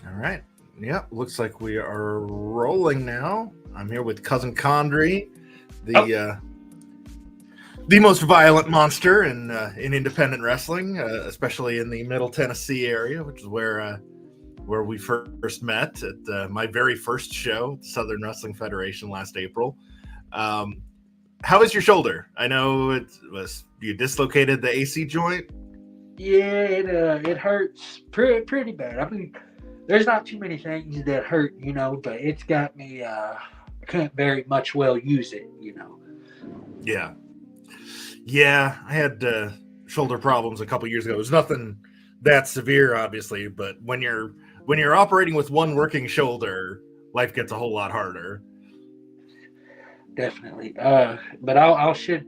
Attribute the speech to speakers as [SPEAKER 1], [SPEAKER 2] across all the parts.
[SPEAKER 1] All right. Yep. Looks like we are rolling now. I'm here with cousin Condry,
[SPEAKER 2] Oh,
[SPEAKER 1] the most violent monster in independent wrestling, especially in the Middle Tennessee area, which is where we first met at my very first show, Southern Wrestling Federation, last April. Um, how is your shoulder? I know it was you dislocated the AC joint.
[SPEAKER 2] yeah, it hurts pretty bad. I mean, there's not too many things that hurt, but it's got me. I couldn't very much well use it.
[SPEAKER 1] Yeah, yeah. I had shoulder problems a couple years ago. It was nothing that severe, obviously, but when you're operating with one working shoulder, life gets a whole lot harder.
[SPEAKER 2] Definitely. But I should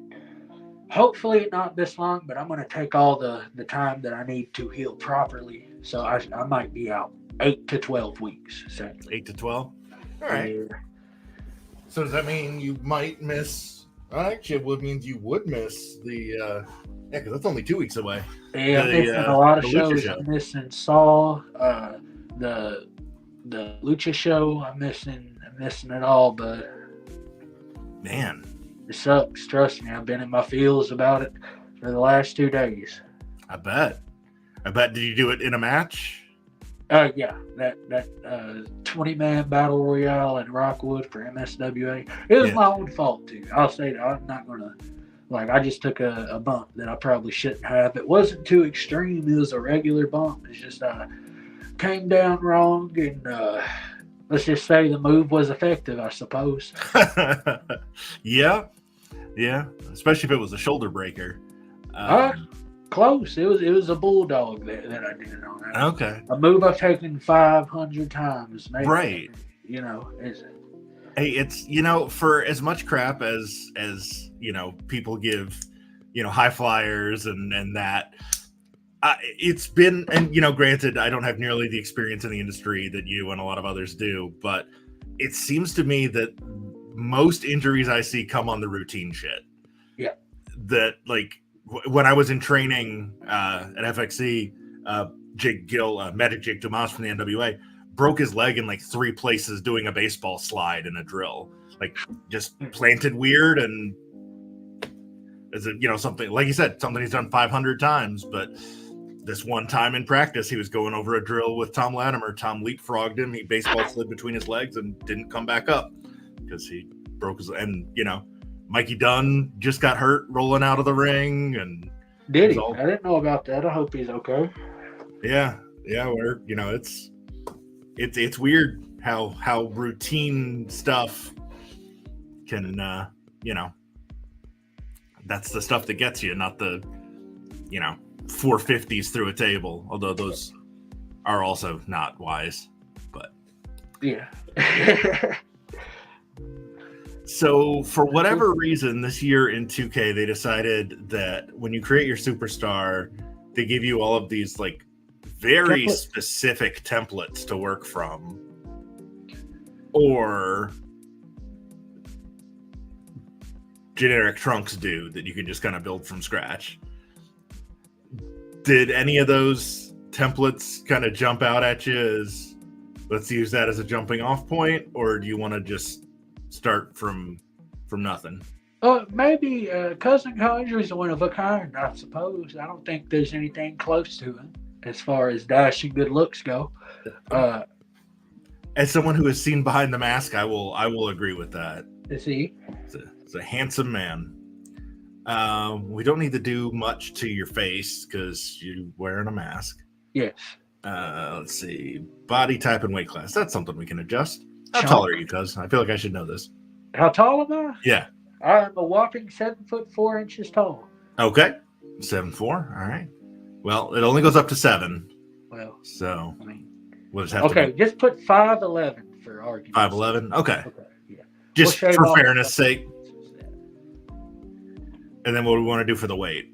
[SPEAKER 2] hopefully not this long, but I'm gonna take all the time that I need to heal properly. So I might be out 8 to 12 weeks, sadly.
[SPEAKER 1] 8 to 12. All right.
[SPEAKER 2] Yeah,
[SPEAKER 1] So does that mean you might miss? Actually, it would mean you would miss the. Yeah, because that's only 2 weeks away.
[SPEAKER 2] yeah, I'm missing a lot of
[SPEAKER 1] The Lucha
[SPEAKER 2] shows.
[SPEAKER 1] show.
[SPEAKER 2] I'm missing Saw, the the Lucha show. I'm missing it all, but
[SPEAKER 1] Man,
[SPEAKER 2] it sucks. Trust me, I've been in my feels about it for the last 2 days.
[SPEAKER 1] I bet. I bet. Did you do it in a match?
[SPEAKER 2] Yeah, that 20-man battle royale in Rockwood for MSWA. It was
[SPEAKER 1] Yeah.
[SPEAKER 2] my own fault too. I'll say that. I'm not gonna I just took a bump that I probably shouldn't have. It wasn't too extreme. It was a regular bump. It's just I came down wrong, and let's just say the move was effective, I suppose.
[SPEAKER 1] Yeah, yeah. Especially if it was a shoulder breaker.
[SPEAKER 2] Uh,
[SPEAKER 1] Um,
[SPEAKER 2] Close. It was a bulldog that I did it on.
[SPEAKER 1] okay.
[SPEAKER 2] A move I've taken 500 times, maybe.
[SPEAKER 1] Right.
[SPEAKER 2] It's
[SPEAKER 1] Hey, it's for as much crap as people give high flyers and that it's been, and granted, I don't have nearly the experience in the industry that you and a lot of others do, but it seems to me that most injuries I see come on the routine shit.
[SPEAKER 2] yeah.
[SPEAKER 1] That like when I was in training at FXC, Jake Gill, Magic Jake Dumas from the NWA, broke his leg in like 3 places doing a baseball slide in a drill. Like just planted weird, and is it something like you said, something he's done 500 times, but this one time in practice he was going over a drill with Tom Latimer. Tom leapfrogged him. He baseball slid between his legs and didn't come back up because he broke his. And Mikey Dunn just got hurt rolling out of the ring, and
[SPEAKER 2] Did he? I didn't know about that. I hope he's okay.
[SPEAKER 1] yeah, where it's weird how routine stuff can that's the stuff that gets you, not the 450s through a table, although those are also not wise. But
[SPEAKER 2] Yeah.
[SPEAKER 1] so for whatever reason this year in 2K they decided that when you create your superstar, they give you all of these like very specific templates to work from, or generic trunks do that you can just kind of build from scratch. Did any of those templates kind of jump out at you as, let's use that as a jumping off point, or do you want to just start from nothing?
[SPEAKER 2] Maybe Cousin Condry is one of a kind, I suppose. I don't think there's anything close to him as far as dashing good looks go.
[SPEAKER 1] As someone who has seen behind the mask, I will agree with that.
[SPEAKER 2] Is he?
[SPEAKER 1] It's a handsome man. We don't need to do much to your face because you're wearing a mask.
[SPEAKER 2] Yes.
[SPEAKER 1] Let's see. Body type and weight class. That's something we can adjust. How tall are you, cuz? I feel like I should know this.
[SPEAKER 2] How tall am I?
[SPEAKER 1] Yeah.
[SPEAKER 2] I'm a whopping 7'4" tall.
[SPEAKER 1] Okay. 7'4". All right. Well, it only goes up to 7.
[SPEAKER 2] Well,
[SPEAKER 1] so
[SPEAKER 2] I mean,
[SPEAKER 1] we'll just have
[SPEAKER 2] okay,
[SPEAKER 1] to
[SPEAKER 2] just put 5'11" for argument.
[SPEAKER 1] 5'11". Okay.
[SPEAKER 2] Yeah.
[SPEAKER 1] Just
[SPEAKER 2] We'll
[SPEAKER 1] for fairness' sake. And then what do we want to do for the weight?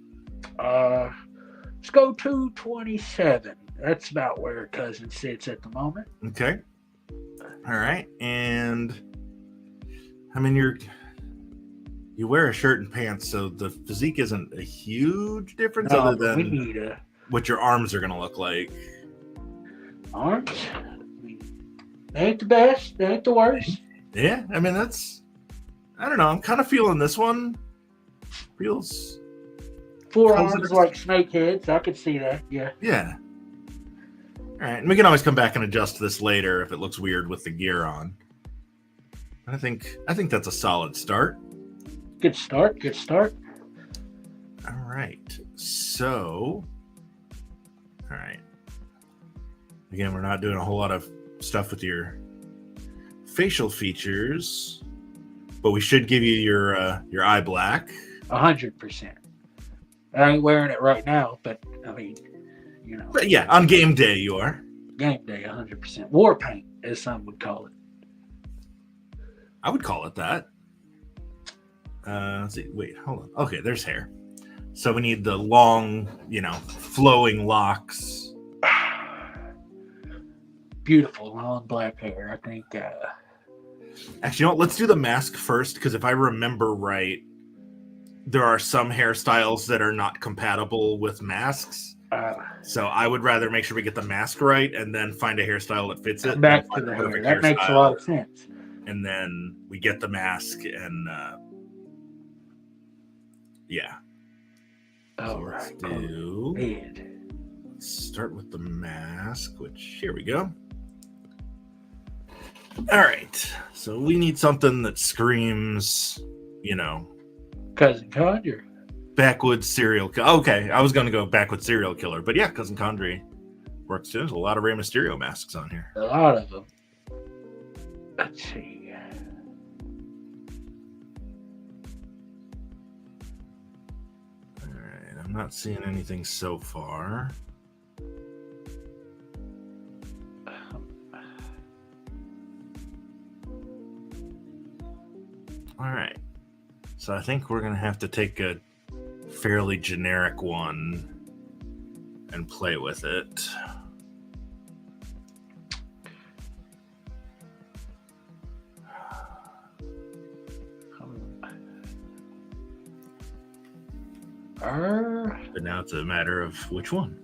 [SPEAKER 2] Let's go 227. That's about where Cousin sits at the moment.
[SPEAKER 1] Okay. All right. And I mean, you wear a shirt and pants, so the physique isn't a huge difference other than
[SPEAKER 2] we need
[SPEAKER 1] what your arms are going to look like.
[SPEAKER 2] Arms? Ain't the best, ain't the worst.
[SPEAKER 1] Yeah, I mean I don't know. I'm kind of feeling this one. Feels
[SPEAKER 2] Forearms like snake heads. I could see that. Yeah.
[SPEAKER 1] Yeah. All right, and we can always come back and adjust this later if it looks weird with the gear on. I think that's a solid start.
[SPEAKER 2] Good start. Good start.
[SPEAKER 1] All right. So, all right. Again, we're not doing a whole lot of stuff with your facial features, but we should give you your eye black.
[SPEAKER 2] 100%. I ain't wearing it right now, but I mean,
[SPEAKER 1] But yeah, on game day you are.
[SPEAKER 2] Game day, 100%. War paint, as some would call it.
[SPEAKER 1] I would call it that. Let's see. Wait, hold on. Okay, there's hair. So we need the long, flowing locks.
[SPEAKER 2] Beautiful long black hair. I think.
[SPEAKER 1] Actually, you know what? Let's do the mask first, because if I remember right, there are some hairstyles that are not compatible with masks. So I would rather make sure we get the mask right and then find a hairstyle that fits it.
[SPEAKER 2] Back to the hair. That makes a lot of sense.
[SPEAKER 1] And then we get the mask and yeah.
[SPEAKER 2] All right.
[SPEAKER 1] Let's start with the mask, which here we go. All right. So we need something that screams,
[SPEAKER 2] Cousin Condry.
[SPEAKER 1] Backwoods serial killer. Okay, I was going to go backwoods serial killer, but yeah, Cousin Condry works too. There's a lot of Rey Mysterio masks on here.
[SPEAKER 2] A lot of them. Let's see.
[SPEAKER 1] All right, I'm not seeing anything so far. All right. So I think we're going to have to take a fairly generic one and play with it. But now it's a matter of which one.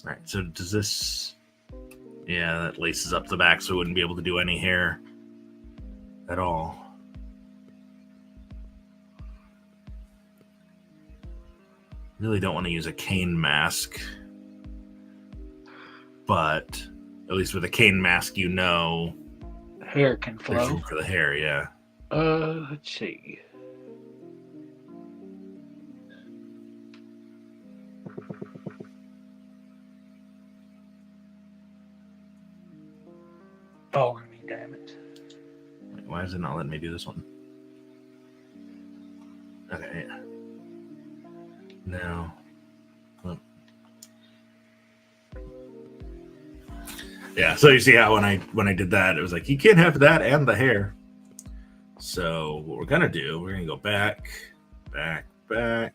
[SPEAKER 1] All right, so does this... Yeah, that laces up the back so we wouldn't be able to do any hair at all. Really don't want to use a cane mask, but at least with a cane mask,
[SPEAKER 2] hair can flow
[SPEAKER 1] for the hair. Yeah.
[SPEAKER 2] Let's see. Oh, I mean, damn it!
[SPEAKER 1] Wait, why is it not letting me do this one? Okay. Yeah. Now, yeah. So you see how when I did that, it was like you can't have that and the hair. So what we're gonna do, we're gonna go back. I'm gonna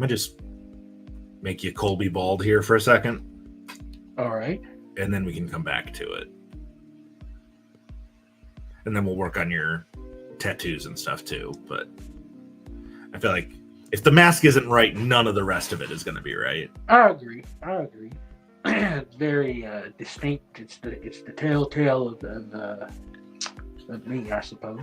[SPEAKER 1] just make you Colby bald here for a second.
[SPEAKER 2] All right.
[SPEAKER 1] And then we can come back to it. And then we'll work on your tattoos and stuff too. But I feel like if the mask isn't right, none of the rest of it is going to be right.
[SPEAKER 2] I agree. Very distinct. It's the telltale of me, I suppose.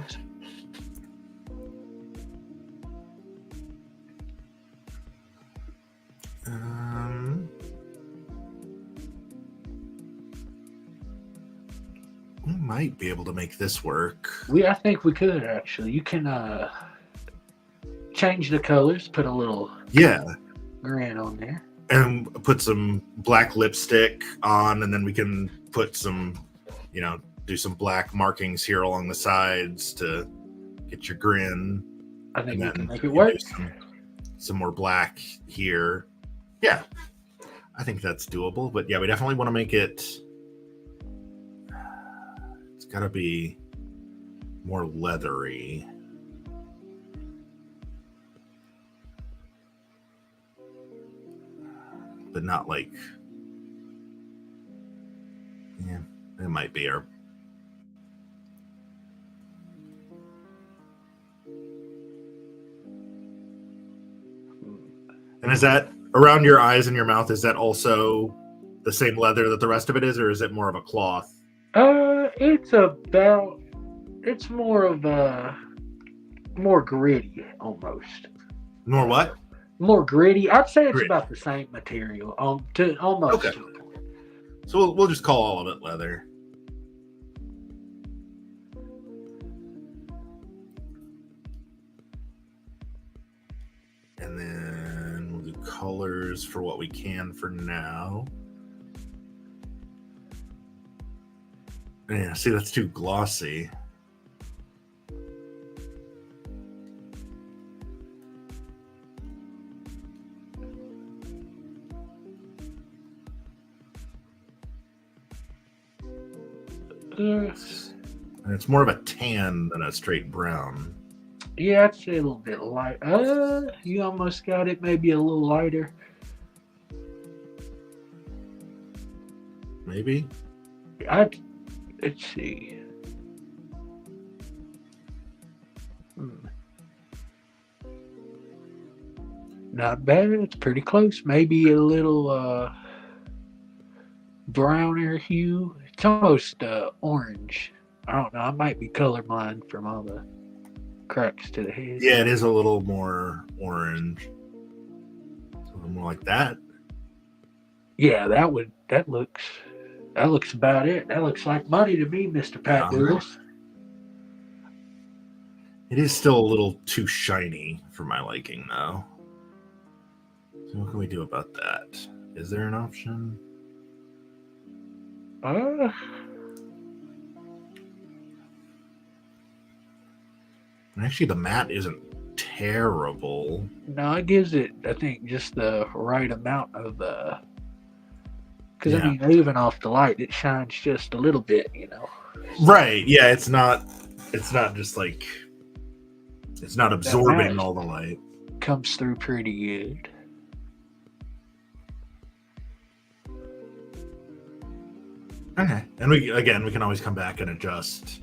[SPEAKER 1] We might be able to make this work.
[SPEAKER 2] I think we could actually. You can change the colors, put a little grin on there,
[SPEAKER 1] and put some black lipstick on, and then we can put some, do some black markings here along the sides to get your grin.
[SPEAKER 2] I think we can make it work.
[SPEAKER 1] Some more black here. Yeah, I think that's doable. But yeah, we definitely want to make it. It's got to be more leathery. But not like, yeah, it might be our. And is that around your eyes and your mouth? Is that also the same leather that the rest of it is, or is it more of a cloth?
[SPEAKER 2] It's more of a more gritty almost.
[SPEAKER 1] More what?
[SPEAKER 2] More gritty. I'd say it's
[SPEAKER 1] Gritty.
[SPEAKER 2] about the same material. To almost.
[SPEAKER 1] Okay. So we'll just call all of it leather. And then we'll do colors for what we can for now. Yeah, see, that's too glossy. And it's more of a tan than a straight brown.
[SPEAKER 2] Yeah, I'd say a little bit light. You almost got it. Maybe a little lighter.
[SPEAKER 1] Maybe.
[SPEAKER 2] Let's see. Not bad. It's pretty close. Maybe a little browner hue. It's almost orange. I don't know. I might be colorblind from all the cracks to the head.
[SPEAKER 1] Yeah, it is a little more orange. So more like that.
[SPEAKER 2] Yeah, that looks about it. That looks like money to me, Mr. Pat Doodles.
[SPEAKER 1] It is still a little too shiny for my liking, though. So what can we do about that? Is there an option? Actually, the matte isn't terrible.
[SPEAKER 2] No, it gives it, I think, just the right amount of because I mean, even off the light, it shines just a little bit, you know.
[SPEAKER 1] Right? Yeah, it's not just like it's not absorbing all the light.
[SPEAKER 2] Comes through pretty good.
[SPEAKER 1] Okay, and we can always come back and adjust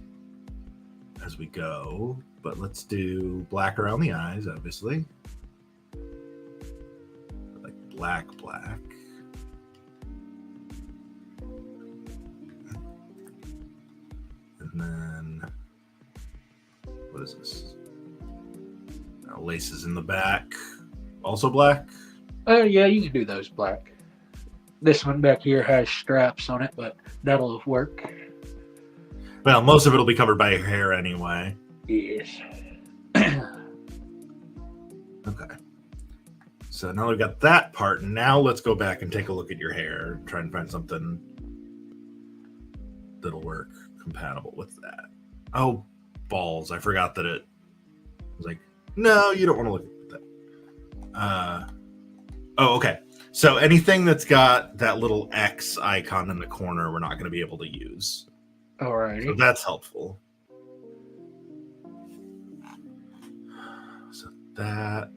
[SPEAKER 1] as we go. But let's do black around the eyes, obviously. Like black. And then, what is this? Laces in the back, also black?
[SPEAKER 2] Yeah, you can do those black. This one back here has straps on it, but that'll work.
[SPEAKER 1] Well, most of it will be covered by your hair anyway.
[SPEAKER 2] Yes.
[SPEAKER 1] Okay. So now we've got that part. Now let's go back and take a look at your hair and try and find something that'll work compatible with that. Oh, balls. I forgot that it was like, no, you don't want to look at that. Oh, okay. So anything that's got that little X icon in the corner, we're not going to be able to use.
[SPEAKER 2] All right.
[SPEAKER 1] So that's helpful. So that.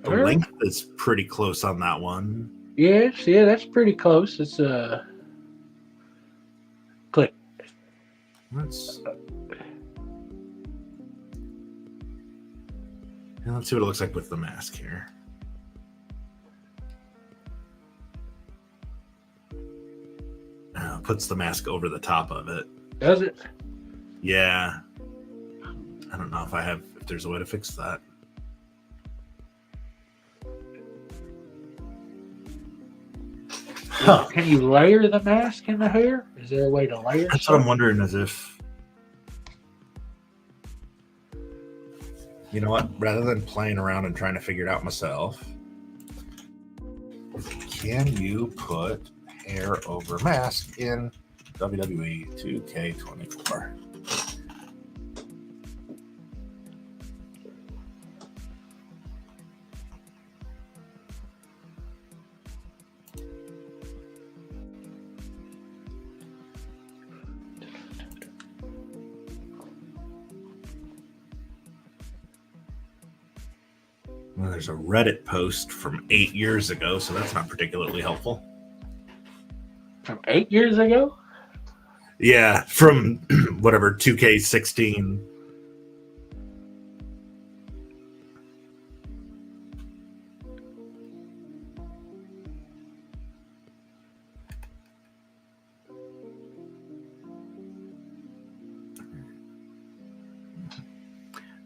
[SPEAKER 1] The length is pretty close on that one.
[SPEAKER 2] Yes, yeah, that's pretty close. It's click.
[SPEAKER 1] Let's see what it looks like with the mask here. Puts the mask over the top of it.
[SPEAKER 2] Does it?
[SPEAKER 1] Yeah. I don't know if there's a way to fix that.
[SPEAKER 2] Huh. Can you layer the mask in the hair? Is there a way to layer?
[SPEAKER 1] That's what I'm wondering, as if, you know what, rather than playing around and trying to figure it out myself, can you put hair over mask in WWE 2K24? Well, there's a Reddit post from 8 years ago, so that's not particularly helpful.
[SPEAKER 2] From 8 years ago?
[SPEAKER 1] Yeah, from whatever, 2K16.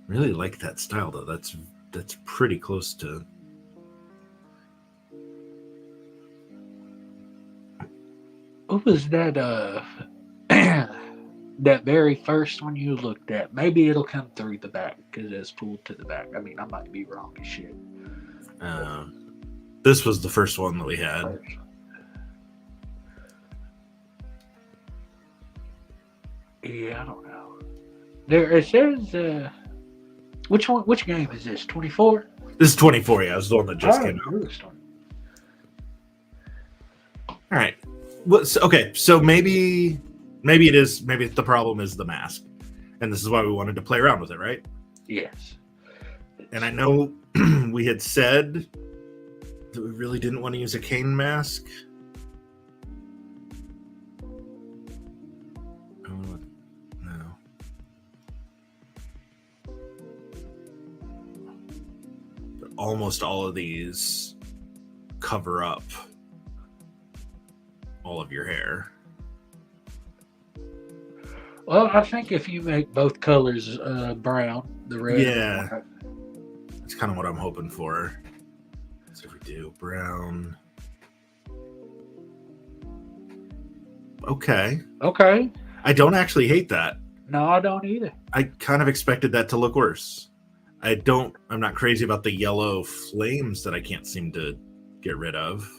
[SPEAKER 1] Really like that style though. That's pretty close to.
[SPEAKER 2] What was that? That very first one you looked at. Maybe it'll come through the back because it's pulled to the back. I mean, I might be wrong as shit.
[SPEAKER 1] This was the first one that we had.
[SPEAKER 2] Yeah, I don't know. It says which one? Which game is this? 24.
[SPEAKER 1] This is 24. Yeah, it was the one that just came out. All right. Okay, so maybe it is. Maybe the problem is the mask, and this is why we wanted to play around with it, right?
[SPEAKER 2] Yes.
[SPEAKER 1] And I know we had said that we really didn't want to use a Kane mask. Oh, no. But almost all of these cover up all of your hair.
[SPEAKER 2] Well, I think if you make both colors brown, the red.
[SPEAKER 1] Yeah. That's kind of what I'm hoping for. So if we do brown. Okay.
[SPEAKER 2] Okay.
[SPEAKER 1] I don't actually hate that.
[SPEAKER 2] No, I don't either.
[SPEAKER 1] I kind of expected that to look worse. I'm not crazy about the yellow flames that I can't seem to get rid of.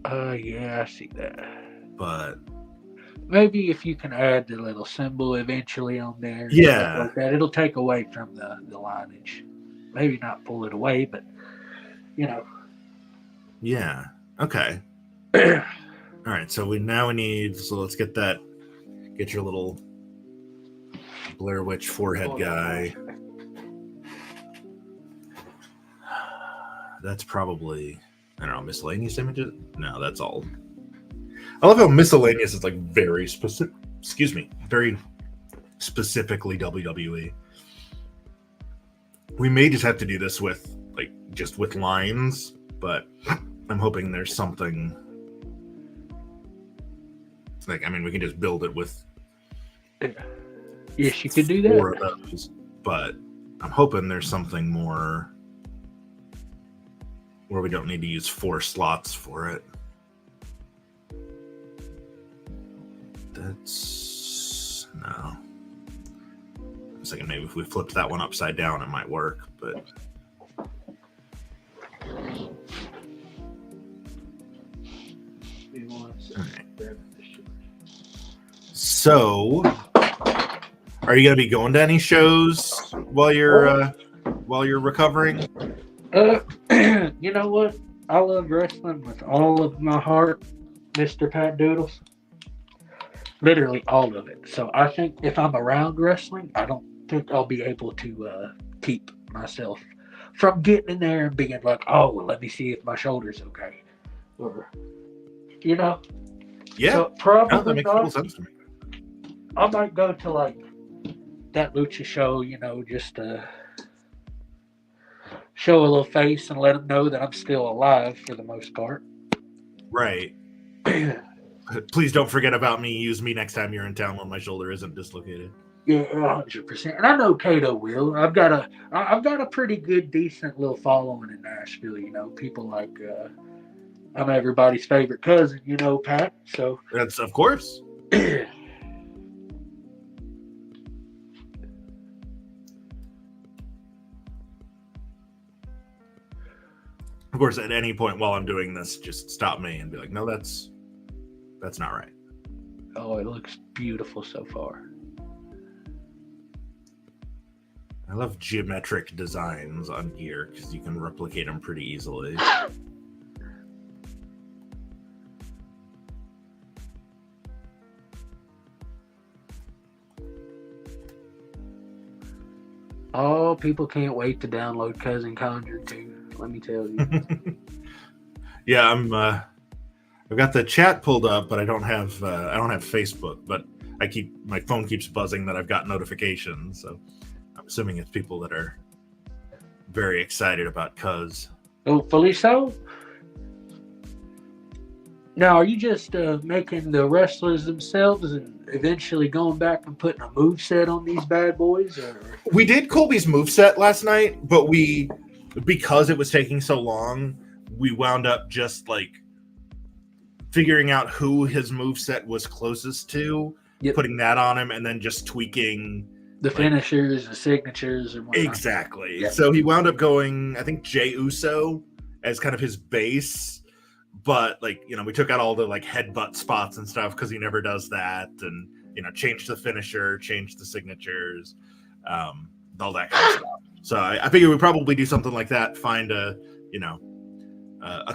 [SPEAKER 2] Yeah, I see that.
[SPEAKER 1] But
[SPEAKER 2] maybe if you can add the little symbol eventually on there,
[SPEAKER 1] yeah,
[SPEAKER 2] like that, it'll take away from the lineage. Maybe not pull it away, but you know.
[SPEAKER 1] Yeah. Okay. All right. So we need. So let's get that. Get your little Blair Witch forehead guy. That's probably, I don't know, miscellaneous images? No, that's all. I love how miscellaneous is like very specific. Excuse me, very specifically WWE. We may just have to do this with just with lines, but I'm hoping there's something. We can just build it with.
[SPEAKER 2] Yes, you could do that.
[SPEAKER 1] 4 of those, but I'm hoping there's something more where we don't need to use 4 slots for it. That's no. I was thinking maybe if we flipped that one upside down, it might work, but. Right. So, are you gonna be going to any shows while you're recovering?
[SPEAKER 2] You know what? I love wrestling with all of my heart, Mr. Pat Doodles. Literally all of it. So I think if I'm around wrestling, I don't think I'll be able to keep myself from getting in there and being like, oh, well, let me see if my shoulder's okay. Or,
[SPEAKER 1] Yeah.
[SPEAKER 2] So probably
[SPEAKER 1] that makes total sense to me.
[SPEAKER 2] I might go to that lucha show, just to show a little face and let them know that I'm still alive for the most part.
[SPEAKER 1] Right. Please don't forget about me. Use me next time you're in town when my shoulder isn't dislocated.
[SPEAKER 2] Yeah, 100%. And I know Kato will. I've got a pretty good, decent little following in Nashville. People like I'm everybody's favorite cousin. Pat. So
[SPEAKER 1] that's of course. Of course, at any point while I'm doing this, just stop me and be like, no, that's not right.
[SPEAKER 2] Oh, it looks beautiful so far.
[SPEAKER 1] I love geometric designs on gear because you can replicate them pretty easily.
[SPEAKER 2] Oh, people can't wait to download Cousin Condry too. Let me tell you.
[SPEAKER 1] Yeah, I've got the chat pulled up, but I don't have Facebook. But my phone keeps buzzing that I've got notifications. So I'm assuming it's people that are very excited about Cuz.
[SPEAKER 2] Hopefully so. Now, are you just making the wrestlers themselves and eventually going back and putting a move set on these bad boys? Or
[SPEAKER 1] We did Colby's moveset last night, but because it was taking so long, we wound up just like figuring out who his moveset was closest to, putting that on him, and then just tweaking
[SPEAKER 2] the finishers, the signatures, and whatnot.
[SPEAKER 1] Exactly. Yep. So he wound up going, I think, Jey Uso as kind of his base. But, like, you know, we took out all the, like, headbutt spots and stuff because he never does that. And, you know, changed the finisher, changed the signatures, all that kind of stuff. So I figure we'd probably do something like that, find a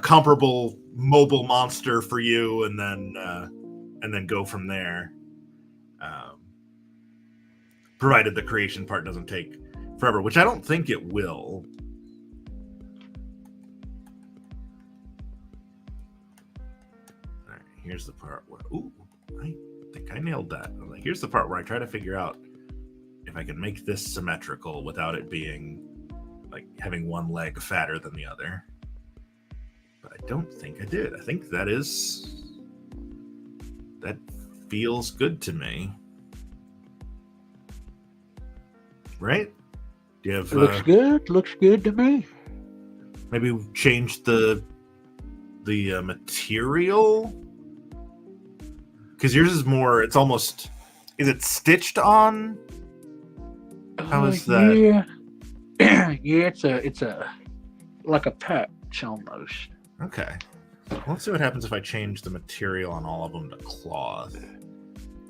[SPEAKER 1] comparable mobile monster for you, and then go from there. Provided the creation part doesn't take forever, which I don't think it will. All right, here's the part where, I think I nailed that. Like, here's the part where I try to figure out if I can make this symmetrical without it being like having one leg fatter than the other. But I don't think I did. I think that feels good to me. Right? Do you have?
[SPEAKER 2] Looks good. Looks good to me.
[SPEAKER 1] Maybe change the material, because yours is more. It's almost. Is it stitched on? How is that?
[SPEAKER 2] Yeah, yeah. It's a like a patch almost.
[SPEAKER 1] Okay. Well, let's see what happens if I change the material on all of them to cloth.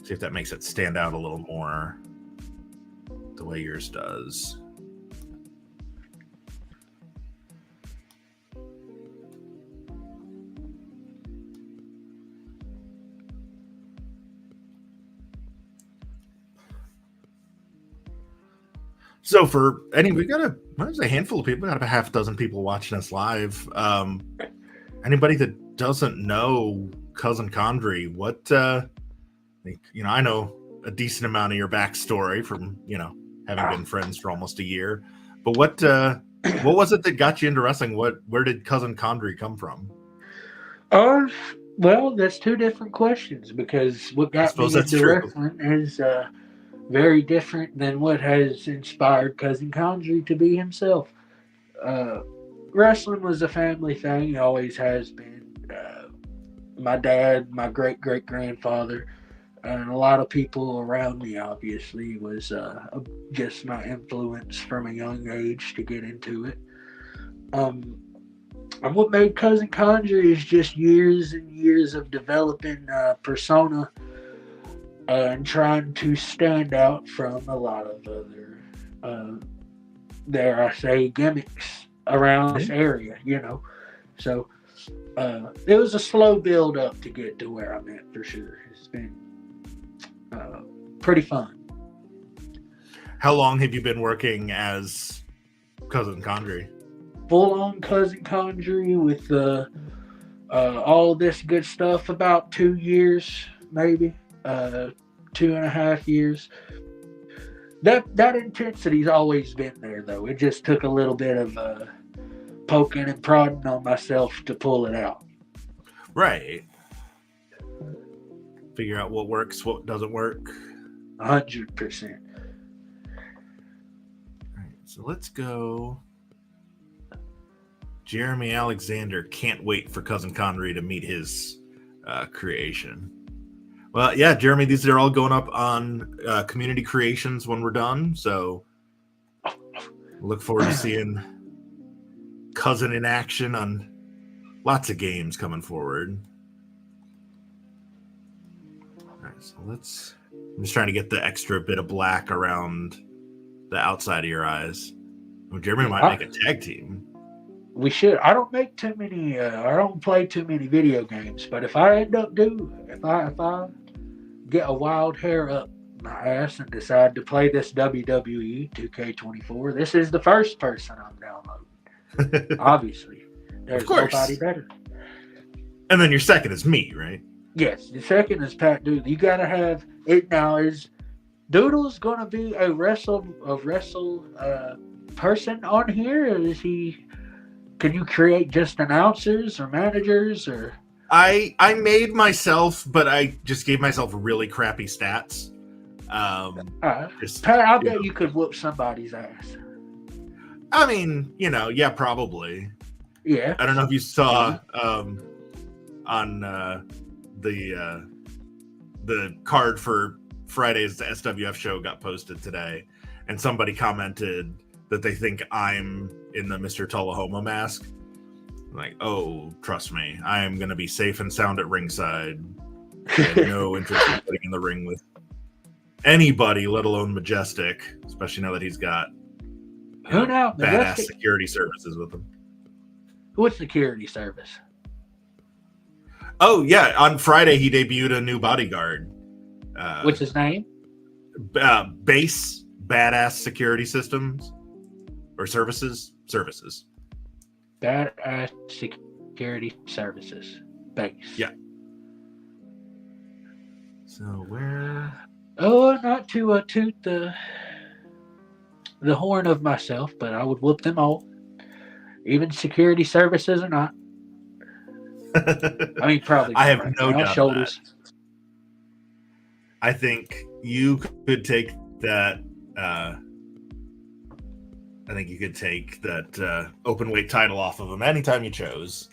[SPEAKER 1] See if that makes it stand out a little more. The way yours does. So we got a handful of people. We got about half a dozen people watching us live. Anybody that doesn't know Cousin Condry, what I know a decent amount of your backstory from having been friends for almost a year. But what was it that got you into wrestling? Where did Cousin Condry come from?
[SPEAKER 2] Well, that's two different questions, because what got me into wrestling is very different than what has inspired Cousin Condry to be himself. Wrestling was a family thing, always has been. My dad, my great-great-grandfather, and a lot of people around me, obviously, was just my influence from a young age to get into it. And what made Cousin Condry is just years and years of developing persona and trying to stand out from a lot of other, dare I say, gimmicks around this area, So it was a slow build up to get to where I'm at, for sure. It's been pretty fun.
[SPEAKER 1] How long have you been working as Cousin Condry?
[SPEAKER 2] Full-on Cousin Condry with all this good stuff, about 2 years, maybe 2.5 years. That intensity's always been there, though. It just took a little bit of poking and prodding on myself to pull it out.
[SPEAKER 1] Right. Figure out what works, what doesn't work.
[SPEAKER 2] 100%.
[SPEAKER 1] All right, so let's go. Jeremy Alexander can't wait for Cousin Condry to meet his creation. Well, yeah, Jeremy, these are all going up on community creations when we're done. So look forward to seeing Cousin in action on lots of games coming forward. All right, so I'm just trying to get the extra bit of black around the outside of your eyes. Well, Jeremy might make a tag team.
[SPEAKER 2] We should. I don't make too many. I don't play too many video games. But if I if I get a wild hair up my ass and decide to play this WWE 2K24, this is the first person I'm downloading. Obviously, there's nobody better.
[SPEAKER 1] And then your second is me, right?
[SPEAKER 2] Yes, the second is Pat Doodle. You gotta have it now. Is Doodle's gonna be a wrestle person on here, or is he? Can you create just announcers or managers or?
[SPEAKER 1] I made myself, but I just gave myself really crappy stats. Just,
[SPEAKER 2] I bet you could whoop somebody's ass.
[SPEAKER 1] I mean, yeah, probably.
[SPEAKER 2] Yeah.
[SPEAKER 1] I don't know if you saw on the card for Friday's SWF show got posted today, and somebody commented that they think I'm in the Mr. Tullahoma mask. Like, oh, trust me, I am going to be safe and sound at ringside. I have no interest in getting in the ring with anybody, let alone Majestic, especially now that he's got badass security services with him.
[SPEAKER 2] What security service?
[SPEAKER 1] Oh, yeah. On Friday, he debuted a new bodyguard.
[SPEAKER 2] What's his name?
[SPEAKER 1] Base Badass Security Systems. Or Services. Services.
[SPEAKER 2] Badass Security Services. Base.
[SPEAKER 1] Yeah. So where...
[SPEAKER 2] Oh, not to toot the horn of myself, but I would whoop them all. Even security services or not. I mean, probably.
[SPEAKER 1] I have no doubt
[SPEAKER 2] shoulders.
[SPEAKER 1] That. I think you could take that. I think you could take that open weight title off of him anytime you chose.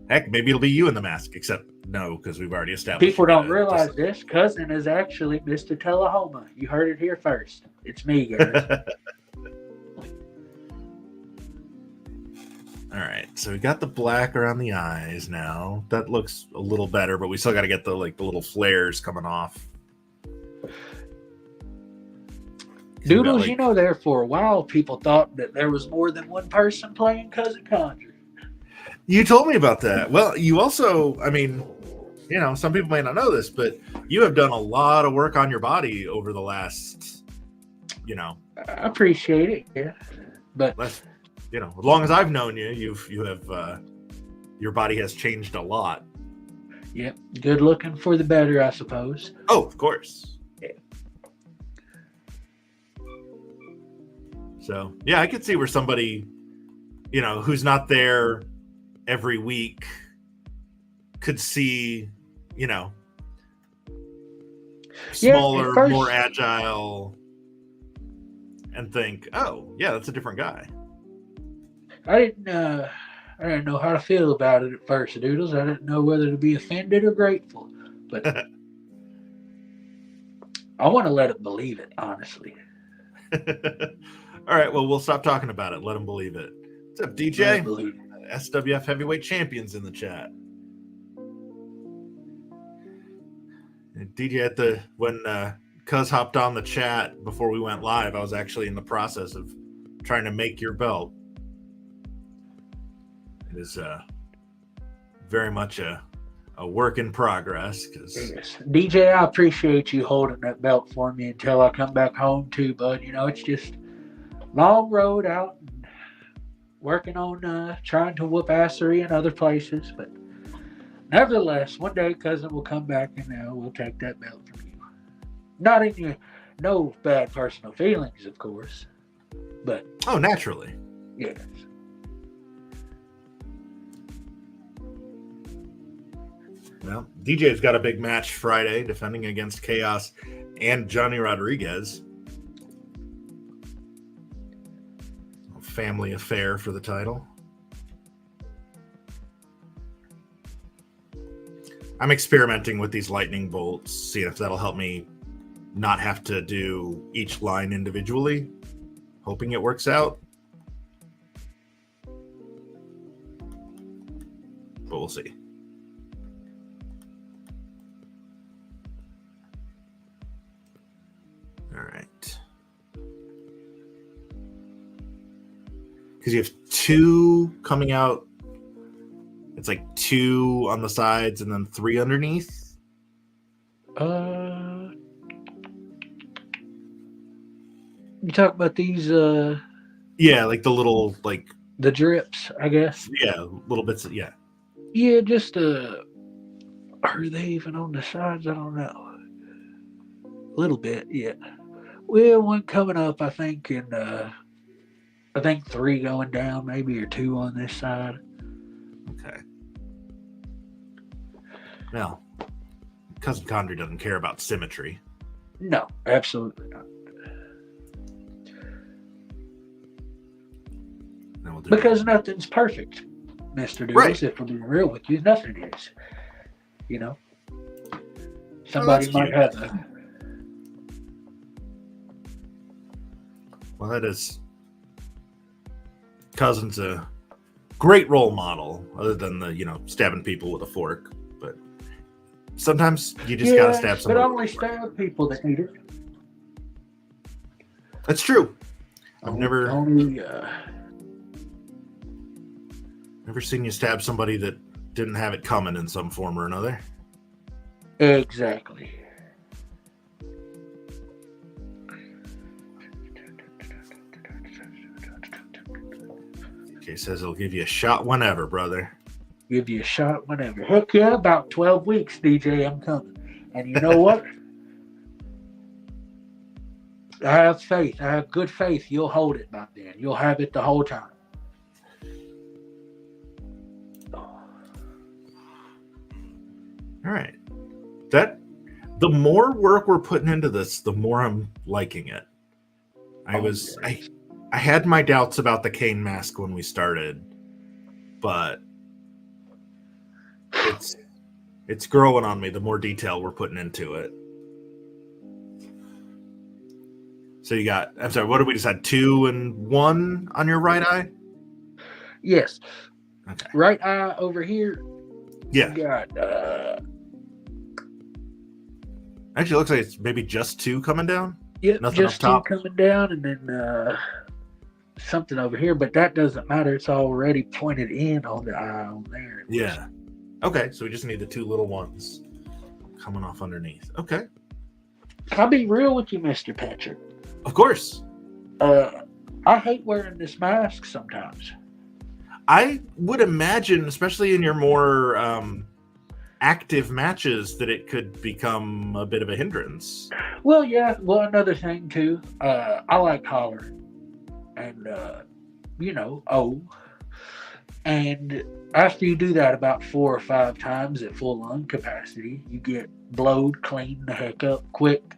[SPEAKER 1] Heck, maybe it'll be you in the mask, except no, because we've already established.
[SPEAKER 2] People don't realize this. Cousin is actually Mr. Tullahoma. You heard it here first. It's me, guys.
[SPEAKER 1] All right, so we got the black around the eyes now. That looks a little better, but we still got to get the little flares coming off.
[SPEAKER 2] Doodles, there for a while, people thought that there was more than one person playing Cousin Condry.
[SPEAKER 1] You told me about that. Well, you also, some people may not know this, but you have done a lot of work on your body over the last,
[SPEAKER 2] I appreciate it, yeah. But
[SPEAKER 1] as long as I've known you, you have your body has changed a lot.
[SPEAKER 2] Yep, good looking for the better, I suppose.
[SPEAKER 1] Oh, of course.
[SPEAKER 2] Yeah.
[SPEAKER 1] So yeah, I could see where somebody, who's not there every week could see, smaller, more agile, and think, oh yeah, that's a different guy.
[SPEAKER 2] I didn't know how to feel about it at first, Doodles. I didn't know whether to be offended or grateful, but I want to let him believe it, honestly.
[SPEAKER 1] All right, well, we'll stop talking about it. Let him believe it. What's up, DJ? SWF Heavyweight Champions in the chat. And DJ, when Cuz hopped on the chat before we went live, I was actually in the process of trying to make your belt. It is very much a work in progress.
[SPEAKER 2] Yes. DJ, I appreciate you holding that belt for me until I come back home too, bud. It's just long road out and working on trying to whoop assery in other places. But nevertheless, one day Cousin will come back and we'll take that belt from you. Not in no bad personal feelings, of course. But
[SPEAKER 1] oh, naturally.
[SPEAKER 2] Yes.
[SPEAKER 1] Well, DJ's got a big match Friday, defending against Chaos and Johnny Rodriguez. A family affair for the title. I'm experimenting with these lightning bolts, seeing if that'll help me not have to do each line individually. Hoping it works out. But we'll see. Because you have two coming out. It's like two on the sides and then three underneath.
[SPEAKER 2] You talk about these
[SPEAKER 1] yeah, like the little
[SPEAKER 2] the drips, I guess.
[SPEAKER 1] Yeah, little bits of, yeah.
[SPEAKER 2] Yeah, just are they even on the sides? I don't know. A little bit, yeah. Well, one coming up, I think, in I think 3 going down, maybe, or 2 on this side.
[SPEAKER 1] Okay. Now, Cousin Condry doesn't care about symmetry.
[SPEAKER 2] No, absolutely not.
[SPEAKER 1] Then we'll do
[SPEAKER 2] Because nothing's perfect, Mr. Doodles.
[SPEAKER 1] Right.
[SPEAKER 2] If we're being real with you, nothing is. You know? Somebody
[SPEAKER 1] that's
[SPEAKER 2] might
[SPEAKER 1] cute.
[SPEAKER 2] have a...
[SPEAKER 1] Well, that is... Cousin's a great role model, other than the, stabbing people with a fork. But sometimes you just gotta stab
[SPEAKER 2] but
[SPEAKER 1] somebody.
[SPEAKER 2] only stab people that need it.
[SPEAKER 1] That's true. I've never seen you stab somebody that didn't have it coming in some form or another.
[SPEAKER 2] Exactly.
[SPEAKER 1] Okay, says he'll give you a shot whenever, brother.
[SPEAKER 2] Give you a shot whenever. Heck yeah, about 12 weeks, DJ, I'm coming. And you know what? I have faith. I have good faith. You'll hold it by then. You'll have it the whole time.
[SPEAKER 1] All right. The more work we're putting into this, the more I'm liking it. I had my doubts about the cane mask when we started, but it's growing on me the more detail we're putting into it. So you got, I'm sorry, what did we decide? 2 and 1 on your right eye?
[SPEAKER 2] Yes.
[SPEAKER 1] Okay.
[SPEAKER 2] Right eye over here.
[SPEAKER 1] Yeah.
[SPEAKER 2] You got
[SPEAKER 1] actually, it looks like it's maybe just 2 coming down.
[SPEAKER 2] yep,
[SPEAKER 1] Nothing
[SPEAKER 2] just
[SPEAKER 1] up top.
[SPEAKER 2] 2 coming down, and then something over here, but that doesn't matter. It's already pointed in on the eye on there.
[SPEAKER 1] Yeah. Okay, so we just need the 2 little ones coming off underneath. Okay.
[SPEAKER 2] I'll be real with you, Mr. Patrick.
[SPEAKER 1] Of course.
[SPEAKER 2] I hate wearing this mask sometimes.
[SPEAKER 1] I would imagine, especially in your more active matches, that it could become a bit of a hindrance.
[SPEAKER 2] Well, yeah. Well, another thing too. I like hollering, and and after you do that about 4 or 5 times at full lung capacity, you get blowed clean the heck up quick.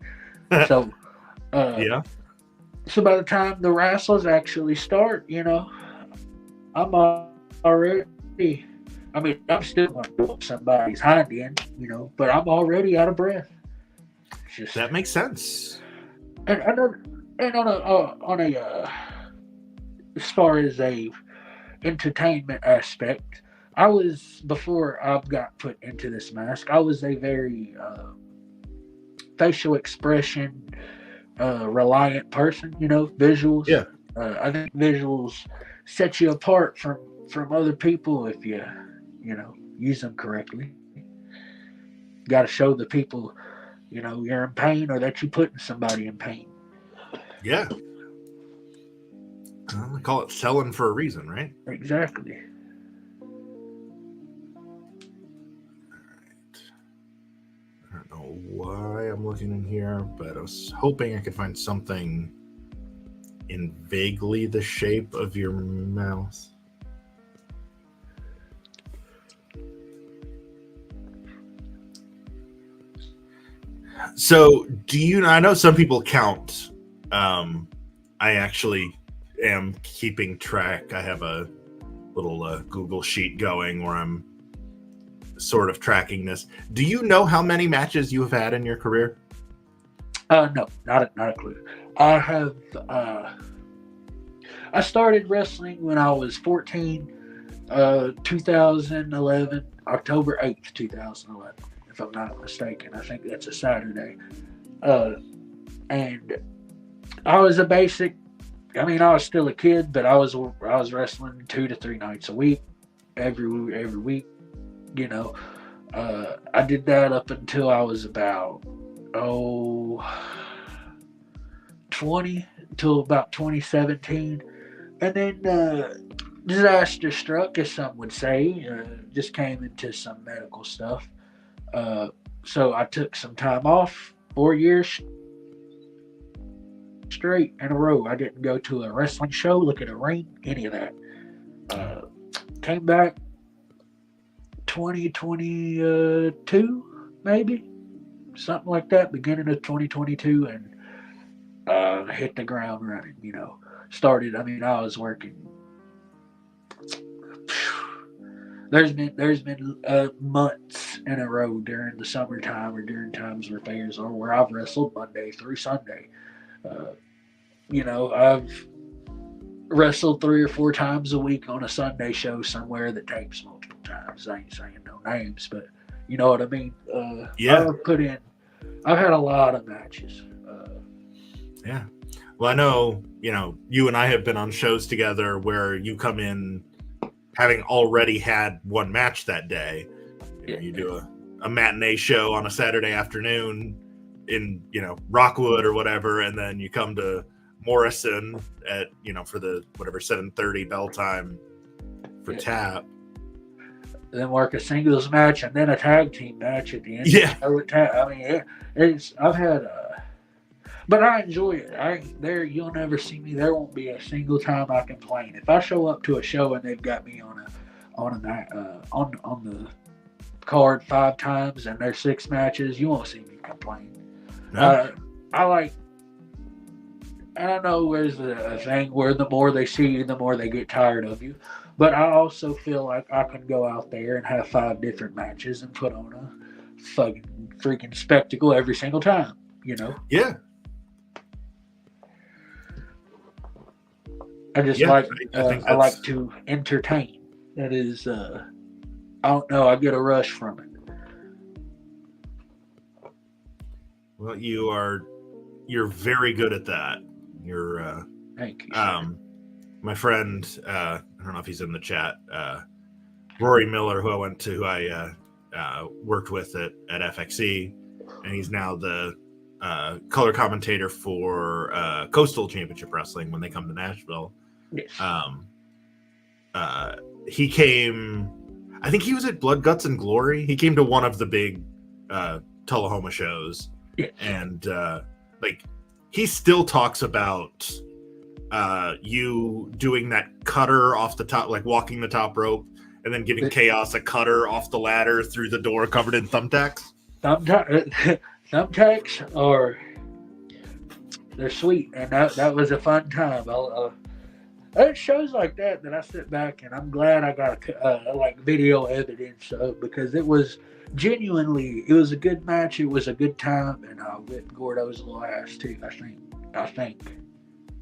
[SPEAKER 2] So,
[SPEAKER 1] yeah.
[SPEAKER 2] So by the time the wrestles actually start, I'm already. I mean, I'm still going to whoop somebody's hind end, but I'm already out of breath.
[SPEAKER 1] That makes sense.
[SPEAKER 2] And on a as far as a entertainment aspect, I was, before I got put into this mask, I was a very facial expression reliant person. Visuals.
[SPEAKER 1] Yeah.
[SPEAKER 2] I think visuals set you apart from other people if you use them correctly. You got to show the people, you're in pain or that you're putting somebody in pain.
[SPEAKER 1] Yeah. They call it selling for a reason, right?
[SPEAKER 2] Exactly.
[SPEAKER 1] I don't know why I'm looking in here, but I was hoping I could find something in vaguely the shape of your mouth. So, I know some people count. I actually am keeping track. I have a little Google sheet going where I'm sort of tracking this. Do you know how many matches you have had in your career?
[SPEAKER 2] No, not a clue. I have. I started wrestling when I was 14, 2011, October 8th, 2011, if I'm not mistaken. I think that's a Saturday. And I was a basic. I mean, I was still a kid, but I was wrestling 2 to 3 nights a week, every week. I did that up until I was about 20 till about 2017, and then disaster struck, as some would say. Just came into some medical stuff, so I took some time off, 4 years straight in a row. I didn't go to a wrestling show, look at a ring, any of that. Came back 2022, maybe something like that, beginning of 2022, and hit the ground running. Started. I mean, I was working. There's been months in a row during the summertime or during times where fairs are where I've wrestled Monday through Sunday. I've wrestled 3 or 4 times a week on a Sunday show somewhere that tapes multiple times. I ain't saying no names, but you know what I mean.
[SPEAKER 1] Yeah.
[SPEAKER 2] I've had a lot of matches.
[SPEAKER 1] Yeah. Well, I know, you and I have been on shows together where you come in having already had one match that day. You do a matinee show on a Saturday afternoon in, Rockwood or whatever, and then you come to Morrison at, for the 7:30 bell time for tap.
[SPEAKER 2] Then work a singles match and then a tag team match at the end.
[SPEAKER 1] Yeah.
[SPEAKER 2] I've had but I enjoy it. You'll never see me. There won't be a single time I complain. If I show up to a show and they've got me on the card 5 times and there's 6 matches, you won't see me complain. No. I know there's a thing where the more they see you, the more they get tired of you. But I also feel like I can go out there and have 5 different matches and put on a freaking spectacle every single time.
[SPEAKER 1] Yeah.
[SPEAKER 2] I just like to entertain. That is, I don't know. I get a rush from it.
[SPEAKER 1] Well, you're very good at that. You're
[SPEAKER 2] thank you.
[SPEAKER 1] My friend, I don't know if he's in the chat. Rory Miller, who I worked with at FXE, and he's now the color commentator for Coastal Championship Wrestling when they come to Nashville.
[SPEAKER 2] Yes.
[SPEAKER 1] He came, I think he was at Blood, Guts, and Glory. He came to one of the big Tullahoma shows.
[SPEAKER 2] Yes.
[SPEAKER 1] And he still talks about you doing that cutter off the top, like walking the top rope, and then giving Chaos a cutter off the ladder through the door covered in thumbtacks.
[SPEAKER 2] Thumbtacks they're sweet, and that was a fun time. It's shows like that I sit back and I'm glad I got video evidence of, because it was genuinely, it was a good match, it was a good time, and I whipped Gordo's little ass too. I think.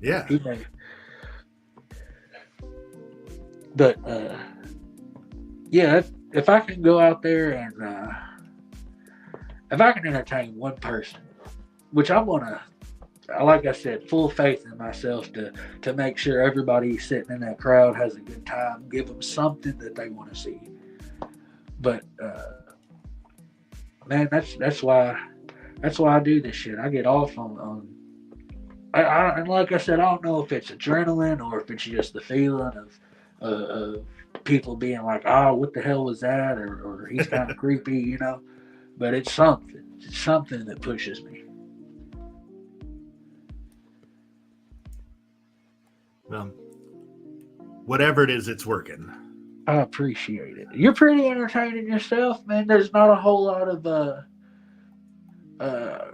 [SPEAKER 1] Yeah.
[SPEAKER 2] But if I can go out there and if I can entertain one person, which I'm gonna, like I said, full faith in myself to make sure everybody sitting in that crowd has a good time, give them something that they want to see. But man, that's why I do this shit. I get off on and like I said, I don't know if it's adrenaline or if it's just the feeling of people being like, oh, what the hell was that, or he's kind of creepy, But it's something that pushes me.
[SPEAKER 1] Well, whatever it is, it's working.
[SPEAKER 2] I appreciate it. You're pretty entertaining yourself, man. There's not a whole lot of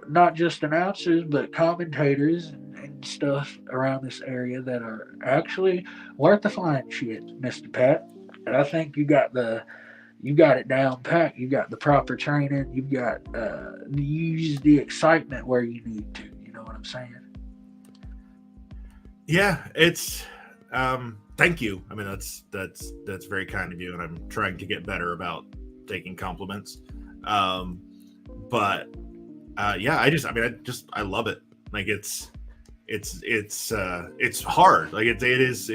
[SPEAKER 2] not just announcers, but commentators and stuff around this area that are actually worth the flying shit, Mr. Pat. And I think you got it down pat. You got the proper training. You've got you use the excitement where you need to. You know what I'm saying?
[SPEAKER 1] Yeah, it's thank you. I mean, that's very kind of you, and I'm trying to get better about taking compliments. But I love it. Like it's hard. Like it is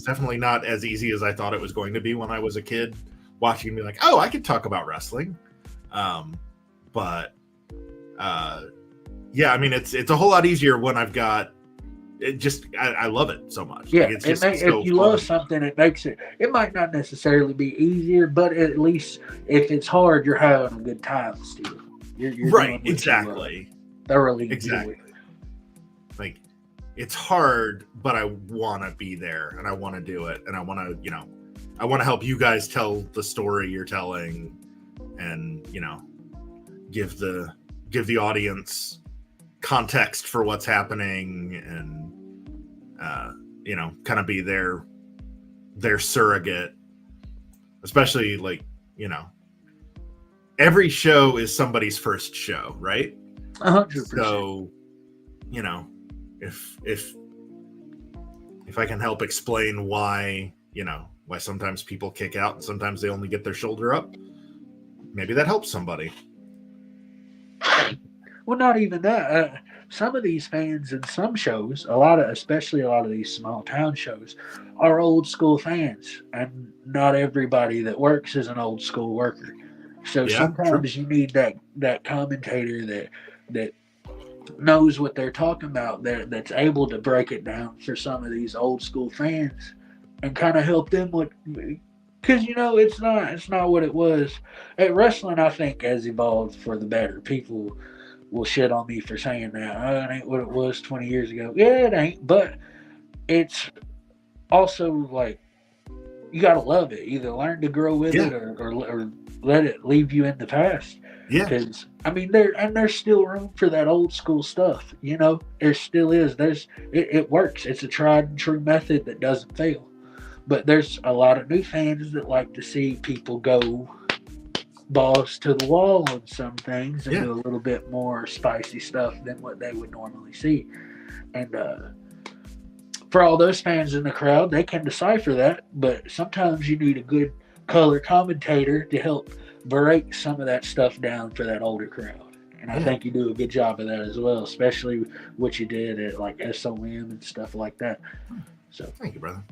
[SPEAKER 1] definitely not as easy as I thought it was going to be when I was a kid, watching me like, oh, I could talk about wrestling. But I mean, it's a whole lot easier when I've got it. I love it so much.
[SPEAKER 2] Yeah,
[SPEAKER 1] like it's just
[SPEAKER 2] if you love something, it makes it might not necessarily be easier, but at least if it's hard, you're having a good time still. You're
[SPEAKER 1] right, exactly.
[SPEAKER 2] Thoroughly
[SPEAKER 1] exactly.
[SPEAKER 2] enjoy it.
[SPEAKER 1] Like, it's hard, but I want to be there and I want to do it. And I want to, I want to help you guys tell the story you're telling and, give the audience context for what's happening and, kind of be their surrogate, especially like, every show is somebody's first show, right?
[SPEAKER 2] 100%.
[SPEAKER 1] So, if I can help explain why sometimes people kick out and sometimes they only get their shoulder up, maybe that helps somebody.
[SPEAKER 2] Well, not even that. Some of these fans in some shows, especially a lot of these small town shows, are old school fans, and not everybody that works is an old school worker. So sometimes you need that commentator that knows what they're talking about, that's able to break it down for some of these old school fans and kind of help them with, because it's not what it was. Wrestling, I think, has evolved for the better. People will shit on me for saying that. Oh, it ain't what it was 20 years ago. Yeah, it ain't, but it's also like you gotta love it. Either learn to grow with it or let it leave you in the past.
[SPEAKER 1] Yeah.
[SPEAKER 2] Because there's still room for that old school stuff. There still is. It works. It's a tried and true method that doesn't fail. But there's a lot of new fans that like to see people go balls to the wall on some things and do a little bit more spicy stuff than what they would normally see. And for all those fans in the crowd, they can decipher that, but sometimes you need a good color commentator to help break some of that stuff down for that older crowd. And I think you do a good job of that as well, especially what you did at like SOM and stuff like that. So
[SPEAKER 1] thank you, brother.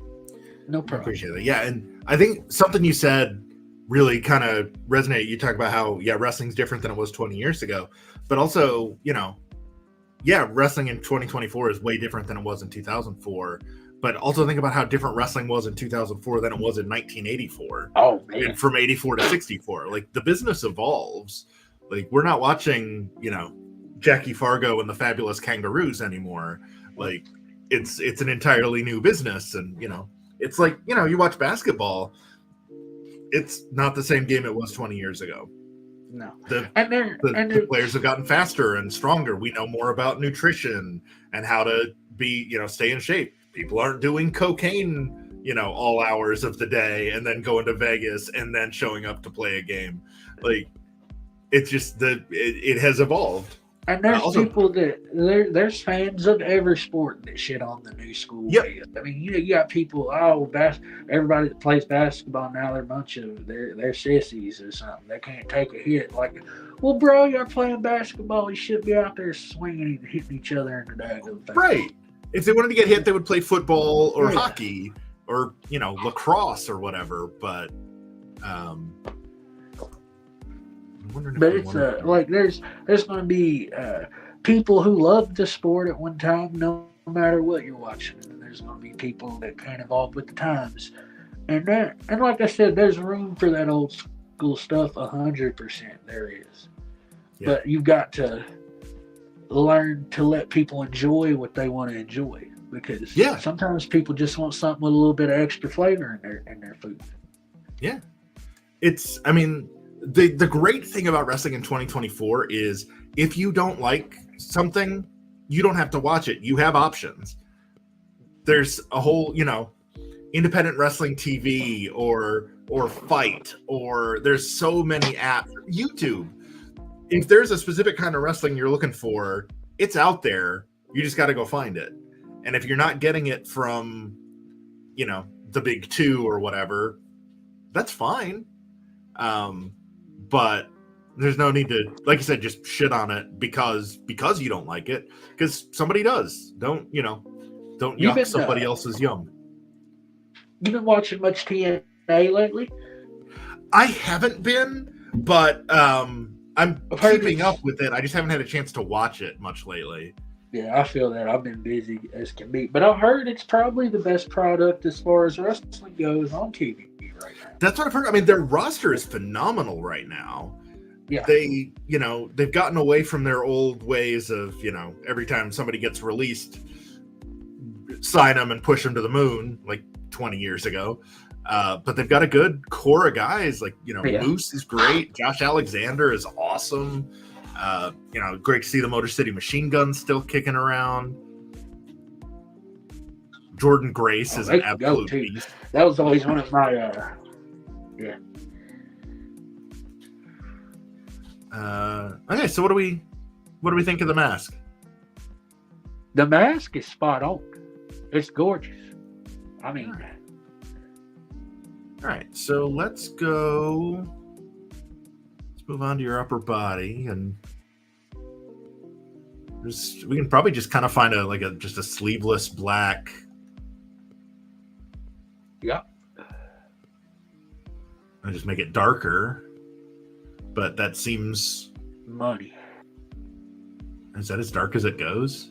[SPEAKER 2] No problem.
[SPEAKER 1] I appreciate it. Yeah, and I think something you said really kind of resonated. You talk about how wrestling's different than it was 20 years ago, but also wrestling in 2024 is way different than it was in 2004. But also think about how different wrestling was in 2004 than it was in 1984.
[SPEAKER 2] Oh man!
[SPEAKER 1] And from 84 to 64, like the business evolves. Like we're not watching Jackie Fargo and the Fabulous Kangaroos anymore. Like it's an entirely new business, and it's like you watch basketball. It's not the same game it was 20 years ago.
[SPEAKER 2] No.
[SPEAKER 1] The players have gotten faster and stronger. We know more about nutrition and how to be, stay in shape. People aren't doing cocaine, all hours of the day and then going to Vegas and then showing up to play a game. Like, it's just it has evolved.
[SPEAKER 2] And there's people there's fans of every sport that shit on the new school.
[SPEAKER 1] Yep.
[SPEAKER 2] Way. I mean, you got people. Everybody that plays basketball now, they're a bunch of they're sissies or something. They can't take a hit. Like, well, bro, you're playing basketball. You should be out there swinging and hitting each other in the daggum.
[SPEAKER 1] Right. If they wanted to get hit, they would play football or hockey or lacrosse or whatever. But
[SPEAKER 2] But it's like there's going to be people who love the sport at one time, no matter what you're watching, and there's going to be people that can't evolve with the times, and like I said, there's room for that old school stuff. 100% there is, but you've got to learn to let people enjoy what they want to enjoy, because sometimes people just want something with a little bit of extra flavor in their food.
[SPEAKER 1] Yeah, The great thing about wrestling in 2024 is if you don't like something, you don't have to watch it. You have options. There's a whole, independent wrestling TV or Fight, or there's so many apps. YouTube. If there's a specific kind of wrestling you're looking for, it's out there. You just got to go find it. And if you're not getting it from, the big two or whatever, that's fine. But there's no need to, like you said, just shit on it because you don't like it, because somebody does. Don't yuck somebody else's yum.
[SPEAKER 2] You've been watching much TNA lately?
[SPEAKER 1] I haven't been, but I'm keeping up with it. I just haven't had a chance to watch it much lately.
[SPEAKER 2] Yeah, I feel that. I've been busy as can be. But I've heard it's probably the best product as far as wrestling goes on TV right now.
[SPEAKER 1] That's what I've heard. I mean, their roster is phenomenal right now.
[SPEAKER 2] Yeah.
[SPEAKER 1] they've gotten away from their old ways of, every time somebody gets released, sign them and push them to the moon like 20 years ago. But they've got a good core of guys. Like, Moose is great. Josh Alexander is awesome. Great to see the Motor City Machine Guns still kicking around. Jordan Grace is an absolute beast.
[SPEAKER 2] That was always one of my yeah.
[SPEAKER 1] Okay, so what do we think of the mask?
[SPEAKER 2] The mask is spot on. It's gorgeous. I mean,
[SPEAKER 1] all right, so let's move on to your upper body, and we can probably just kind of find just a sleeveless black.
[SPEAKER 2] Yeah.
[SPEAKER 1] And just make it darker, but that seems
[SPEAKER 2] money.
[SPEAKER 1] Is that as dark as it goes?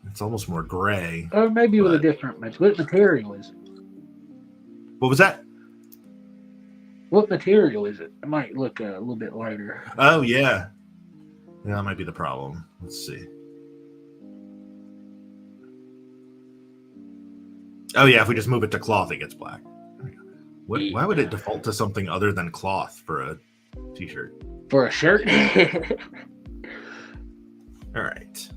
[SPEAKER 1] It's almost more gray.
[SPEAKER 2] Or maybe with a different material. What material is it?
[SPEAKER 1] What was that?
[SPEAKER 2] What material is it? It might look a little bit lighter.
[SPEAKER 1] Oh, yeah. Yeah, that might be the problem. Let's see. Oh, yeah, if we just move it to cloth, it gets black. Why would it default to something other than cloth for a t-shirt?
[SPEAKER 2] For a shirt?
[SPEAKER 1] All right.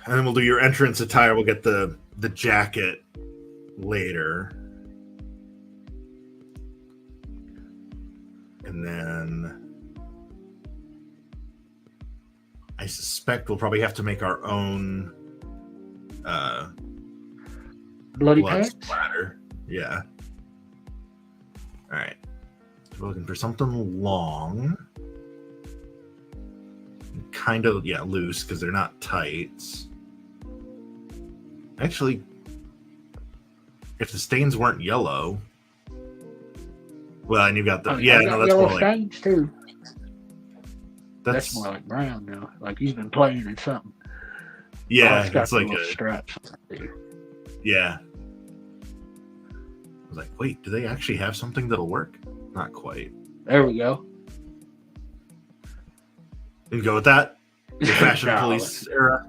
[SPEAKER 1] And then we'll do your entrance attire. We'll get the jacket later. And then I suspect we'll probably have to make our own
[SPEAKER 2] bloody
[SPEAKER 1] blood
[SPEAKER 2] pants?
[SPEAKER 1] splatter. Yeah. All right. So we're looking for something long. Kind of, loose because they're not tights. Actually, if the stains weren't yellow, well, and you got the that's
[SPEAKER 2] yellow
[SPEAKER 1] more
[SPEAKER 2] stains too.
[SPEAKER 1] That's
[SPEAKER 2] more like brown now. Like he's been playing in something.
[SPEAKER 1] Yeah,
[SPEAKER 2] it's
[SPEAKER 1] like
[SPEAKER 2] a straps.
[SPEAKER 1] Yeah. I was like, wait, do they actually have something that'll work? Not quite.
[SPEAKER 2] There we go.
[SPEAKER 1] You can go with that. The fashion police era.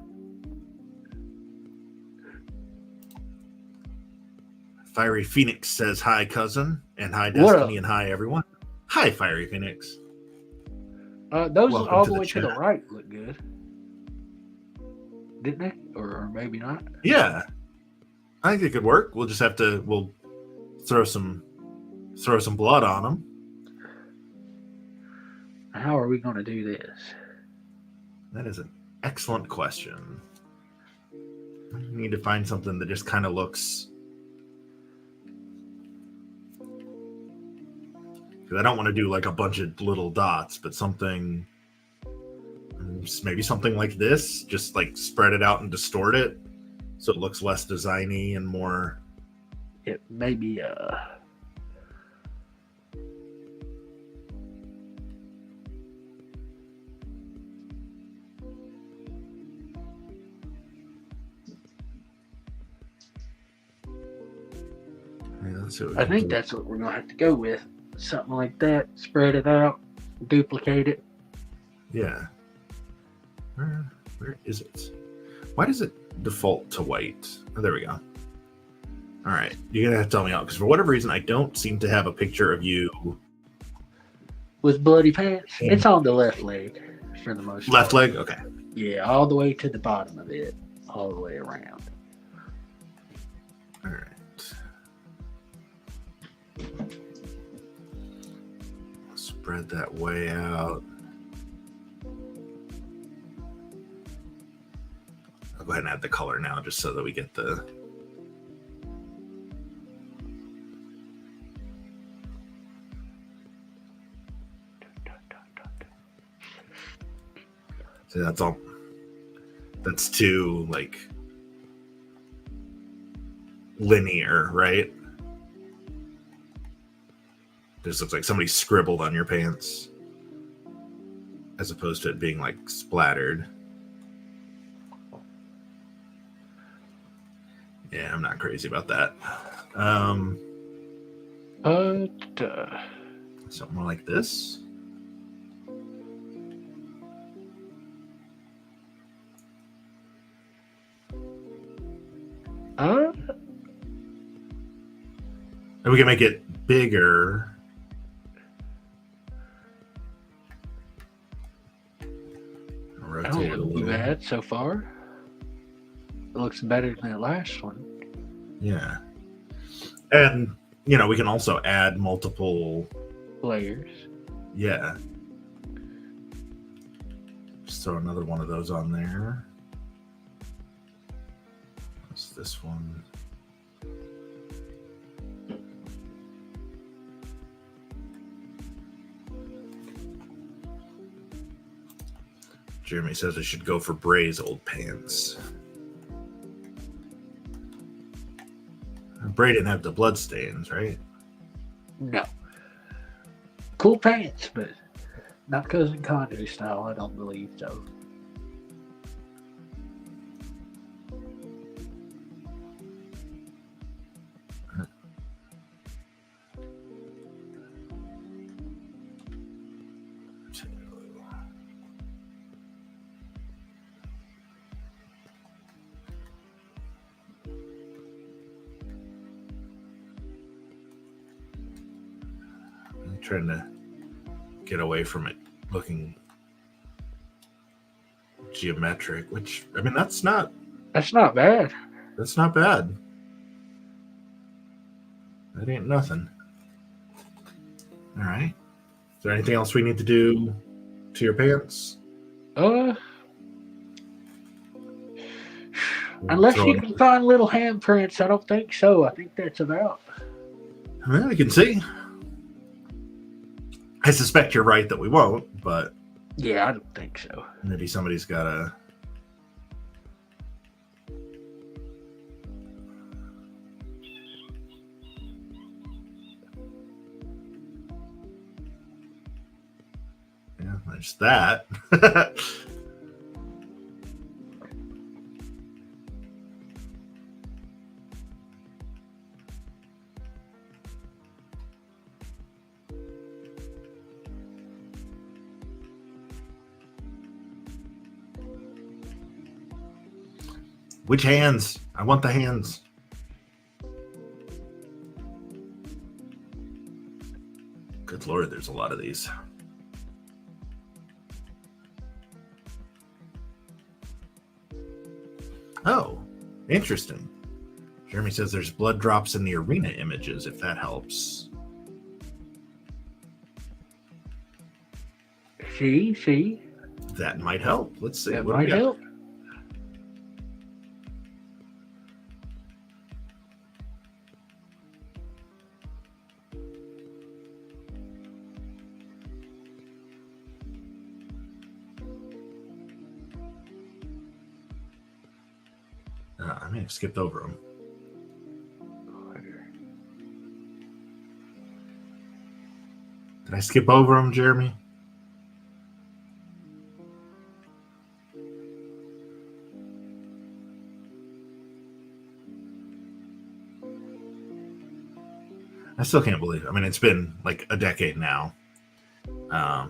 [SPEAKER 1] Fiery Phoenix says hi, cousin, and hi, Destiny, and hi, everyone. Hi, Fiery Phoenix.
[SPEAKER 2] Those all the way to the right look good, didn't they? Or maybe not.
[SPEAKER 1] Yeah, I think it could work. We'll just have to throw some blood on them.
[SPEAKER 2] How are we going to do this?
[SPEAKER 1] That is an excellent question. We need to find something that just kind of looks. Because I don't want to do like a bunch of little dots, but maybe something like this, just like spread it out and distort it so it looks less designy and more.
[SPEAKER 2] It may be I think that's what we're going to have to go with. Something like that. Spread it out. Duplicate it.
[SPEAKER 1] Yeah. Where is it? Why does it default to white? Oh, there we go. All right. You're going to have to tell me out because for whatever reason, I don't seem to have a picture of you.
[SPEAKER 2] With bloody pants? It's on the left leg for the most part.
[SPEAKER 1] Left leg? Okay.
[SPEAKER 2] Yeah, all the way to the bottom of it. All the way around.
[SPEAKER 1] All right. Spread that way out. I'll go ahead and add the color now just so that we get the. See, that's all. That's too like linear, right? This looks like somebody scribbled on your pants as opposed to it being like splattered. Yeah, I'm not crazy about that. Something more like this. And we can make it bigger.
[SPEAKER 2] I don't look bad so far. It looks better than the last one.
[SPEAKER 1] Yeah. And, you know, we can also add multiple
[SPEAKER 2] layers.
[SPEAKER 1] Yeah. Just throw another one of those on there. What's this one? Jeremy says I should go for Bray's old pants. Bray didn't have the blood stains, right?
[SPEAKER 2] No. Cool pants, but not Cousin Condry style, I don't believe so.
[SPEAKER 1] Trying to get away from it looking geometric, which, I mean, that's not
[SPEAKER 2] bad.
[SPEAKER 1] That's not bad. That ain't nothing. All right. Is there anything else we need to do to your pants?
[SPEAKER 2] Unless you can find little handprints, I don't think so. I think that's about.
[SPEAKER 1] Well, we can see. I suspect you're right that we won't, but
[SPEAKER 2] yeah, I don't think so.
[SPEAKER 1] Maybe somebody's got a. Yeah, there's that. Which hands? I want the hands. Good Lord, there's a lot of these. Oh, interesting. Jeremy says there's blood drops in the arena images, if that helps.
[SPEAKER 2] See?
[SPEAKER 1] That might help. Let's see.
[SPEAKER 2] That might help.
[SPEAKER 1] I may have skipped over them. Did I skip over them, Jeremy? I still can't believe it. I mean, it's been like a decade now. I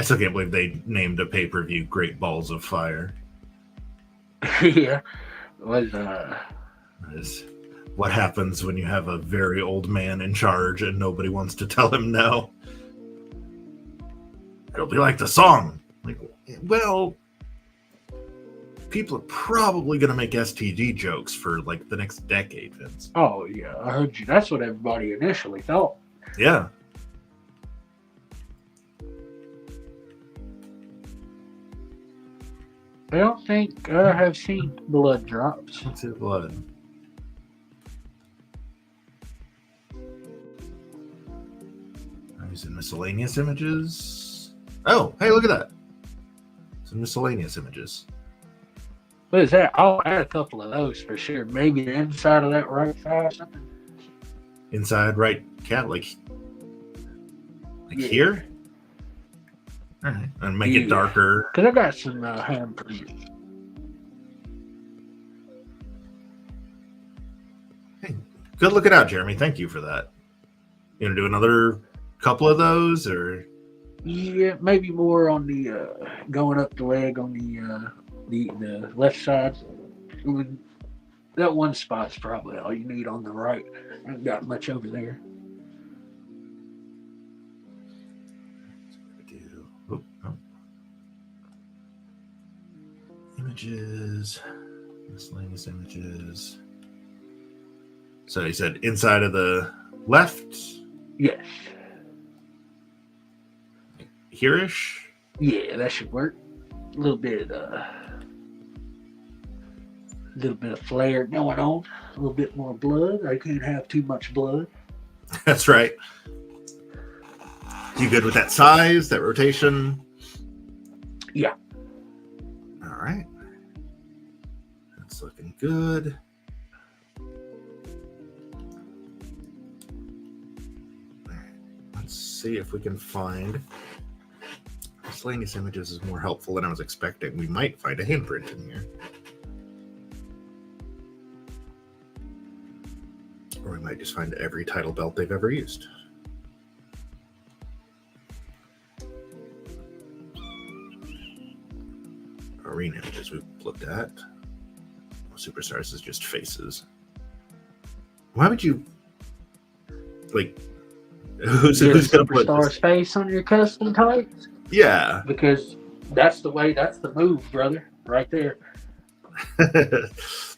[SPEAKER 1] still can't believe they named a pay-per-view Great Balls of Fire.
[SPEAKER 2] Yeah. Was
[SPEAKER 1] Is what happens when you have a very old man in charge and nobody wants to tell him no. It'll be like the song. Like, well, people are probably going to make STD jokes for like the next decade, Vince.
[SPEAKER 2] Oh, yeah. I heard you. That's what everybody initially thought.
[SPEAKER 1] Yeah.
[SPEAKER 2] I don't think I have seen blood drops.
[SPEAKER 1] What's it, blood? Is it miscellaneous images? Oh, hey, look at that. Some miscellaneous images.
[SPEAKER 2] What is that? I'll add a couple of those for sure. Maybe the inside of that right thigh or something.
[SPEAKER 1] Inside right cat, like
[SPEAKER 2] Yeah.
[SPEAKER 1] here? All right. And make it darker.
[SPEAKER 2] Because I got some handprints.
[SPEAKER 1] Hey, Good looking out, Jeremy. Thank you for that. You gonna do another couple of those, or
[SPEAKER 2] Yeah, maybe more on the going up the leg on the left side. I mean, that one spot's probably all you need on the right. I haven't got much over there.
[SPEAKER 1] Images, miscellaneous images. So he said inside of the left.
[SPEAKER 2] Yes.
[SPEAKER 1] Hereish.
[SPEAKER 2] Yeah, that should work. A little bit of flare going on. A little bit more blood. I can't have too much blood.
[SPEAKER 1] That's right. You good with that size, that rotation?
[SPEAKER 2] Yeah.
[SPEAKER 1] All right. That's looking good. Let's see if we can find miscellaneous images is more helpful than I was expecting. We might find a handprint in here. Or we might just find every title belt they've ever used. Arena images we've looked at. Superstars is just faces. Why would you like who's gonna put
[SPEAKER 2] superstar's face on your custom tights?
[SPEAKER 1] Yeah.
[SPEAKER 2] Because that's the move, brother. Right there.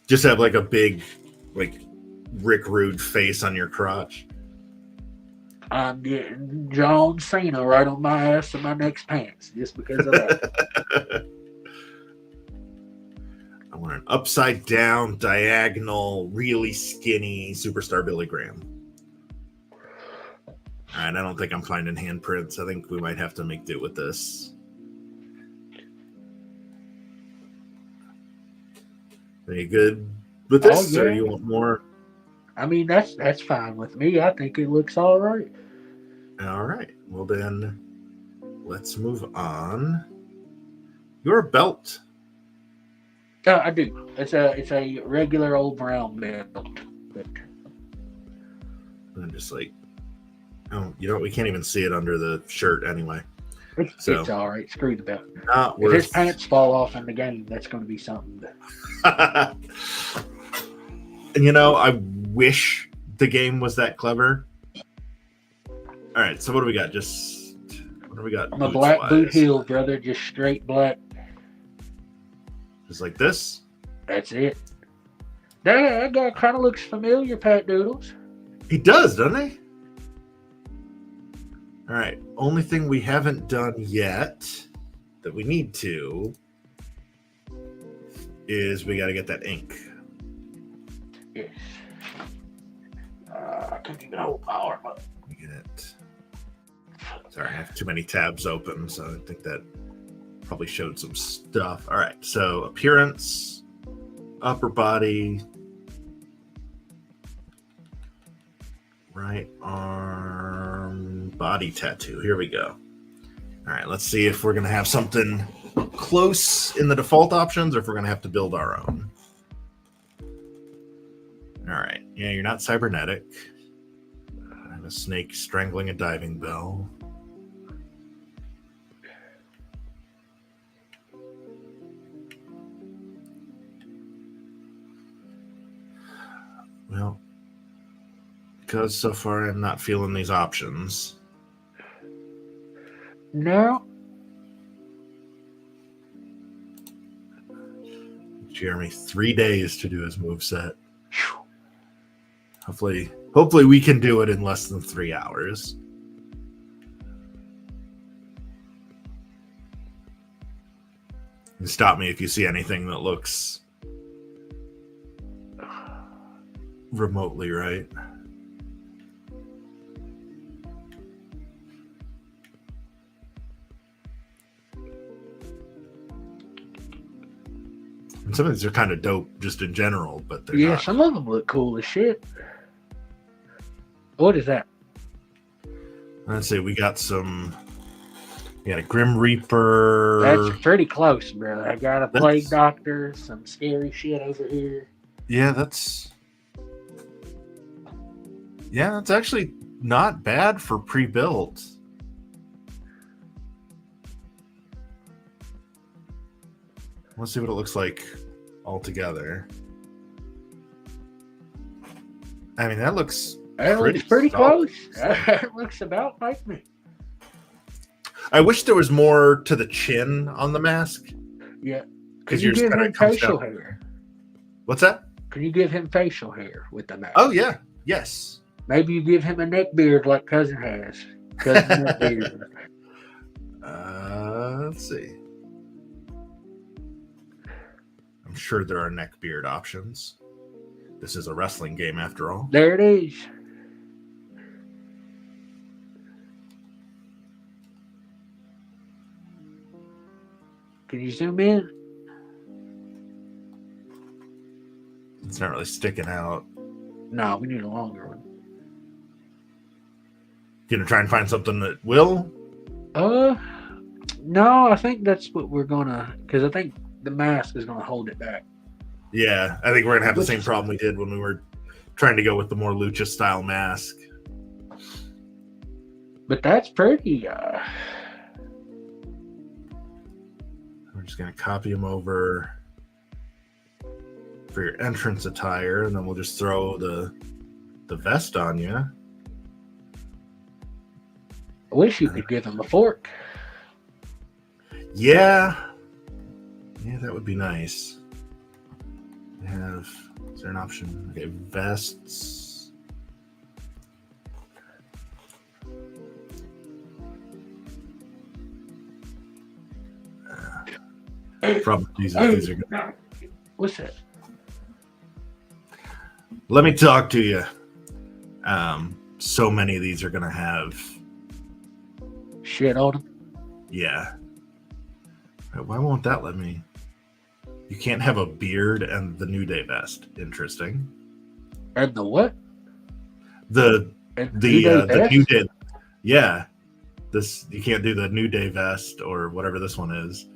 [SPEAKER 1] Just have like a big like Rick Rude face on your crotch.
[SPEAKER 2] I'm getting John Cena right on my ass in my next pants just because of that.
[SPEAKER 1] I want an upside down, diagonal, really skinny superstar Billy Graham. All right, I don't think I'm finding handprints. I think we might have to make do with this. Are you good with this,
[SPEAKER 2] yeah.
[SPEAKER 1] or you want more?
[SPEAKER 2] I mean, that's fine with me. I think it looks all right.
[SPEAKER 1] All right. Well, then let's move on. Your belt.
[SPEAKER 2] I do. It's a regular old brown belt. But
[SPEAKER 1] I'm just like, oh, you know what? We can't even see it under the shirt anyway.
[SPEAKER 2] It's all right. Screw the belt.
[SPEAKER 1] Not
[SPEAKER 2] if
[SPEAKER 1] worth...
[SPEAKER 2] his pants fall off in the game, that's going to be something.
[SPEAKER 1] And you know, I wish the game was that clever. All right, so what do we got? What do we got?
[SPEAKER 2] I'm a black boot heel, brother. Just straight black.
[SPEAKER 1] Just like this?
[SPEAKER 2] That's it. That guy kind of looks familiar, Pat Doodles.
[SPEAKER 1] He does, doesn't he? All right. Only thing we haven't done yet that we need to is we got to get that ink.
[SPEAKER 2] Yes. I couldn't even hold my arm up.
[SPEAKER 1] Get it. Sorry, I have too many tabs open, so I think that probably showed some stuff. All right, so appearance, upper body, right arm, body tattoo. Here we go. All right, let's see if we're going to have something close in the default options or if we're going to have to build our own. All right, yeah, you're not cybernetic. I have a snake strangling a diving bell. Well, because so far I'm not feeling these options.
[SPEAKER 2] No.
[SPEAKER 1] Jeremy, 3 days to do his moveset. Hopefully we can do it in less than 3 hours. And stop me if you see anything that looks remotely right. And some of these are kind of dope just in general, but they're not.
[SPEAKER 2] Some of them look cool as shit. What is that?
[SPEAKER 1] Let's see, we got a Grim Reaper.
[SPEAKER 2] That's pretty close, brother. I got a plague doctor, some scary shit over here.
[SPEAKER 1] Yeah, that's Yeah, that's actually not bad for pre-built. Let's see what it looks like all together. I mean, that looks
[SPEAKER 2] pretty
[SPEAKER 1] solid.
[SPEAKER 2] close. It looks about like me.
[SPEAKER 1] I wish there was more to the chin on the mask.
[SPEAKER 2] Yeah.
[SPEAKER 1] Because
[SPEAKER 2] you give
[SPEAKER 1] kind
[SPEAKER 2] him
[SPEAKER 1] of comes
[SPEAKER 2] facial
[SPEAKER 1] down.
[SPEAKER 2] hair?
[SPEAKER 1] What's that?
[SPEAKER 2] Can you give him facial hair with the mask?
[SPEAKER 1] Oh, yeah. Yes.
[SPEAKER 2] Maybe you give him a neck beard like Cousin has. Cousin neck beard.
[SPEAKER 1] Let's see. I'm sure there are neck beard options. This is a wrestling game after all.
[SPEAKER 2] There it is. Can you zoom in?
[SPEAKER 1] It's not really sticking out.
[SPEAKER 2] No, we need a longer one.
[SPEAKER 1] Gonna try and find something that will?
[SPEAKER 2] No, I think that's what we're gonna, because I think the mask is gonna hold it back.
[SPEAKER 1] Yeah, I think we're gonna have the same problem we did when we were trying to go with the more lucha style mask.
[SPEAKER 2] But that's pretty.
[SPEAKER 1] We're just gonna copy them over for your entrance attire, and then we'll just throw the vest on you.
[SPEAKER 2] I wish you could give him a fork.
[SPEAKER 1] Yeah, that would be nice. Is there an option? Okay, vests. Probably these are good.
[SPEAKER 2] What's that?
[SPEAKER 1] Let me talk to you. So many of these are gonna have
[SPEAKER 2] shit on them.
[SPEAKER 1] Yeah. Why won't that let me? You can't have a beard and the New Day vest. Interesting.
[SPEAKER 2] And the what?
[SPEAKER 1] The New Day. Yeah. This, you can't do the New Day vest or whatever this one is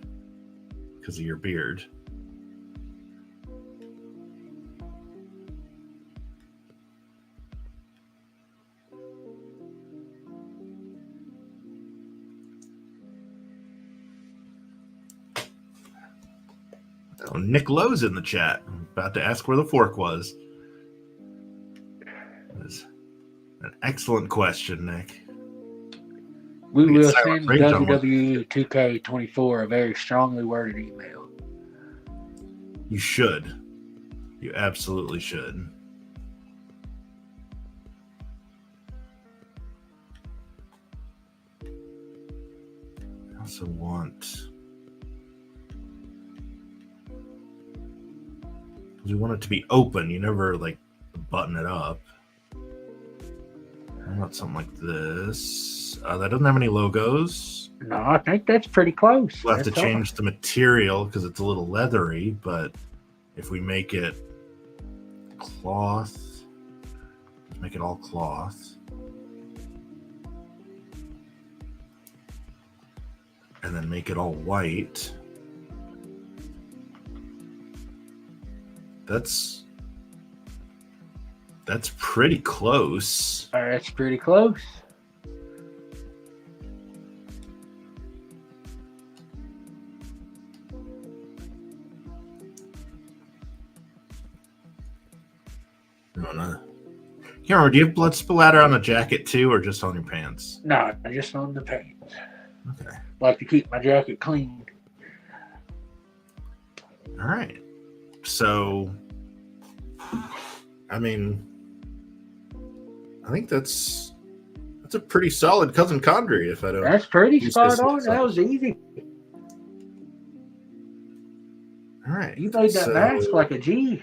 [SPEAKER 1] because of your beard. Oh, Nick Lowe's in the chat. I'm about to ask where the fork was. That's an excellent question, Nick.
[SPEAKER 2] We will send WWE 2K24 a very strongly worded email.
[SPEAKER 1] You should. You absolutely should. I also want... You want it to be open. You never, like, button it up. I want something like this. That doesn't have any logos.
[SPEAKER 2] No, I think that's pretty close.
[SPEAKER 1] We'll have to change the material because it's a little leathery, but if we make it cloth, let's make it all cloth. And then make it all white. That's pretty close.
[SPEAKER 2] That's pretty close.
[SPEAKER 1] Can't remember, do you have blood splatter on the jacket too, or just on your pants?
[SPEAKER 2] No, just on the pants.
[SPEAKER 1] Okay.
[SPEAKER 2] Like to keep my jacket clean.
[SPEAKER 1] All right. So, I mean, I think that's a pretty solid Cousin Condry. If I don't,
[SPEAKER 2] that's pretty spot on. That was easy.
[SPEAKER 1] All right.
[SPEAKER 2] You made that mask like a G.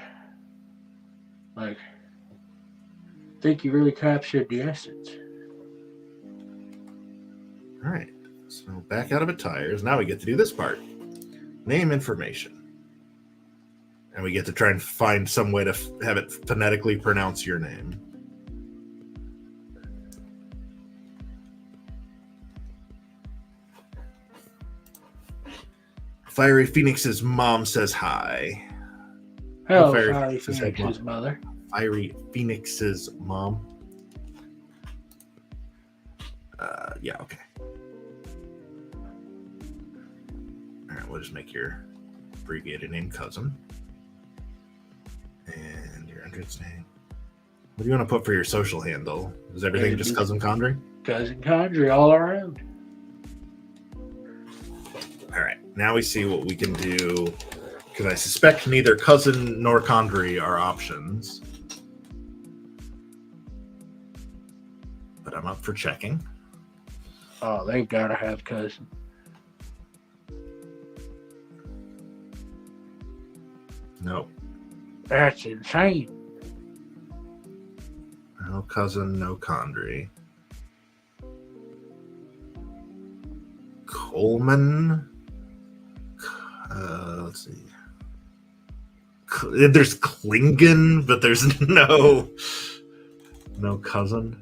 [SPEAKER 2] Like, I think you really captured the essence.
[SPEAKER 1] All right. So back out of attires. Now we get to do this part. Name information. And we get to try and find some way to have it phonetically pronounce your name. Fiery Phoenix's mom says hi.
[SPEAKER 2] Hello, Fiery Phoenix's mother.
[SPEAKER 1] Fiery Phoenix's mom. Yeah, okay. All right, we'll just make your abbreviated name Cousin. And your entrance name. What do you want to put for your social handle? Is everything just Cousin Condry?
[SPEAKER 2] Cousin Condry all around.
[SPEAKER 1] All right, now we see what we can do, because I suspect neither Cousin nor Condry are options. But I'm up for checking.
[SPEAKER 2] Oh, they've got to have Cousin.
[SPEAKER 1] Nope.
[SPEAKER 2] That's insane.
[SPEAKER 1] No Cousin, no Condry. Coleman. Let's see. There's Klingon, but there's no Cousin.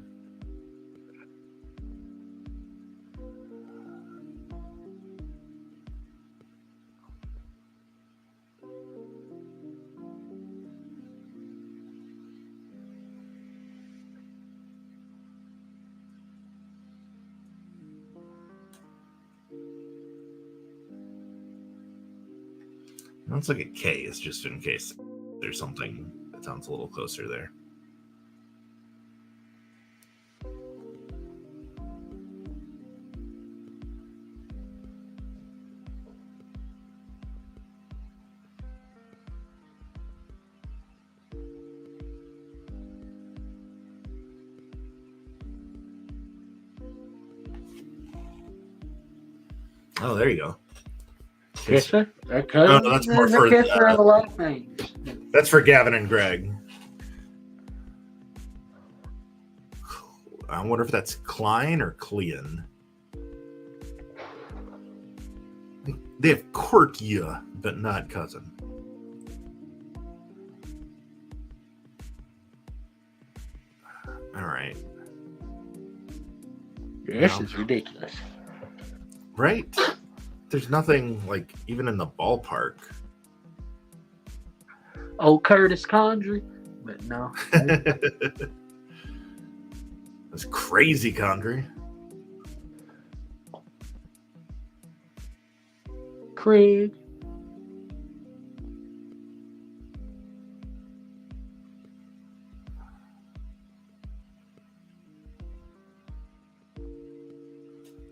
[SPEAKER 1] Let's look at K, is just in case there's something that sounds a little closer there. Oh, there you go.
[SPEAKER 2] Kisser?
[SPEAKER 1] No, that's more for
[SPEAKER 2] Kisser of a lot of things.
[SPEAKER 1] That's for Gavin and Greg. I wonder if that's Klein or Clean. They have Quirkia, but not Cousin. All right.
[SPEAKER 2] This is ridiculous.
[SPEAKER 1] Right? There's nothing, like, even in the ballpark.
[SPEAKER 2] Oh, Curtis Condry? But no.
[SPEAKER 1] That's crazy, Condry.
[SPEAKER 2] Craig.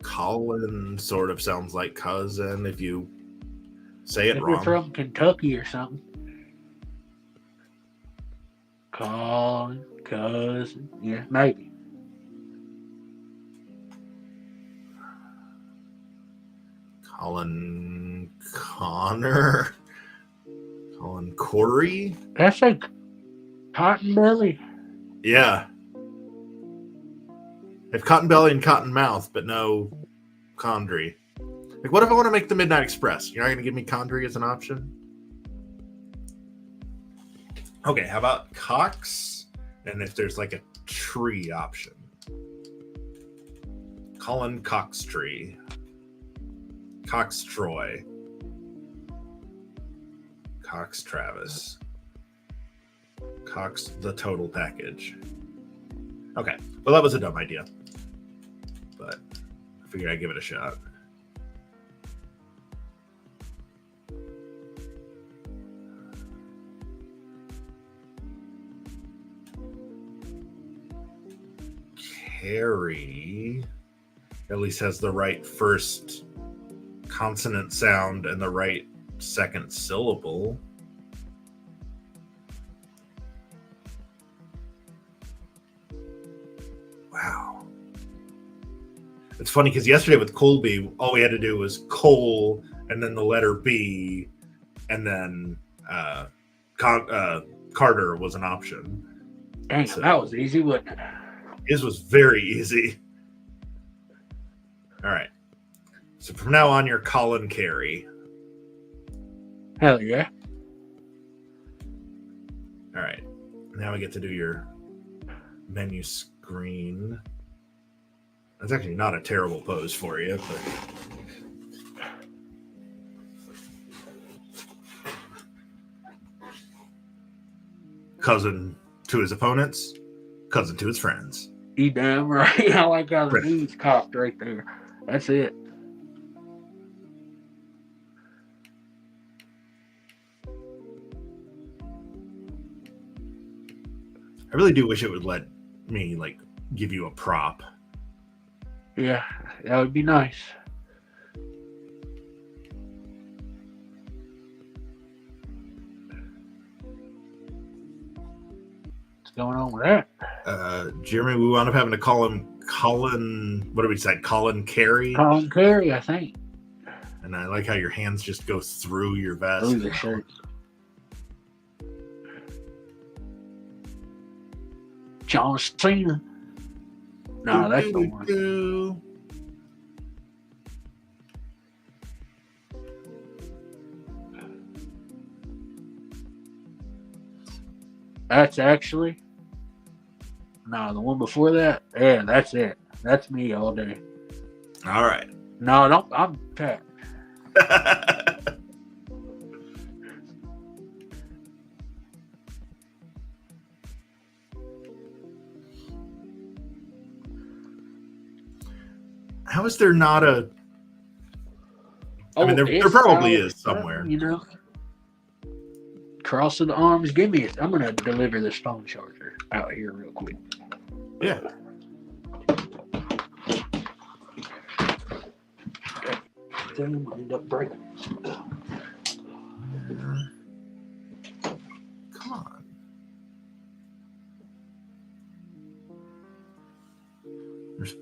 [SPEAKER 1] Colin sort of sounds like Cousin if you say it
[SPEAKER 2] Maybe
[SPEAKER 1] wrong.
[SPEAKER 2] from Kentucky or something. Colin, Cousin. Yeah, maybe.
[SPEAKER 1] Colin Connor. Colin Corey.
[SPEAKER 2] That's like Cotton Belly.
[SPEAKER 1] Yeah. They have Cotton Belly and Cotton Mouth, but no Condry. Like, what if I want to make the Midnight Express? You're not going to give me Condry as an option? Okay, how about Cox? And if there's like a tree option. Colin Cox Tree. Cox Troy. Cox Travis. Cox the total package. Okay, well, that was a dumb idea. But I figured I'd give it a shot. Carrie at least has the right first consonant sound and the right second syllable. Wow. It's funny because yesterday with Colby, all we had to do was Cole and then the letter B, and then Carter was an option.
[SPEAKER 2] Damn,
[SPEAKER 1] So-
[SPEAKER 2] that was easy, wasn't it?
[SPEAKER 1] His was very easy. All right. So from now on, you're Colin Carey.
[SPEAKER 2] Hell yeah.
[SPEAKER 1] All right. Now we get to do your menu screen. That's actually not a terrible pose for you, but cousin to his opponents, cousin to his friends.
[SPEAKER 2] You damn right. I like how the
[SPEAKER 1] Right.
[SPEAKER 2] knees cocked right there. That's it.
[SPEAKER 1] I really do wish it would let me like give you a prop.
[SPEAKER 2] Yeah, that would be nice. What's going on with that?
[SPEAKER 1] Jeremy, we wound up having to call him Colin. What did we decide? Colin Carey.
[SPEAKER 2] Colin Curry, I think.
[SPEAKER 1] And I like how your hands just go through your vest.
[SPEAKER 2] Through the shirt. John Cena. No, that's the one. That's actually. No, the one before that. Yeah, that's it. That's me all day.
[SPEAKER 1] All right.
[SPEAKER 2] No, don't. I'm fat.
[SPEAKER 1] How is there not a? I mean, there probably is somewhere.
[SPEAKER 2] You know, cross of the arms. Give me it. I'm gonna deliver this phone charger out here real quick.
[SPEAKER 1] Yeah.
[SPEAKER 2] Damn, I end up breaking.
[SPEAKER 1] Come on. There's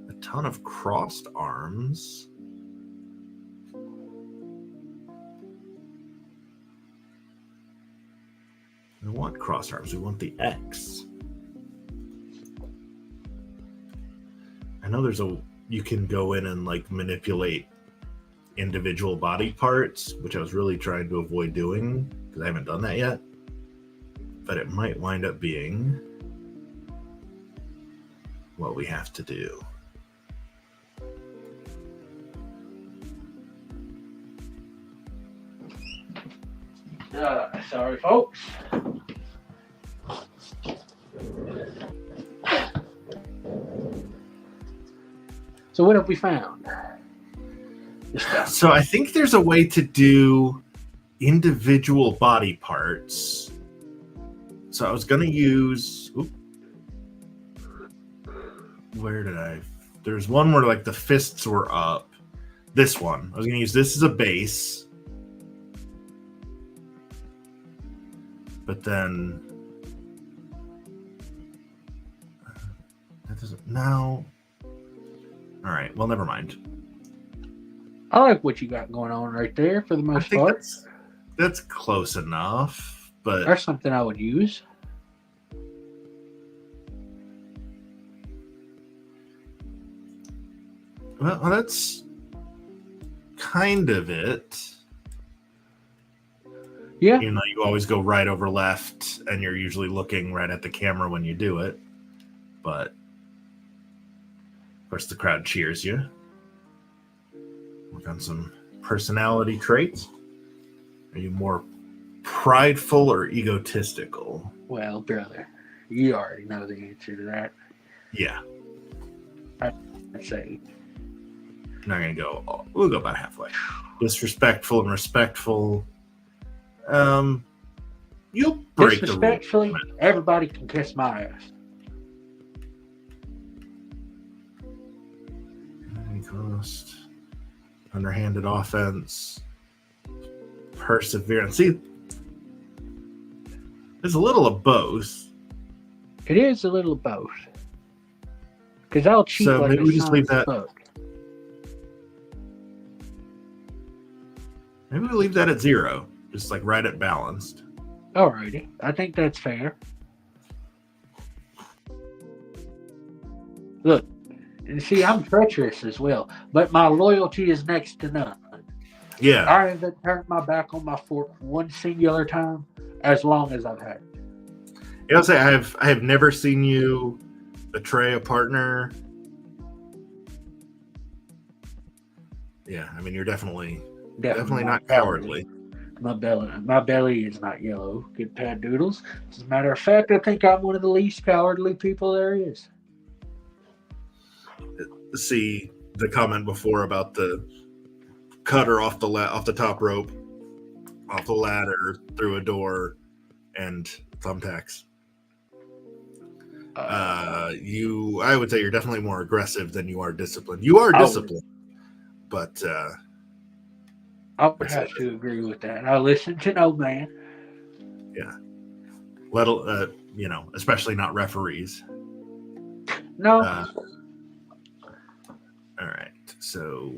[SPEAKER 1] a ton of crossed arms. We want crossed arms. We want the X. I know you can go in and like manipulate individual body parts, which I was really trying to avoid doing because I haven't done that yet. But it might wind up being what we have to do.
[SPEAKER 2] Sorry, folks. So what have we found?
[SPEAKER 1] So I think there's a way to do individual body parts. So I was going to use... Where did I... There's one where like the fists were up. This one. I was going to use this as a base. But then... That doesn't... No... All right. Well, never mind.
[SPEAKER 2] I like what you got going on right there for the most part.
[SPEAKER 1] That's close enough, but
[SPEAKER 2] that's something I would use.
[SPEAKER 1] Well, that's kind of it.
[SPEAKER 2] Yeah.
[SPEAKER 1] You know, you always go right over left, and you're usually looking right at the camera when you do it. But of course, the crowd cheers you. Work on some personality traits. Are you more prideful or egotistical?
[SPEAKER 2] Well, brother, you already know the answer to that.
[SPEAKER 1] Yeah.
[SPEAKER 2] I'd say.
[SPEAKER 1] I'm not going to go... We'll go about halfway. Disrespectful and respectful. You'll break the rules.
[SPEAKER 2] Disrespectfully, everybody can kiss my ass.
[SPEAKER 1] Cost, underhanded offense, perseverance. See, there's a little of both.
[SPEAKER 2] It is a little of both. Because I'll cheat
[SPEAKER 1] so
[SPEAKER 2] like
[SPEAKER 1] maybe we just leave that.
[SPEAKER 2] Book.
[SPEAKER 1] Maybe we leave that at 0, just like right at balanced.
[SPEAKER 2] Alrighty, I think that's fair. Look. And see, I'm treacherous as well, but my loyalty is next to none.
[SPEAKER 1] Yeah.
[SPEAKER 2] I haven't turned my back on my fork one singular time as long as I've had it.
[SPEAKER 1] Yeah, I'll say I have never seen you betray a partner. Yeah, I mean you're definitely not cowardly.
[SPEAKER 2] My belly is not yellow. Good pad doodles. As a matter of fact, I think I'm one of the least cowardly people there is.
[SPEAKER 1] See the comment before about the cutter off the top rope, off the ladder, through a door, and thumbtacks. I would say you're definitely more aggressive than you are disciplined. You are disciplined, but
[SPEAKER 2] I would have to agree with that. I listen to no man.
[SPEAKER 1] Yeah, especially not referees.
[SPEAKER 2] No.
[SPEAKER 1] All right, so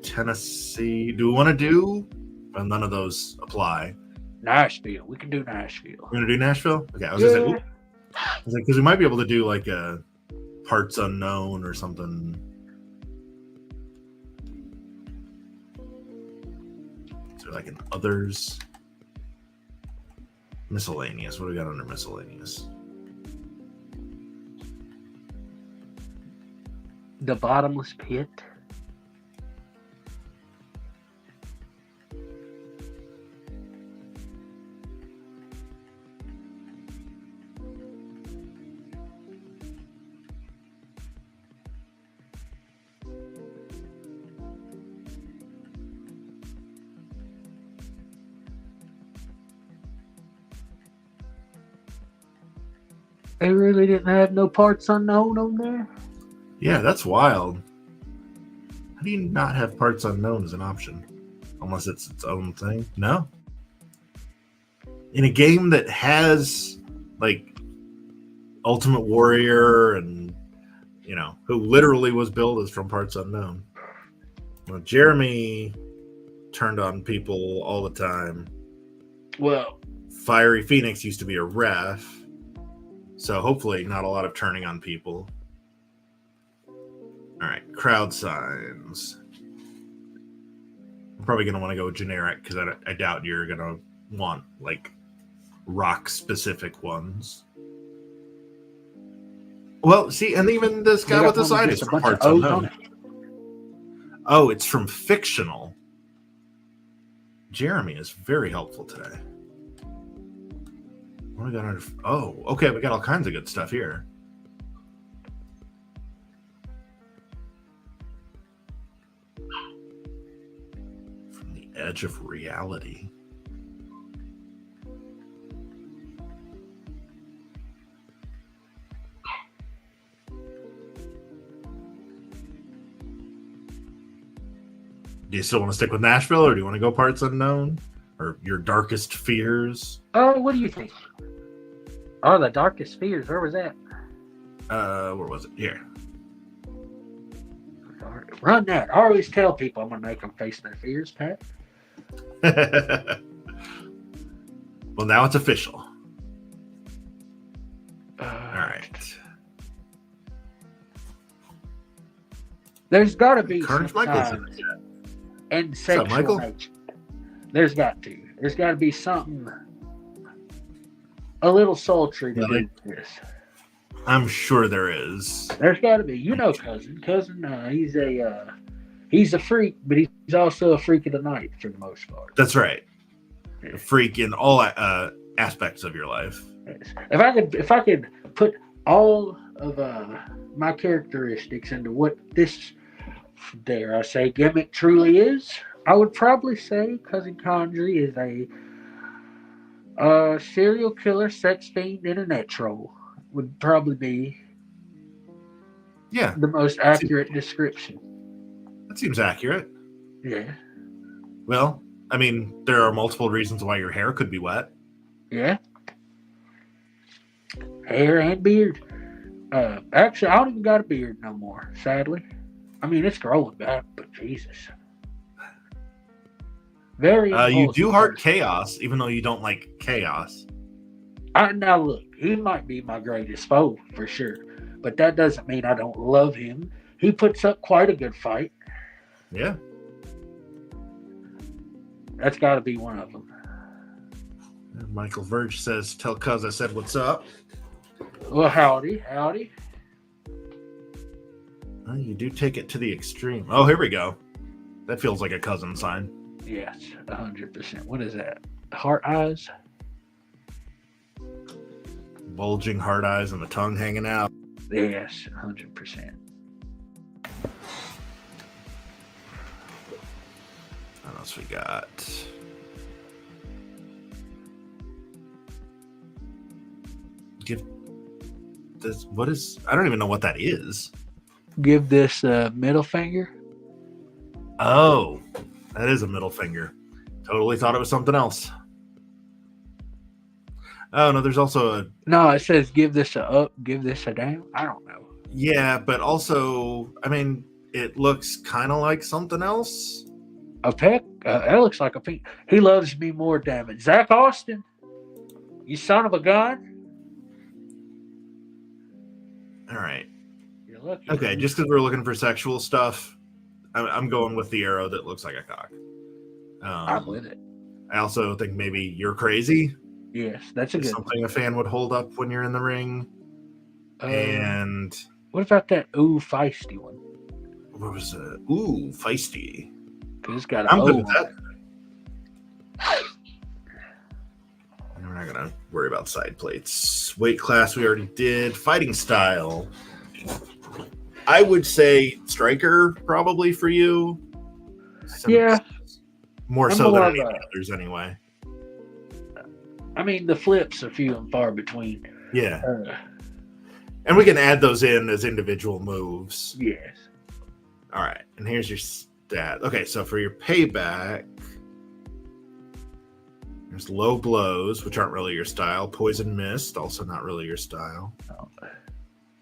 [SPEAKER 1] Tennessee. Do we want to do? Well, none of those apply.
[SPEAKER 2] Nashville. We can do Nashville.
[SPEAKER 1] We're gonna do Nashville. Okay, I was gonna say because we might be able to do like a parts unknown or something. So like in others, miscellaneous. What do we got under miscellaneous?
[SPEAKER 2] The bottomless pit. They really didn't have no parts unknown on there?
[SPEAKER 1] Yeah, that's wild. How do you not have parts unknown as an option? Unless it's its own thing? No. In a game that has, like, Ultimate Warrior and, who literally was billed as from parts unknown. Well, Jeremy turned on people all the time.
[SPEAKER 2] Well,
[SPEAKER 1] Fiery Phoenix used to be a ref. So hopefully not a lot of turning on people. All right, crowd signs. I'm probably going to want to go generic because I doubt you're going to want like rock-specific ones. Well, see, and even this guy with the sign is from parts unknown. Oh, it's from fictional. Jeremy is very helpful today. What do we got under? Oh, okay, we got all kinds of good stuff here. From the edge of reality. Do you still want to stick with Nashville, or do you want to go parts unknown, or your darkest fears?
[SPEAKER 2] Oh, what do you think? Oh, the darkest fears. Where was that?
[SPEAKER 1] Where was it? Here.
[SPEAKER 2] Run that. I always tell people I'm gonna make them face their fears, Pat.
[SPEAKER 1] Well, now it's official. All right.
[SPEAKER 2] There's got to be
[SPEAKER 1] Carnage Michael's
[SPEAKER 2] and sexual nature. There's got to be something a little sultry to do this.
[SPEAKER 1] I'm sure there is.
[SPEAKER 2] There's got to be. Cousin. He's a freak, but he's also a freak of the night for the most part.
[SPEAKER 1] That's right. A freak in all aspects of your life.
[SPEAKER 2] If I could put all of my characteristics into what this, dare I say, gimmick truly is, I would probably say Cousin Condry is a serial killer, sex fiend, internet troll. Would probably be the most accurate description.
[SPEAKER 1] That seems accurate.
[SPEAKER 2] Yeah.
[SPEAKER 1] Well, I mean, there are multiple reasons why your hair could be wet.
[SPEAKER 2] Yeah. Hair and beard. Actually, I don't even got a beard no more, sadly. I mean, it's growing back, but Jesus. Very
[SPEAKER 1] you do heart chaos, even though you don't like chaos.
[SPEAKER 2] Now look, he might be my greatest foe for sure, but that doesn't mean I don't love him. He puts up quite a good fight.
[SPEAKER 1] Yeah.
[SPEAKER 2] That's got to be one of them.
[SPEAKER 1] And Michael Verge says, "Tell Cuz I said what's up."
[SPEAKER 2] Well, howdy.
[SPEAKER 1] You do take it to the extreme. Oh, here we go. That feels like a cousin sign.
[SPEAKER 2] Yes, 100%. What is that? Heart eyes?
[SPEAKER 1] Bulging hard eyes and the tongue hanging out.
[SPEAKER 2] Yes, 100%.
[SPEAKER 1] What else we got? Give this. What is? I don't even know what that is.
[SPEAKER 2] Give this middle finger.
[SPEAKER 1] Oh, that is a middle finger. Totally thought it was something else. Oh no, there's also a.
[SPEAKER 2] No, it says give this a up, give this a down. I don't know.
[SPEAKER 1] Yeah, but also, I mean, it looks kind of like something else.
[SPEAKER 2] A peck? That looks like a peck. He loves me more, damn it. Zach Austin, you son of a gun.
[SPEAKER 1] All right.
[SPEAKER 2] You're lucky.
[SPEAKER 1] Okay, just because we're looking for sexual stuff, I'm going with the arrow that looks like a cock.
[SPEAKER 2] I'm with it.
[SPEAKER 1] I also think maybe you're crazy.
[SPEAKER 2] Yes, that's a good
[SPEAKER 1] something a fan would hold up when you're in the ring. And
[SPEAKER 2] what about that ooh feisty one?
[SPEAKER 1] What was it? Ooh, feisty.
[SPEAKER 2] Because it's got a
[SPEAKER 1] I'm good
[SPEAKER 2] O
[SPEAKER 1] with that. We're not gonna worry about side plates. Weight class we already did. Fighting style. I would say striker probably for you.
[SPEAKER 2] Yeah.
[SPEAKER 1] More so than any of the others anyway.
[SPEAKER 2] I mean, the flips are few and far between.
[SPEAKER 1] Yeah. And we can add those in as individual moves.
[SPEAKER 2] Yes.
[SPEAKER 1] All right. And here's your stat. Okay, so for your payback, there's low blows, which aren't really your style. Poison mist, also not really your style.
[SPEAKER 2] Oh.